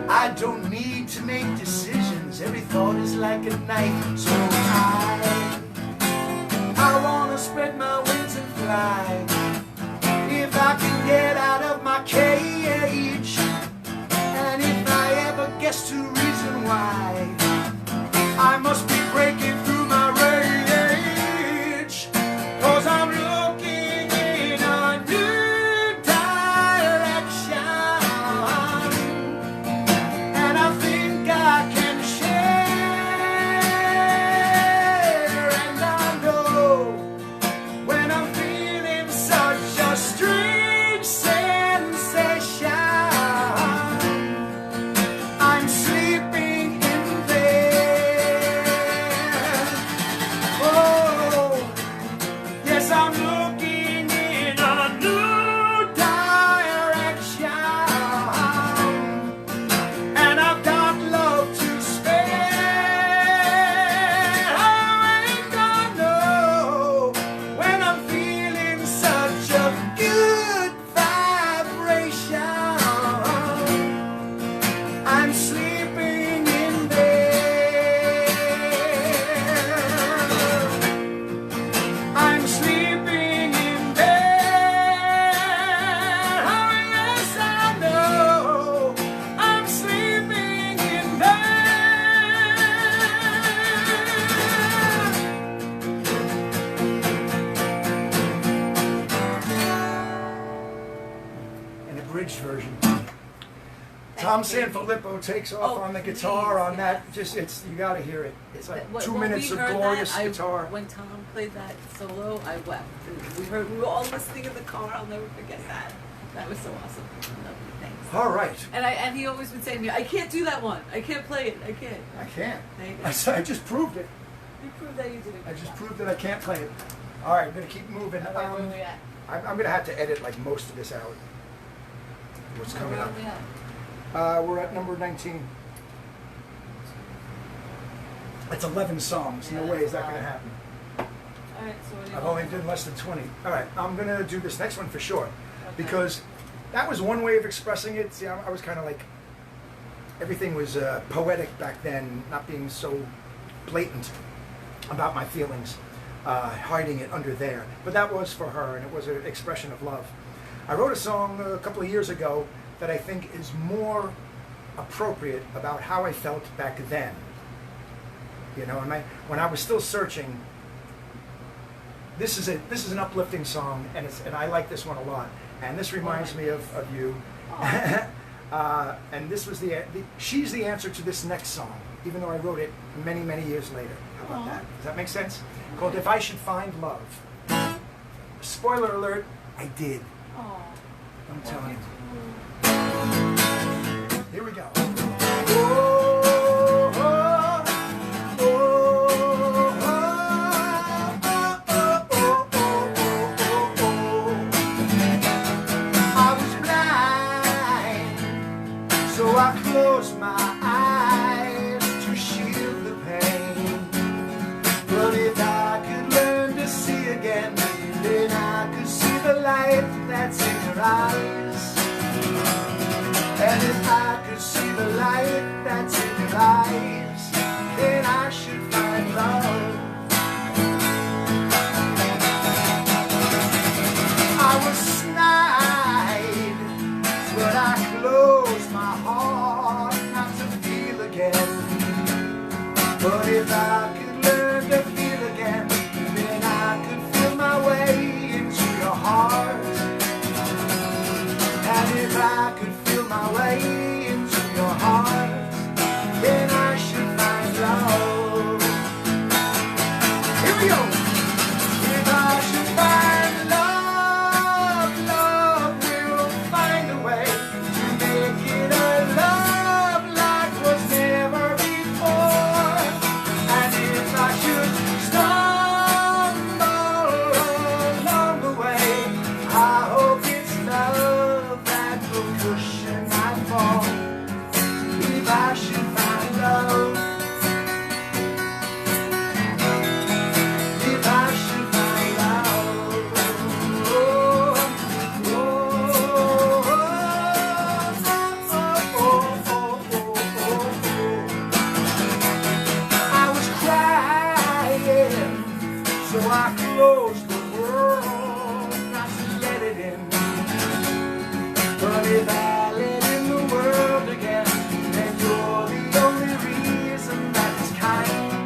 I don't need to make decisions, every thought is like a knife. So I wanna spread my wings and fly, if I can get out of my cage. And if I ever guess to reason why, I must be breaking through my rage. 'Cause I'm looking in a new direction, and I think I can share. And I know when I'm feeling such a strange sensation, I'm sleeping in there. Oh, yes, I'm looking in a new direction, and I've got love to spare. I ain't gonna know when I'm feeling such a good vibration, I'm sleeping in there. I'm sleeping in there. Oh, yes, I know I'm sleeping in there. An abridged version. Tom Sanfilippo takes off on the guitar on that. Just you got to hear it. It's like 2 minutes of glorious guitar. When Tom played that solo, I wept. We were all listening in the car. I'll never forget that. That was so awesome. Lovely, thanks. All right. And he always would say to me, "I can't do that one. I can't play it. I can't." I can't. There you go. I just proved it. You proved that you did it. I just proved that I can't play it. All right, I'm gonna keep moving. Where are we at? I'm gonna have to edit like most of this out. What's coming Where up? are we at? We're at number 19. That's 11 songs. No way is that gonna happen. All right, so what do you I've want? only done less than 20. All right, I'm gonna do this next one for sure, Okay. because that was one way of expressing it. See, I was kind of like, everything was poetic back then, not being so blatant about my feelings, hiding it under there. But that was for her, and it was an expression of love. I wrote a song a couple of years ago that I think is more appropriate about how I felt back then. You know, and when I was still searching. This is an uplifting song, and I like this one a lot. And this reminds me of you. And this was she's the answer to this next song, even though I wrote it many, many years later. How about that? Does that make sense? Called "If I Should Find Love." Spoiler alert, I did. I'm telling you. Here we go. again, then I could see the light that's in your eyes. And if I could see the light that's in your eyes, then I should find love. I was snide, but I closed my heart not to feel again. But if I could learn to feel again, then I could feel my way into your heart. And if I could feel my way into your heart, then I should find love. Here we go. If I should find love, love will find a way to make it a love like was never before. And if I should stumble along the way, I hope it's love that will cushion my fall. If I should find love, if I should find love, oh, oh, oh. I was crying, so I closed the world not to let it in. But if I let in the world again, then you're the only reason that is kind.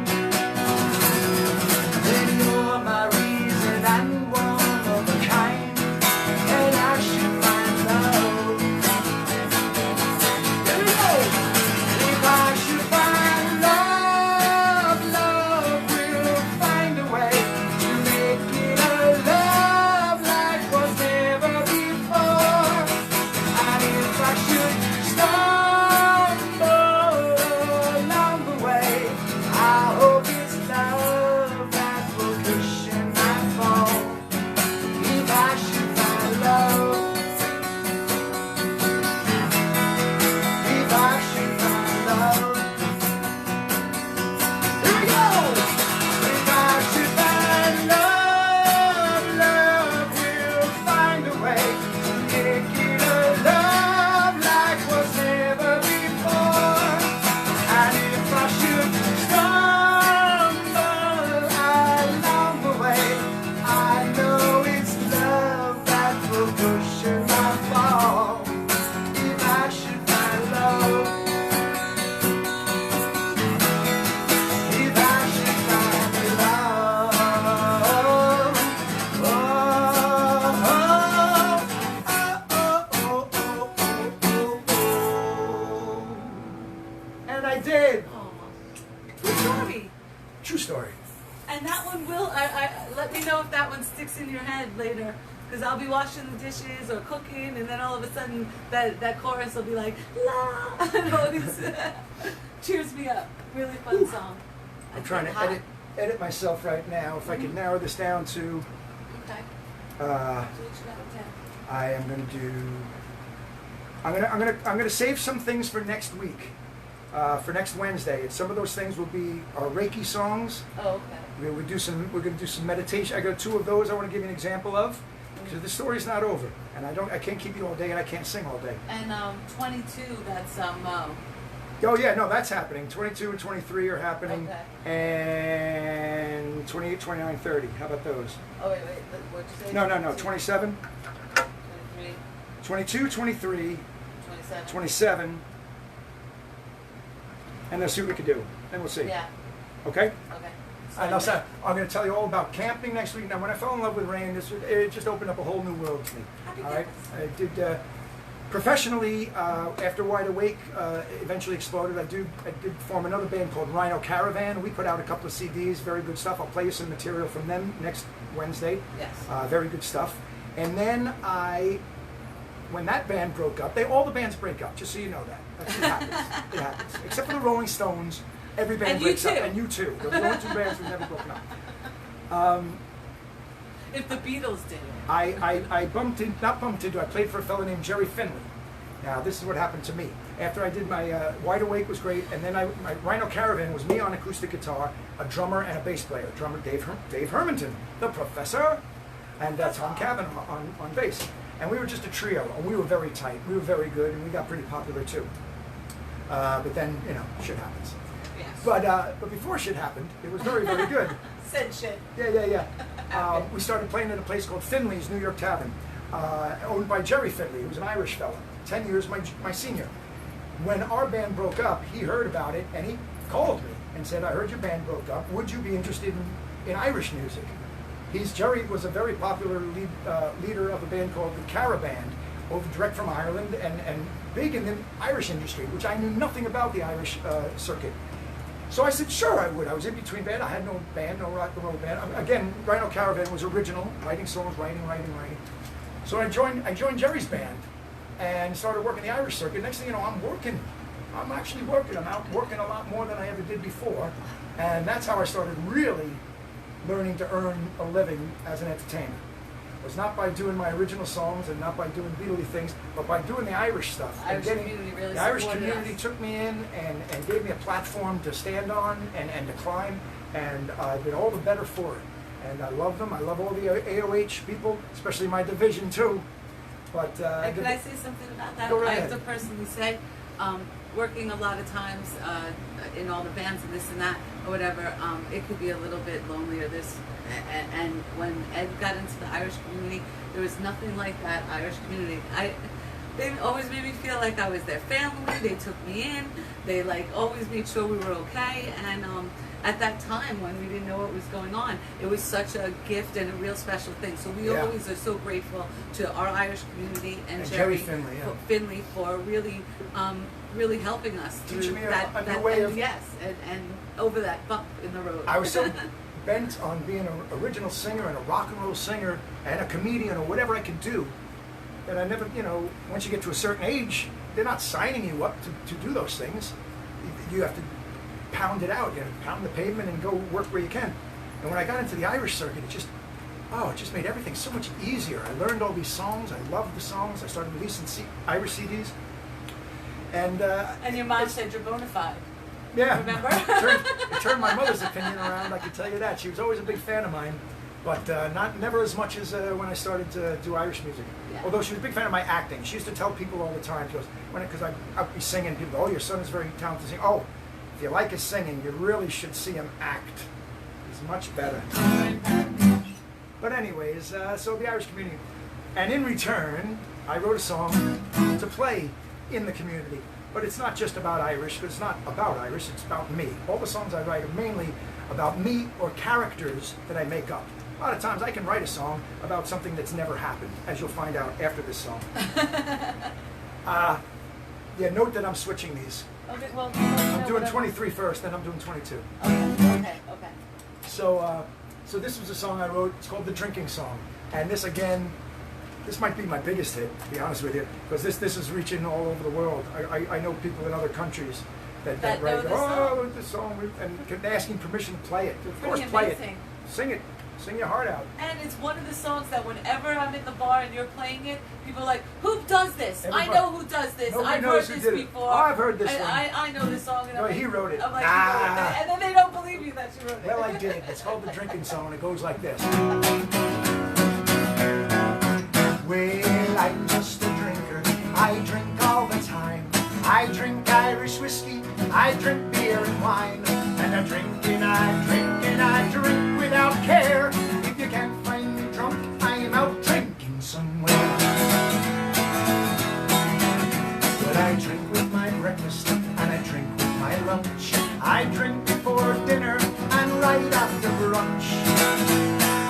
Then you're my reason and one of a kind, and I should find love. Here we go. If I should find love, love will find a way to make it a love like was never before. And if I should stumble along the way, I hope it's love that will cushion my fall. If I should find love, if I should find love, here we go! If I should find love, love will find a way to make it a love like was never before. And if I should stumble along the way, I know it's love that will cushion my fall. If I should find love, if I should find love, oh, oh, oh. And I did. Oh, true story. True story. And that one will. Let me know if that one sticks in your head later, because I'll be washing the dishes or cooking, and then all of a sudden that chorus will be like la, and always cheers me up. Really fun song. I'm trying to edit myself right now. If I could narrow this down to, Okay. uh, Do what you gotta do. I am going to do. I'm gonna save some things for next week, for next Wednesday. And some of those things will be our Reiki songs. Oh, okay. We're going to do some meditation. I got 2 of those I want to give you an example of, because the story's not over, and I can't keep you all day, and I can't sing all day. And 22. That's Oh yeah, no, that's happening. 22 and 23 are happening, Okay. and 28, 29, 30. How about those? Oh wait. What'd you say? No. 27, 23, 22, 23, 27. 27, and let's see what we can do. Then we'll see. Yeah. Okay? Okay. And also, I'm going to tell you all about camping next week. Now, when I fell in love with rain, it just opened up a whole new world to me. Happy All right? days. I did professionally after Wide Awake eventually exploded. I did form another band called Rhino Caravan. We put out a couple of CDs, very good stuff. I'll play you some material from them next Wednesday. Yes. Very good stuff. And then when that band broke up, all the bands break up, just so you know that. That's what happens. It happens. Except for the Rolling Stones, every band And breaks U2. up. And you too. The only two bands who've never broken up. If the Beatles did it. I played for a fellow named Jerry Finley. Now, this is what happened to me. after I did my Wide Awake was great, and then my Rhino Caravan was me on acoustic guitar, a drummer and a bass player. Drummer Dave Hermanton, the professor, and Tom Cavanaugh on bass. And we were just a trio, and we were very tight. We were very good, and we got pretty popular too. But then, you know, shit happens. Yes. But before shit happened, it was very, very good. Said shit. Yeah. We started playing at a place called Finley's New York Tavern, owned by Jerry Finley, who was an Irish fella, 10 years my senior. When our band broke up, he heard about it, and he called me and said, I heard your band broke up. Would you be interested in Irish music? Jerry was a very popular leader of a band called the Caravan, direct from Ireland, and big in the Irish industry, which I knew nothing about the Irish circuit. So I said, sure, I would. I was in between band. I had no band, no rock and roll band. Again, Rhino Caravan was original, writing songs, writing. So I joined Jerry's band and started working the Irish circuit. Next thing you know, I'm actually working. I'm out working a lot more than I ever did before. And that's how I started really learning to earn a living as an entertainer. It was not by doing my original songs and not by doing Beatley things, but by doing the Irish stuff. The Irish community took me in and gave me a platform to stand on and to climb, and I've been all the better for it. And I love them. I love all the AOH people, especially my division too. But can I say something about that? Go right I ahead. have to personally say, working a lot of times in all the bands and this and that or whatever, it could be a little bit lonely or this. And when Ed got into the Irish community, there was nothing like that Irish community. They always made me feel like I was their family. They took me in. They always made sure we were okay. And at that time when we didn't know what was going on, it was such a gift and a real special thing. So we always are so grateful to our Irish community and Jerry Finley for really really helping us through teaching me that way of and over that bump in the road. I was so bent on being an original singer and a rock and roll singer and a comedian or whatever I could do that I never, once you get to a certain age, they're not signing you up to do those things. You have to pound it out, pound the pavement and go work where you can. And when I got into the Irish circuit, it just made everything so much easier. I learned all these songs. I loved the songs. I started releasing Irish CDs. And your mom said you're bona fide. Yeah. Remember? it turned my mother's opinion around, I can tell you that. She was always a big fan of mine, but never as much as when I started to do Irish music. Yeah. Although she was a big fan of my acting. She used to tell people all the time, she goes, because I'd be singing, people go, oh, your son is very talented singing. Oh, if you like his singing, you really should see him act. He's much better. But anyways, so the Irish community. And in return, I wrote a song to play in the community. But it's not just about Irish, because it's not about Irish, it's about me. All the songs I write are mainly about me or characters that I make up. A lot of times I can write a song about something that's never happened, as you'll find out after this song. Note that I'm switching these. Okay, well, I'm doing 23 first, then I'm doing 22. Okay. So this was a song I wrote. It's called The Drinking Song. And this, again, this might be my biggest hit, to be honest with you, because this is reaching all over the world. I know people in other countries that write, this song, and asking permission to play it. Of course, play it. Sing it. Sing your heart out. And it's one of the songs that whenever I'm in the bar and you're playing it, people are like, who does this? Everybody. I know who does this. I've heard this before. Oh, I've heard this one. I know this song. And he wrote it. I'm like, and then they don't believe you that you wrote it. Well, I did. It's called The Drinking Song, and it goes like this. Well, I'm just a drinker. I drink all the time. I drink Irish whiskey. I drink beer and wine. And I drink and I drink and I drink without care. If you can't find me drunk, I am out drinking somewhere. But I drink with my breakfast and I drink with my lunch. I drink before dinner and right after brunch.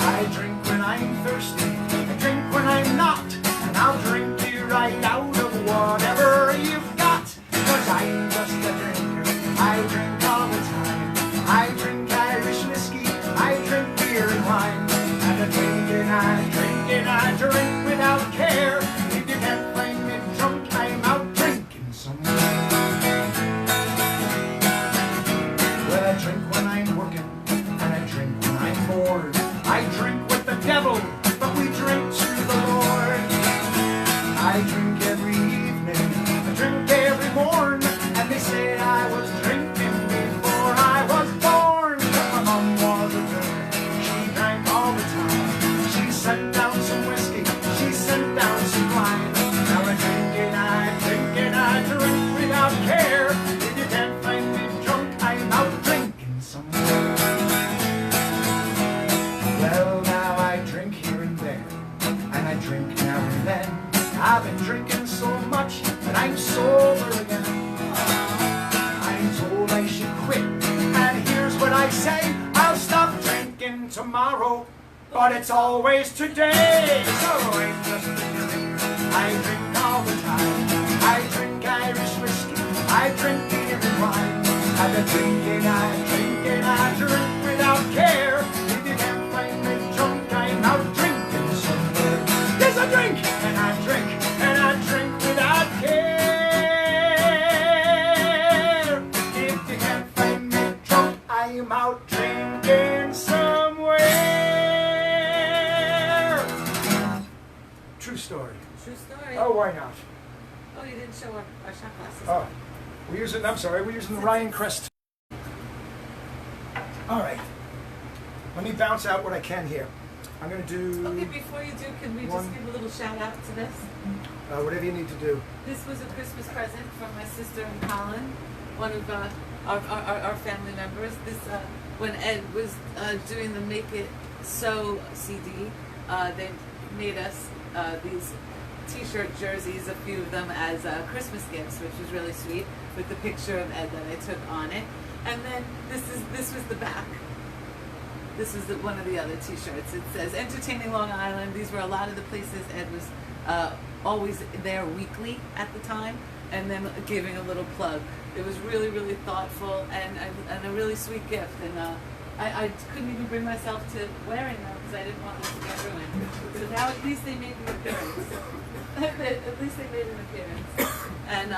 I drink when I'm thirsty. I drink when I'm not. And I'll drink you right out of whatever you've got. 'Cause I'm just a drinker. I drink all the time. I drink Irish whiskey. I drink beer and wine. And I drink and I drink and I drink without care. If you can't find me drunk, I'm out drinking somewhere. Well, I drink when I'm working. And I drink when I'm bored. I drink with the devil, but we drink to the Lord. I drink every evening. I drink every morning. I've been drinking so much that I'm sober again. I'm told I should quit, and here's what I say: I'll stop drinking tomorrow, but it's always today. So I'm just a drink. I drink all the time. I drink Irish whiskey. I drink beer and wine. I've been drinking, I drink without care. If you can't find me drunk, I'm out drinking somewhere. Yes, I drink, and I drink, and I drink without care. If you can't find me drunk, I'm out drinking somewhere. True story. True story. Oh, why not? Oh, you didn't show our shot glasses. Oh, we're using the Ryan Crest. All right. Let me bounce out what I can here. I'm going to do... Okay, before you do, can we just give a little shout out to this? Whatever you need to do. This was a Christmas present from my sister and Colin, one of our family members. This when Ed was doing the Make It So CD, they made us these T-shirt jerseys, a few of them as Christmas gifts, which was really sweet, with the picture of Ed that I took on it. And then this was the back. This was one of the other T-shirts. It says "Entertaining Long Island." These were a lot of the places Ed was always there weekly at the time, and then giving a little plug. It was really, really thoughtful and a really sweet gift. And I couldn't even bring myself to wearing them because I didn't want them to get ruined. So now at least they made an appearance. At least they made an appearance. And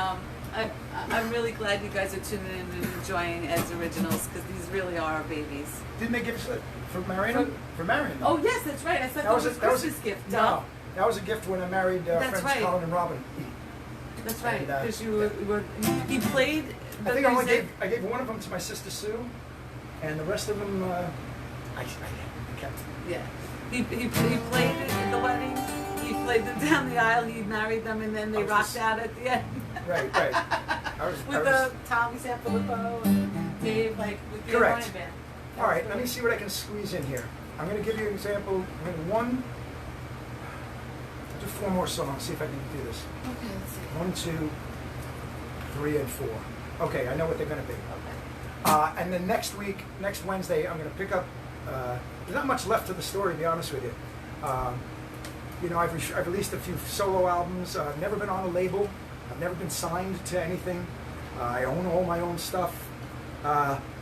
I'm really glad you guys are tuning in and enjoying Ed's originals because these really are our babies. Didn't they give us for marrying him? For marrying them? Oh yes, that's right. I thought that was a Christmas gift. No, that was a gift when I married friends right. Colin and Robin. That's right. Because he played. I think I gave one of them to my sister Sue, and the rest of them I kept. Yeah, he played at the wedding. He played them down the aisle. He married them, and then they rocked out at the end. Right. With Tommy Sanfilippo and Dave, with the Ryan band. All right, let me see what I can squeeze in here. I'm going to give you an example. I'm going to do 4 more songs. See if I can do this. Okay, let's see. 1, 2, 3, and 4. Okay, I know what they're going to be. Okay. And then next Wednesday, I'm going to pick up. There's not much left to the story, to be honest with you. I've released a few solo albums. I've never been on a label. I've never been signed to anything. I own all my own stuff.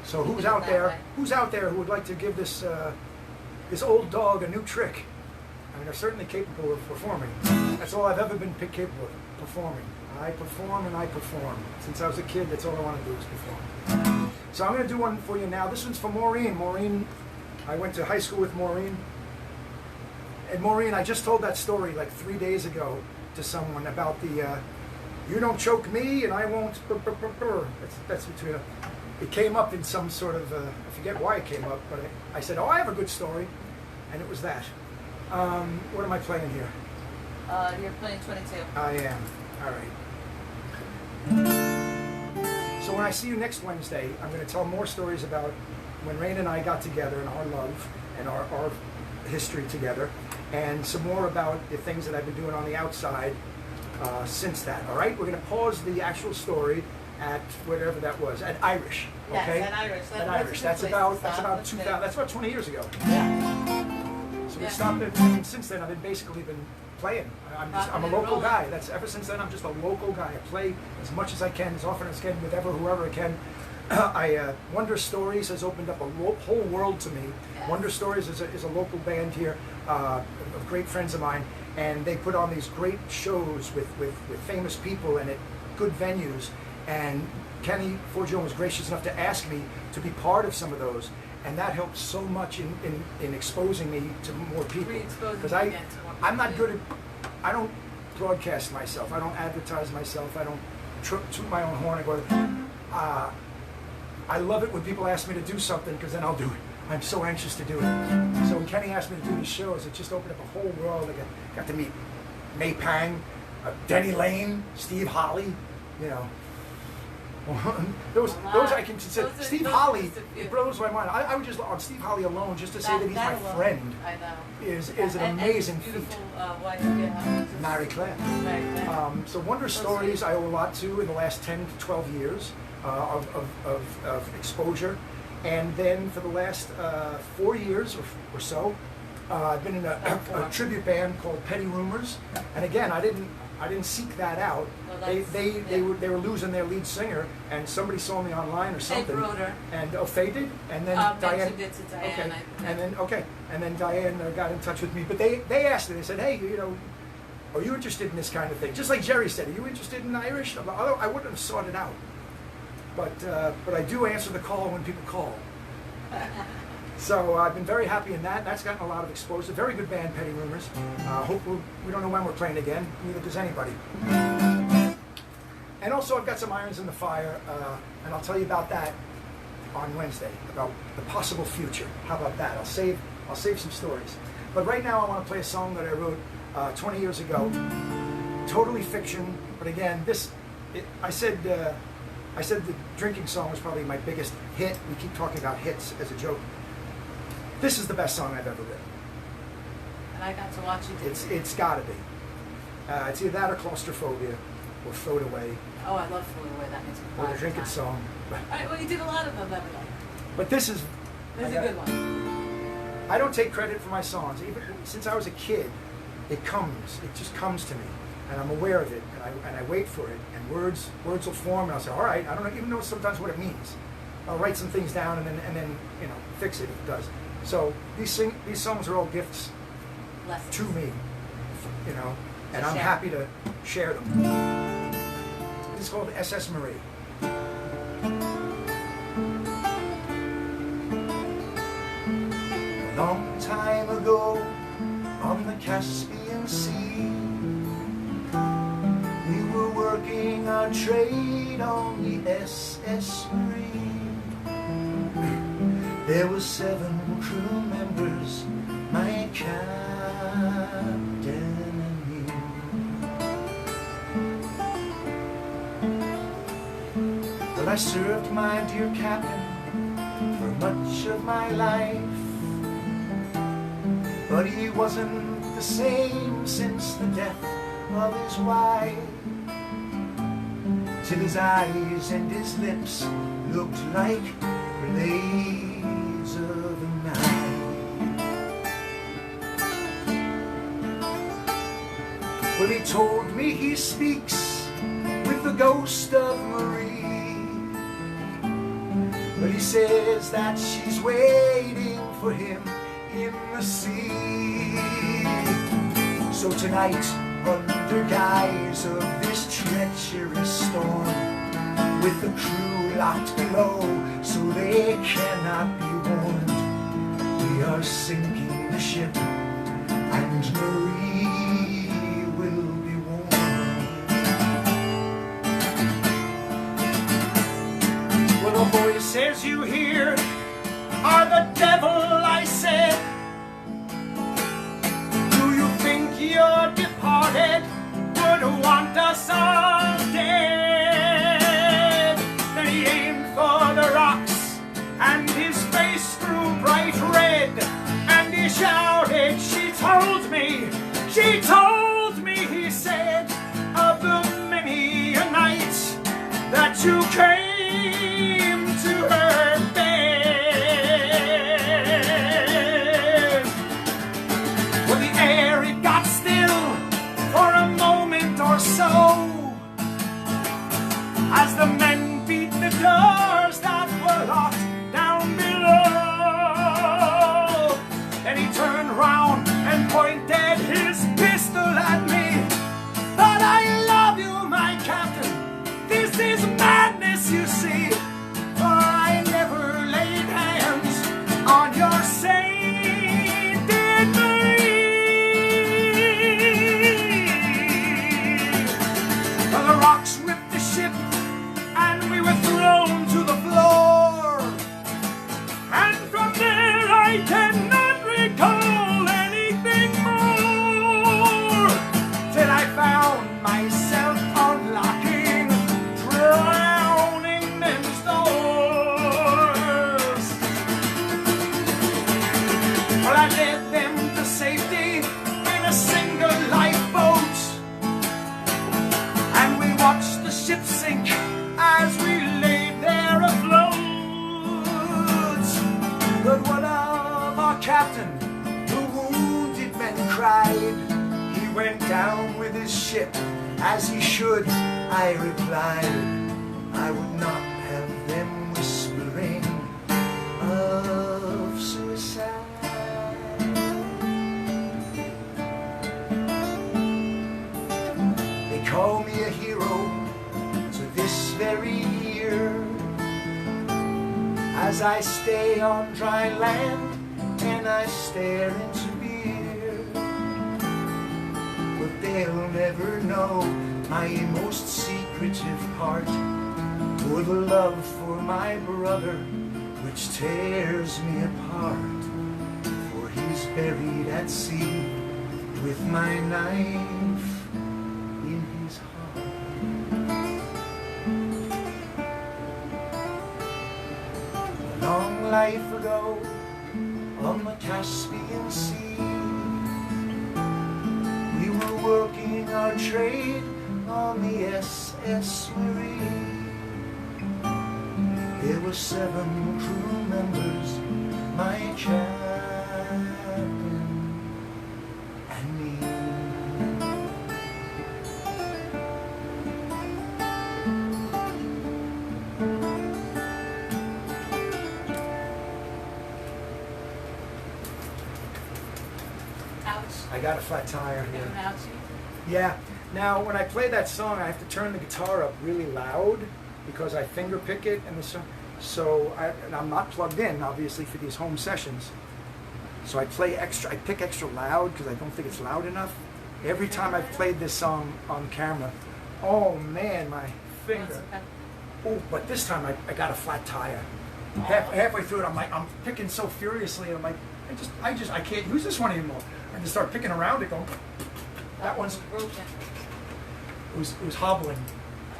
So who's out there who would like to give this old dog a new trick? I mean, they're certainly capable of performing. That's all I've ever been capable of, performing. I perform and I perform. Since I was a kid, that's all I want to do is perform. So I'm going to do one for you now. This one's for Maureen. Maureen, I went to high school with Maureen. And Maureen, I just told that story like 3 days ago to someone about the "you don't choke me and I won't." That's between. It came up in some sort of I forget why it came up, but I said, "Oh, I have a good story," and it was that. What am I playing here? You're playing 22. I am. All right. So when I see you next Wednesday, I'm going to tell more stories about when Rain and I got together and our love and our history together, and some more about the things that I've been doing on the outside since that. All right, we're going to pause the actual story at whatever that was, at Irish. Okay, yes, at Irish. At Irish. That's about 2000. That's about 20 years ago. Yeah. So we stopped it. And since then, I've basically been playing. I'm a local guy. That's ever since then. I'm just a local guy. I play as much as I can, as often as I can, with whoever I can. Wonder Stories has opened up a whole world to me. Yes. Wonder Stories is a local band here of great friends of mine, and they put on these great shows with famous people and at good venues. And Kenny Forgione was gracious enough to ask me to be part of some of those, and that helped so much in exposing me to more people. Because I'm not good at. I don't broadcast myself. I don't advertise myself. I don't toot my own horn and go. I love it when people ask me to do something because then I'll do it. I'm so anxious to do it. So when Kenny asked me to do these shows, it just opened up a whole world. I got to meet May Pang, Denny Lane, Steve Holly, those I can consider. Steve those Holly, are just a few. it blows my mind. I would just on Steve Holly alone, just to say that he's my alone, friend, I know. is an amazing and feat. beautiful wife, yeah. Marie Claire. Marie Claire. So Wonder Stories I owe a lot to in the last 10 to 12 years of exposure. And then for the last 4 years or so, I've been in a tribute band called Petty Rumors. And again, I didn't seek that out. Well, they were losing their lead singer, and somebody saw me online or something. Ed Broder. And Faye did, and then Diane. Mentioned it to Diane. Okay, and then Diane got in touch with me. But they asked me. They said, "Hey, are you interested in this kind of thing?" Just like Jerry said, "Are you interested in Irish?" Although I wouldn't have sought it out, but I do answer the call when people call. So I've been very happy in that. That's gotten a lot of exposure. Very good band, Petty Rumors. Hope we don't know when we're playing again. Neither does anybody. And also I've got some irons in the fire, and I'll tell you about that on Wednesday, about the possible future. How about that? I'll save some stories. But right now I want to play a song that I wrote 20 years ago. Totally fiction, but again, I said the drinking song was probably my biggest hit. We keep talking about hits as a joke. This is the best song I've ever written. And I got to watch you do it. It's got to be. It's either that or Claustrophobia or Throw It Away. Oh, I love Throw It Away. That makes me cry. Or the drinking song. All right, well, you did a lot of them, haven't you? But this is a good one. I don't take credit for my songs. Even since I was a kid, it just comes to me. And I'm aware of it, and I wait for it, and words will form, and I'll say, all right, I don't even know sometimes what it means. I'll write some things down, and then fix it if it does. So these songs are all gifts to me, and I'm happy to share them. This is called SS Marie. A long time ago, on the Caspian Sea, we were working our trade on the SS Marie. There were 7 crew members, my captain and me. Well, I served my dear captain for much of my life, but he wasn't the same since the death of his wife. Till his eyes and his lips looked like blades of a knife. Well, he told me he speaks with the ghost of Marie, but he says that she's waiting for him in the sea. So tonight, under guise of this treacherous storm, with the crew locked below so they cannot be warned, we are sinking the ship, and Marie will be warned. Well, the voices you hear are the devil, I said. Do you think your departed would want us all dead? Then he aimed for the rocks, and his face grew bright red, and he shouted, she told me, he said, of the many a night that you came to her bed. Well, the air, it got still for a moment or so, as the men beat the doors that were locked down below. Then he turned round and pointed his pistol at me. But I love you, my captain, this is madness, you see, for I never laid hands on your sainted Marie. Well, the rocks ripped the ship, and we were thrown to the floor, and from there I cannot recall anything more. ship sink as we lay there afloat. But one of our captain, the wounded men cried, he went down with his ship as he should. I replied, I would not have them whispering of suicide. They call me a hero to this very year, as I stay on dry land and I stare into beer. But they'll never know my most secretive part, or the love for my brother which tears me apart. For he's buried at sea with my knife in his heart. A long life ago on the Caspian Sea, we were working our trade on the SS Marie. There were 7 crew members, my captain and me. Ouch. I got a flat tire You here. have an ouchie? Yeah. Now, when I play that song, I have to turn the guitar up really loud because I finger pick it, and the song. So and I'm not plugged in, obviously, for these home sessions. So I pick extra loud because I don't think it's loud enough. Every time I've played this song on camera, oh man, my finger. Oh, but this time I got a flat tire. Halfway through it, I'm picking so furiously, and I'm like, I can't use this one anymore. I just start picking around it, going. That one's broken. It was hobbling.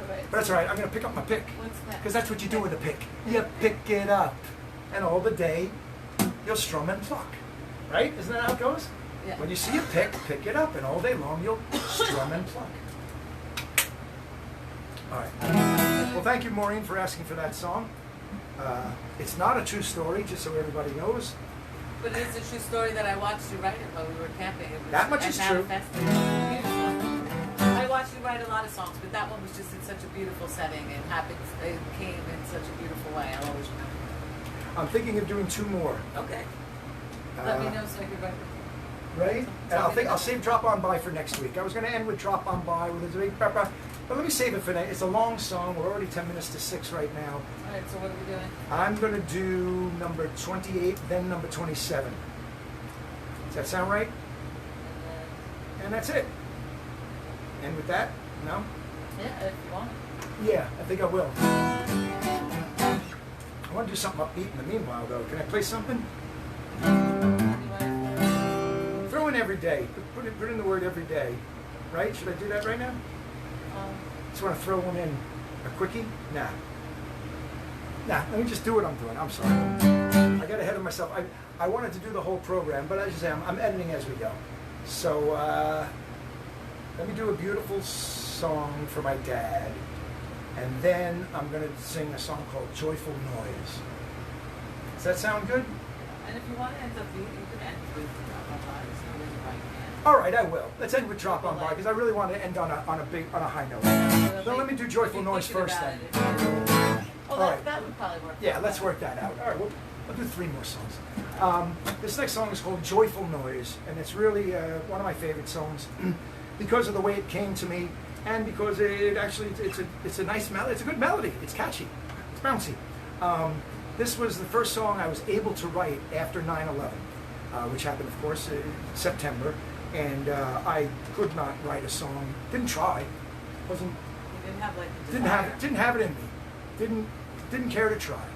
Right. But that's all right. I'm going to pick up my pick. What's that? Because that's what you do with a pick. You pick it up. And all the day, you'll strum and pluck. Right? Isn't that how it goes? Yeah. When you see a pick it up. And all day long, you'll strum and pluck. All right. Well, thank you, Maureen, for asking for that song. It's not a true story, just so everybody knows. But it's a true story that I watched you write it while we were camping. It was That much is true. manifesting. Beautiful. I watched you write a lot of songs, but that one was just in such a beautiful setting. It happened. It came in such a beautiful way. I'll always remember. I'm thinking of doing 2 more. Okay. Let me know so I can write. Right? And I'll save Drop On By for next week. I was going to end with Drop On By with a big pepper, but let me save it for next. It's a long song. We're already 10 minutes to 6 right now. All right. So what are we doing? I'm going to do number 28, then number 27. Does that sound right? And that's it. And with that, no? Yeah, if you want. Yeah, I think I will. I want to do something upbeat in the meanwhile, though. Can I play something? Throw in every day. Put in the word every day. Right? Should I do that right now? Just want to throw one in. A quickie? Nah. Let me just do what I'm doing. I'm sorry. I got ahead of myself. I wanted to do the whole program, but as I say, I'm editing as we go. So, let me do a beautiful song for my dad. And then I'm going to sing a song called Joyful Noise. Does that sound good? And if you want to end up, you can end with All right, I will. Let's end with Drop On By because I really want to end on a high note. So let me do Joyful Noise first then. Oh, All right. that would probably work. Yeah, let's work that out. All right, we'll do 3 more songs. This next song is called Joyful Noise, and it's really one of my favorite songs because of the way it came to me, and because it's a nice melody. It's a good melody. It's catchy. It's bouncy. This was the first song I was able to write after 9/11, which happened, of course, in September, and I could not write a song. Didn't try. Wasn't. You didn't have like the Didn't have it in me. Didn't care to try.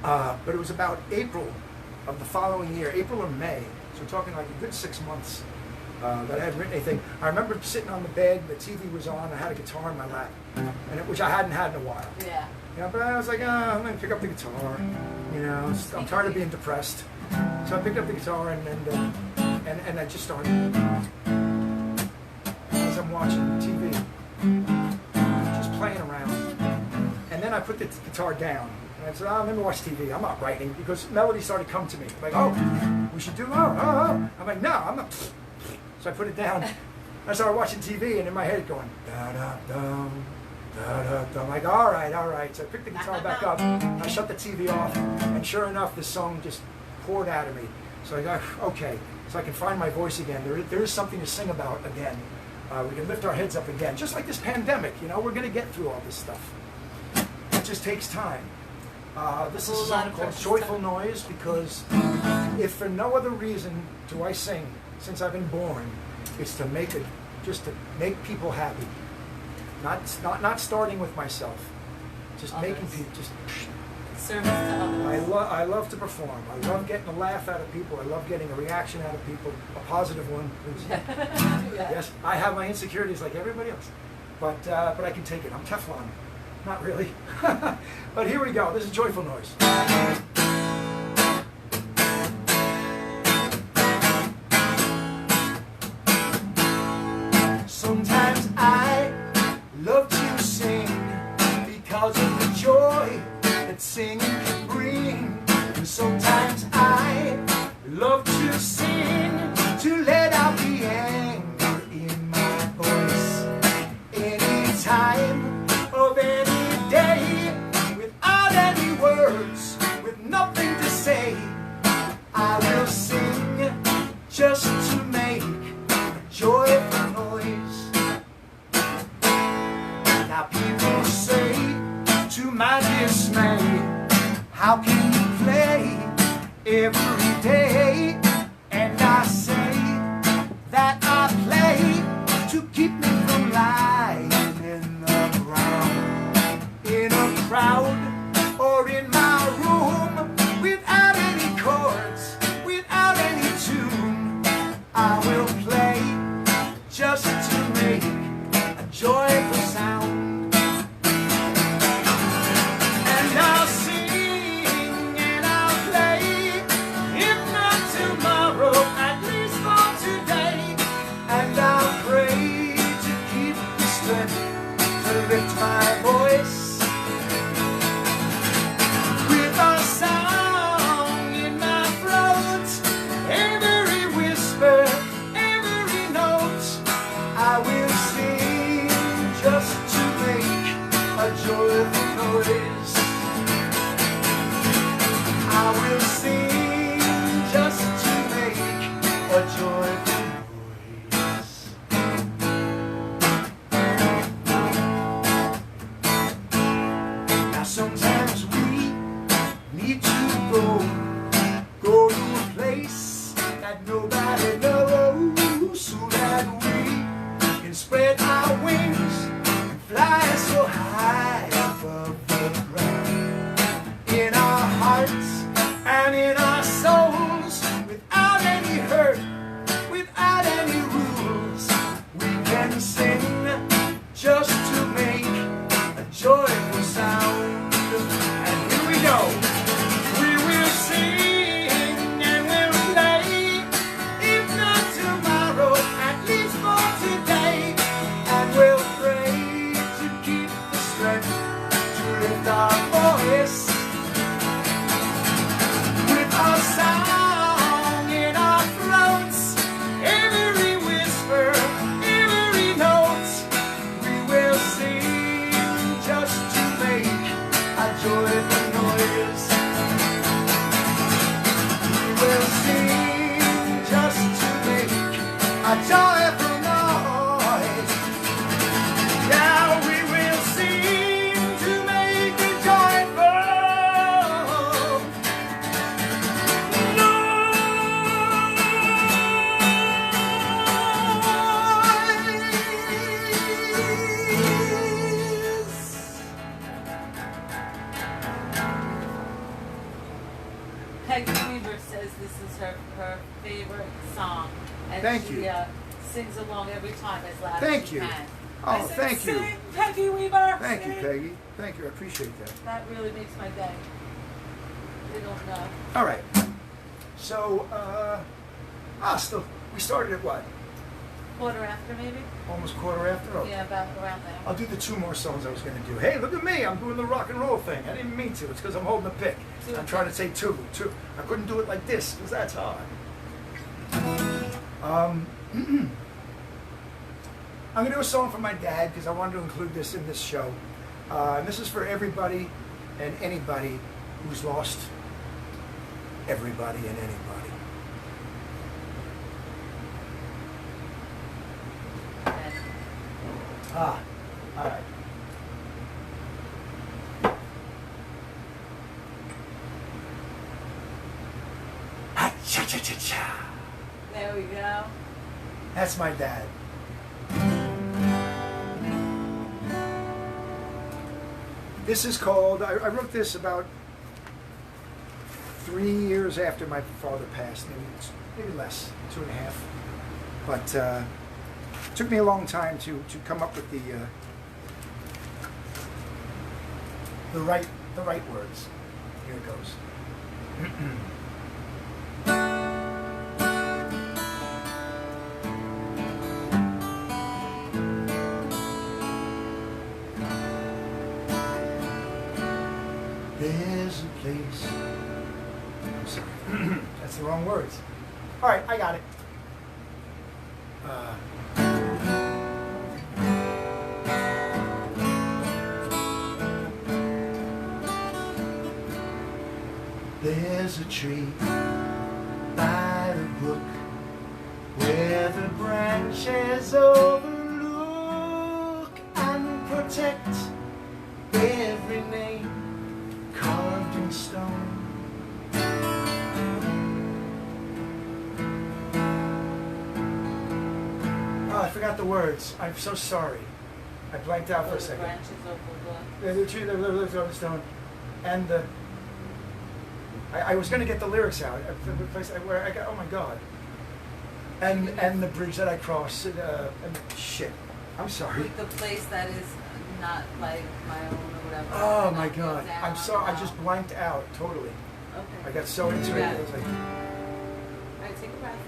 But it was about April of the following year, April or May. So we're talking like a good 6 months that I hadn't written anything. I remember sitting on the bed, the TV was on, I had a guitar in my lap, which I hadn't had in a while. Yeah. You know, but I was like, I'm going to pick up the guitar. You know, I'm tired of being depressed. So I picked up the guitar and I just started. As I'm watching TV, just playing around, and then I put the guitar down. And I said, let me watch TV. I'm not writing, because melodies started to come to me. Like, we should do, I'm like, no, I'm not. So I put it down. I started watching TV, and in my head going, da-da-dum, da-da-dum. I'm like, all right. So I picked the guitar back up, I shut the TV off, and sure enough, the song just poured out of me. So I go, okay, so I can find my voice again. There is something to sing about again. We can lift our heads up again, just like this pandemic. We're going to get through all this stuff. It just takes time. This is a song called Joyful Noise, because if for no other reason do I sing since I've been born, it's to make people happy. Not starting with myself. Just Others. making people just. Service to others. I love to perform. I love getting a laugh out of people. I love getting a reaction out of people, a positive one. Yes, I have my insecurities like everybody else, but I can take it. I'm Teflon. Not really. But here we go. This is Joyful Noise. Sometimes I love to sing because of the joy that singing can bring. And sometimes I love to sing to let out the anger in my voice. Any time of any day, without any words, with nothing to say, I will sing just to make a joyful noise. Now people say, to my dismay, how can you play every day? And I say that I play to keep me from lying in the ground, in a crowd or in my room, without any chords, without any tune. I will play just to make a joyful sound. Lift my voice with a song in my throat, every whisper, every note, I will sing just to make a joyful noise. I will sing just to make a joyful noise. Sometimes we need to go to a place that nobody knows, so that we can spread our wings and fly so high above the ground. In our hearts and in our souls, without any hurt, without any rules, we can sing just to make a joyful sound. We will sing and we'll play, if not tomorrow, at least for today. And we'll pray to keep the strength to lift our voice with a song in our throats, every whisper, every note. We will sing just to make a joyful noise. We will sing just to make a joyful noise. Yeah, we will sing to make a joyful Peggy Weaver says this is her favorite song, and Thank she you. Sings along every time as loud Thank as she you. can. Oh, I said, thank you. Sing, Peggy Weaver. Thank you, sing. Peggy. Thank you. I appreciate that. That really makes my day. They don't know. All right. So, we started at what? quarter after maybe. Almost quarter after? Oh. Yeah, about around there. I'll do the 2 more songs I was going to do. Hey, look at me. I'm doing the rock and roll thing. I didn't mean to. It's because I'm holding a pick. I'm trying to say two. I couldn't do it like this because that's hard. I'm going to do a song for my dad because I wanted to include this in this show. And this is for everybody and anybody who's lost everybody and anybody. All right. Ha-cha-cha-cha-cha. There we go. That's my dad. This is called, I wrote this about 3 years after my father passed, maybe less, 2.5. But it took me a long time to come up with the right words. Here it goes. There's a place. I'm sorry. That's the wrong words. All right, I got it. There's a tree by the brook where the branches overlook and protect every name carved in stone. Oh, I forgot the words. I'm so sorry. I blanked out for a second. Branches overlook. The tree that lives on the stone, and the. I was going to get the lyrics out. The place where I got. Oh my God. And the bridge that I crossed. And shit. I'm sorry. The place that is not like my own or whatever. Oh my God. I'm sorry. I just blanked out totally. Okay. I got so into it. I was like, Alright, take a breath.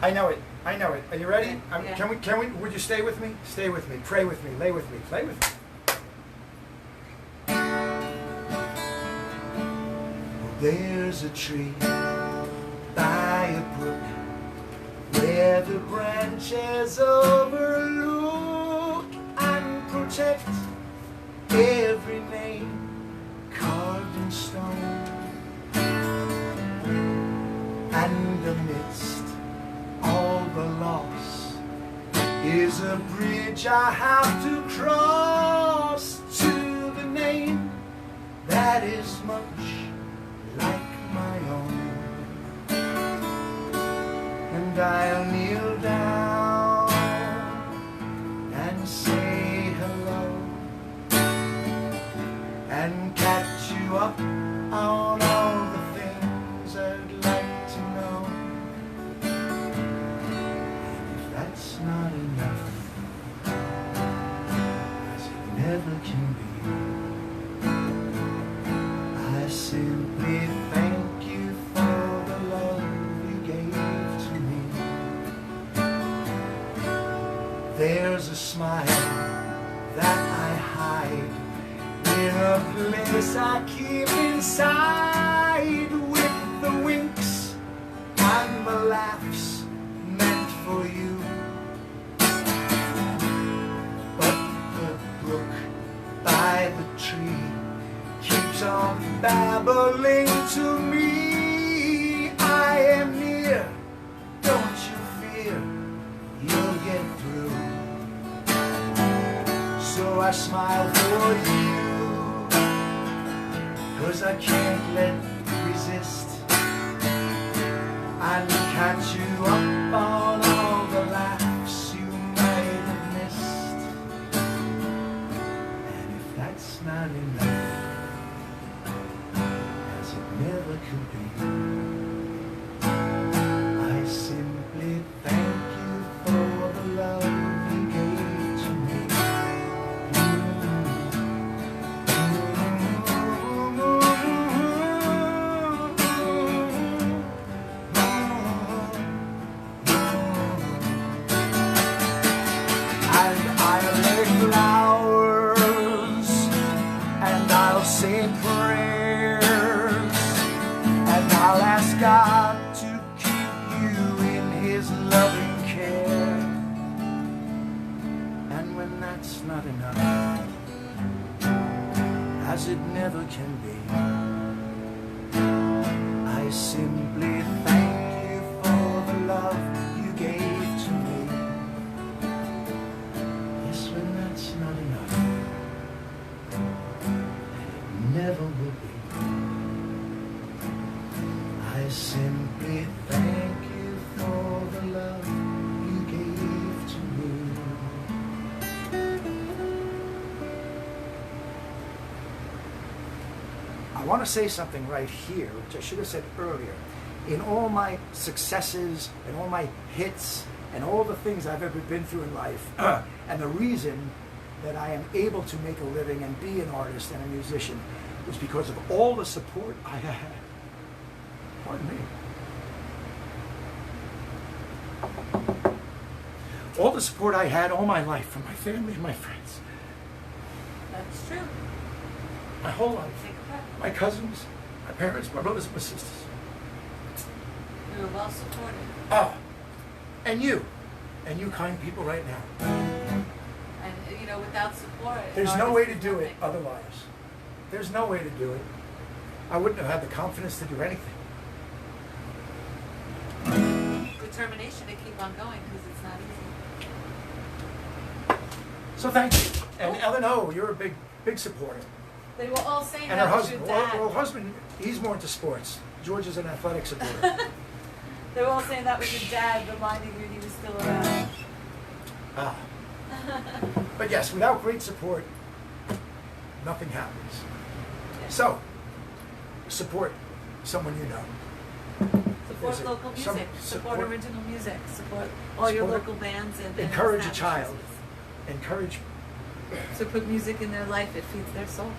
I know it. I know it. Are you ready? Yeah. Can we? Would you stay with me? Stay with me. Pray with me. Lay with me. Play with me. There's a tree by a brook where the branches overlook and protect every name carved in stone. And amidst all the loss is a bridge I have to cross to the name that is much like my own. And I'll kneel down and say hello and catch you up on all the things I'd like to know. And if that's not enough, as it never can be, I simply thank you for the love you gave to me. There's a smile that I hide in a place I keep inside, with the winks and the laughs meant for you. But the brook by the tree keeps on babbling to me. I am near, don't you fear, you'll get through. So I smile for you, 'cause I can't resist, and catch you up on all the laughs you might have missed. And if that's not enough, as it never could be, I simply thank you for the love you gave to me. as it never can be. I simply thank you for the love you gave to me. Yes, when that's not enough, and it never will be. I simply thank you for the love you gave to me. I want to say something right here, which I should have said earlier. In all my successes and all my hits and all the things I've ever been through in life, and the reason that I am able to make a living and be an artist and a musician was because of all the support I had. Pardon me. All the support I had all my life from my family and my friends. That's true. My whole life. Take a breath. My cousins, my parents, my brothers, my sisters. We were well supported. Oh, and you kind people right now. And you know, without support, There's no way to artists do is it otherwise. There's no way to do it. I wouldn't have had the confidence to do anything. nothing. Determination to keep on going because it's not easy. So thank you. And Ellen O, you're a big supporter. They were all saying And her that was husband, your dad. well, husband, he's more into sports. George is an athletic supporter. They were all saying that was your dad reminding you he was still around. Ah. But yes, without great support, nothing happens. So, support someone you know. Support Is it local music. some- Support support- original music. Support all your Support- local bands and Encourage a and child. establishments. Encourage. So put music in their life. It feeds their soul.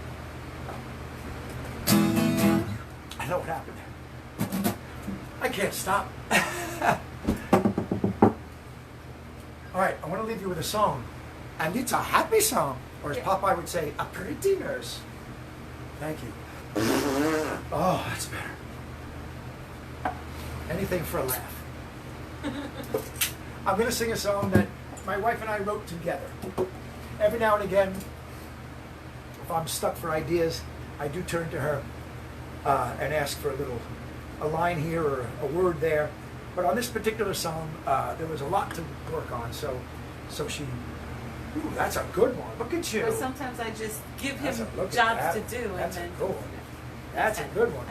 I know what happened. I can't stop. All right, I want to leave you with a song. And it's a happy song. Or as Yeah. Popeye would say, a pretty nurse. Thank you. Oh, that's better. Anything for a laugh. I'm going to sing a song that my wife and I wrote together. Every now and again, if I'm stuck for ideas, I do turn to her and ask for a line here or a word there. But on this particular song, there was a lot to work on. So she, ooh, that's a good one. Look at you. Or sometimes I just give him Look at jobs that. to do, That's and a then good one. That's a good one.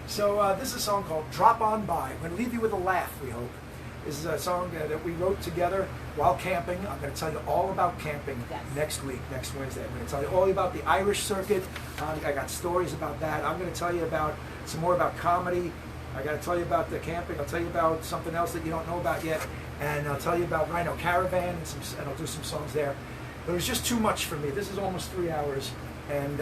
So this is a song called Drop On By. I'm going to leave you with a laugh, we hope. This is a song that we wrote together while camping. I'm going to tell you all about camping next week, next Wednesday. I'm going to tell you all about the Irish circuit. I got stories about that. I'm going to tell you about some more about comedy. I got to tell you about the camping. I'll tell you about something else that you don't know about yet. And I'll tell you about Rhino Caravan and I'll do some songs there. But it was just too much for me. This is almost 3 hours. And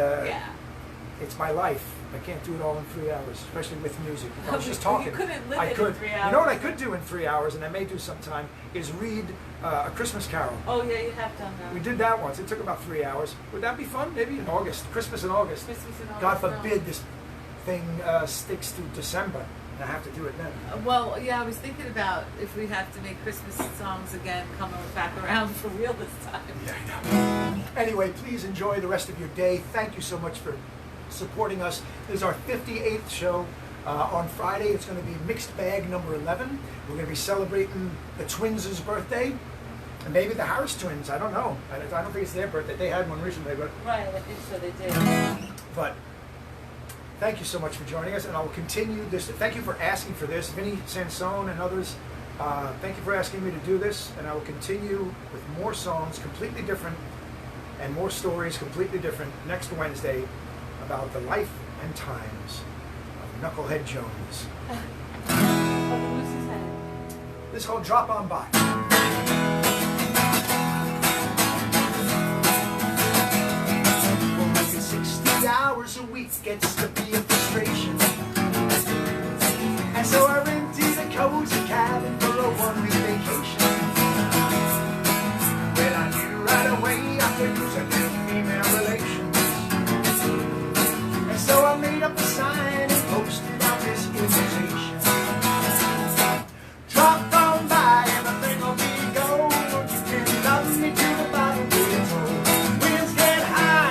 it's my life. I can't do it all in 3 hours, especially with music. If I was just talking. You couldn't live I it could. in 3 hours. You know what I could do in 3 hours, and I may do sometime, is read A Christmas Carol. Oh yeah, you have done that. We did that once. It took about 3 hours. Would that be fun? Maybe in August. Christmas in August. Christmas in God August, no. forbid this thing sticks to December, and I have to do it then. Well, yeah, I was thinking about if we have to make Christmas songs again, coming back around for real this time. Yeah, I know. Anyway, please enjoy the rest of your day. Thank you so much for supporting us. This is our 58th show. On Friday, it's going to be Mixed Bag number 11. We're going to be celebrating the twins' birthday. And maybe the Harris twins. I don't know. I don't think it's their birthday. They had one recently, but... Right, I think so, they did. But thank you so much for joining us, and I will continue this. Thank you for asking for this. Vinny Sansone and others, thank you for asking me to do this, and I will continue with more songs completely different and more stories completely different next Wednesday about the life and times of Knucklehead Jones. This is called Drop On By. Working 60 hours a week gets to be a frustration. And so I rented a cozy cabin for a one-week vacation. Well, I knew right away I could use a new female relations. And so I made up a sign and posted out this invitation. Drop on by, everything will be gold. You can love me to the bottom of your toe. Winds get high.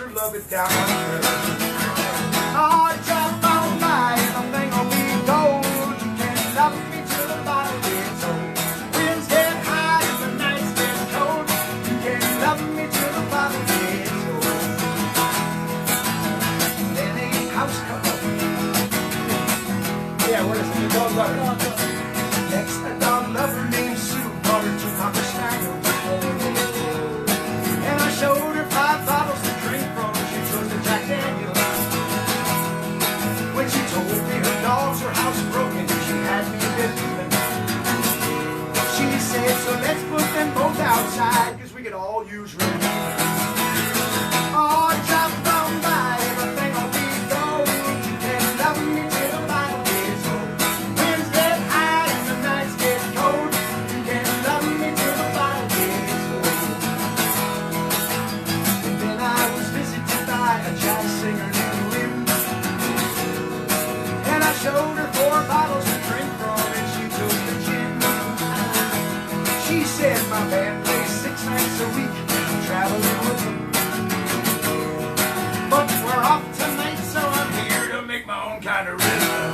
sure love it down on her. Oh, drop on by, everything will be gold. You can love me till the bottle gets old. Winds get high and the nights get cold. You can love me till the bottle gets old. Then a house couple. Yeah, what is it? The dog lover. Next, a dog lover named Sue brought her 2 Cocker Spaniels. And I showed her 5 bottles to drink from. She chose the Jack Daniels. When she told me her dogs were housebroken, she had me believing. She said, so let's put them both outside, cause we could all use relief. Oh, drop on by, everything will be gold. You can love me till the bottle gets old. Winds get high and the nights get cold. You can love me till the bottle gets old. And then I was visited by a jazz singer named Lynn. And I showed her 4 bottles to drink from, and she took the gin. She said my band plays 6 nights a week, I'm traveling with them. But we're off tonight, so I'm here to make my own kind of rhythm.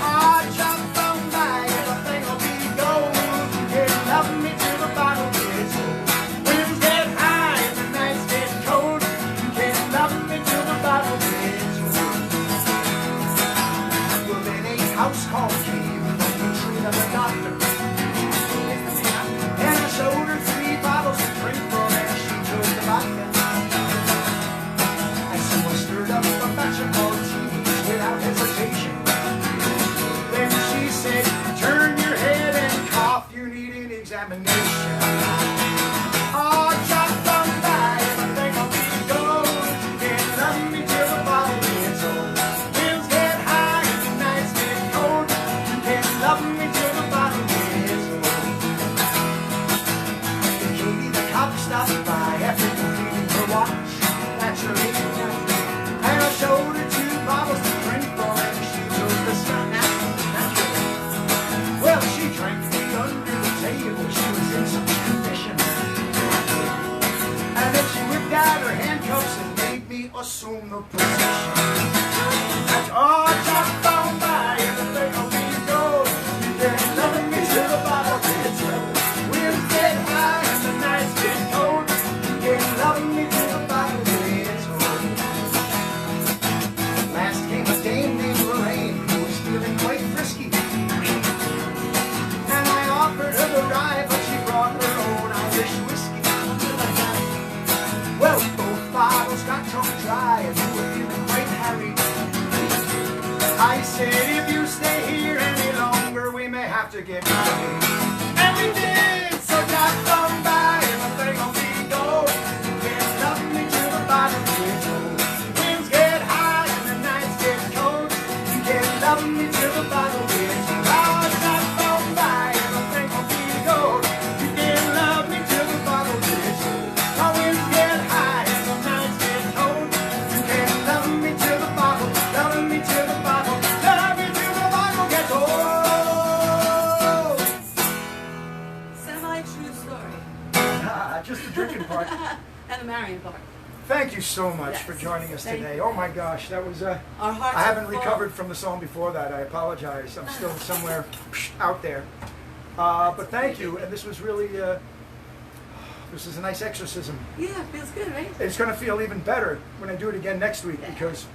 Ah, jump on by, everything will be gold. You can love me till the bottle gets old. Winds get high and the nights get cold. You can love me till the bottle gets old. Well, in a house called Cave, the tree of the doctor. And I showed her 3 bottles to drink from, and she chose the vodka. And so I stirred up a batch of martinis without hesitation. Then she said, turn your head and cough, you need an examination. Oh, drop on by, everything will be gold. You can love me till the bottle gets old. Winds get high and the nights get cold. You can love me till the bottle gets old. And Katie the cop stopped by after completing her watch, naturally. And I showed her 2 bottles to drink from, and she chose the Scotch, naturally. Well, she drank me under the table, she was in such condition. And then she whipped out her handcuffs and made me assume the position. And oh, drop on by, everything will be gold. You can love me till the bottle gets old. Winds get high and the nights get cold. You can love me till the bottle gets old. Last came a dame named Lorraine who was feeling quite frisky. And I offered her the rye, but she brought her own Irish whiskey. Well, both bottles got drunk dry and we were feeling quite harried. I said, if you stay here any longer, we may have to get married. And we did, so drop on by, everything will be gold. You can love me till the bottom gets old. Winds get high and the nights get cold. You can love me till the bottom gets old. Oh, drop on by, everything will be gold. You can love me till the bottom gets old. Oh, winds get high and the nights get cold. You can love me till the bottom, love me till the bottom, love me till the bottom gets old. Semi-true story. Just the drinking part. And the marrying part. Thank you so much Yes. for joining us Thank today. you. Oh my gosh, that was Our hearts I haven't are full. recovered from the song before that. I apologize. I'm still somewhere out there. But thank you, and this was really this is a nice exorcism. Yeah, feels good, right? It's going to feel even better when I do it again next week Yeah. because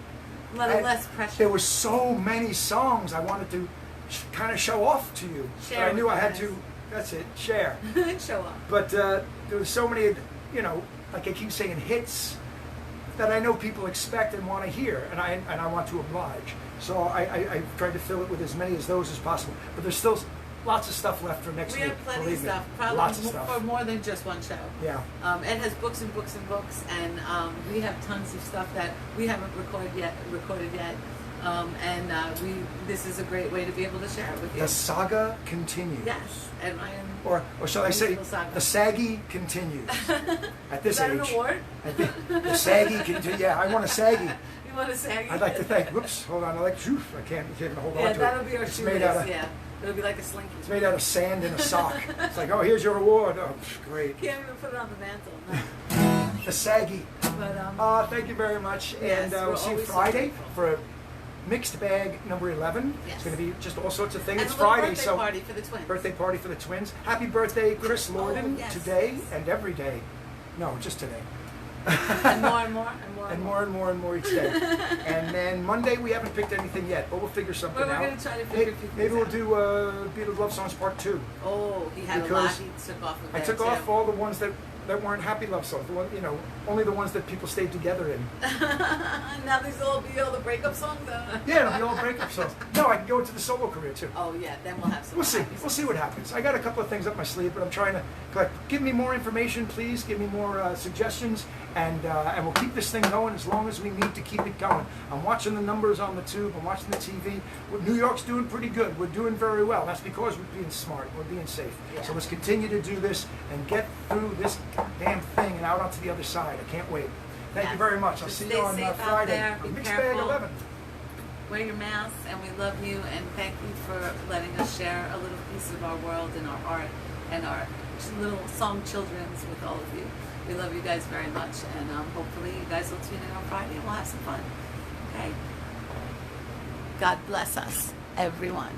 A little less pressure. there were so many songs I wanted to kind of show off to you. Share But I with knew I the had guys. to. That's it. Share. Show up. But there was so many, like I keep saying, hits that I know people expect and want to hear, and I want to oblige. So I tried to fill it with as many as those as possible. But there's still lots of stuff left for next We week. have plenty of believe me. stuff. Probably Lots of stuff. for more than just one show. Yeah. Ed has books and books and books, and we have tons of stuff that we haven't recorded yet. This is a great way to be able to share it with you. The saga continues. Yes, and Ryan. Or shall I say, Wonderful saga. the saggy continues. At this Is that age. an award? I think the saggy continues. Yeah, I want a saggy. You want to say? I'd like to thank. Whoops, hold on. I can't even hold on Yeah, to that'll it. be our It's shoelace. made out of. Yeah, it'll be like a slinky. It's made out of sand in a sock. It's like, oh, here's your award. Oh, great. Can't even put it on the mantle. No. The saggy But Thank you very much, yes, and we're we'll see you always so Friday grateful. for Mixed Bag number 11. Yes. It's going to be just all sorts of things. and It's a little Friday, birthday so party for the twins. birthday party for the twins. Happy birthday, Chris Lorden, yes. today and every day. No, just today. And more and more and more And more and more and more each day. And then Monday we haven't picked anything yet, but we'll figure something Well, we're out. going to try to figure a few Maybe things we'll out. do Beatles Love Songs Part 2. Oh, he had a Because lot he took off of I there, took too. off all the ones that weren't happy love songs. The one, only the ones that people stayed together in. Now these will be all the breakup songs? Yeah, it'll be all breakup songs. No, I can go into the solo career too. Oh, yeah, then we'll have some We'll more see. happy We'll songs. see what happens. I got a couple of things up my sleeve, but I'm trying to collect. Give me more information, please. Give me more suggestions, and we'll keep this thing going as long as we need to keep it going. I'm watching the numbers on the tube. I'm watching the TV. New York's doing pretty good. We're doing very well. That's because we're being smart. We're being safe. Yeah. So let's continue to do this and get through this damn thing and out onto the other side. I can't wait. Thank you Yes. very much. I'll So see stay you on safe out Friday. there. Be Mixed careful. Bag 11. Wear your masks, and we love you, and thank you for letting us share a little piece of our world and our art and our little song children's with all of you. We love you guys very much, and hopefully you guys will tune in on Friday and we'll have some fun. Okay? God bless us, everyone.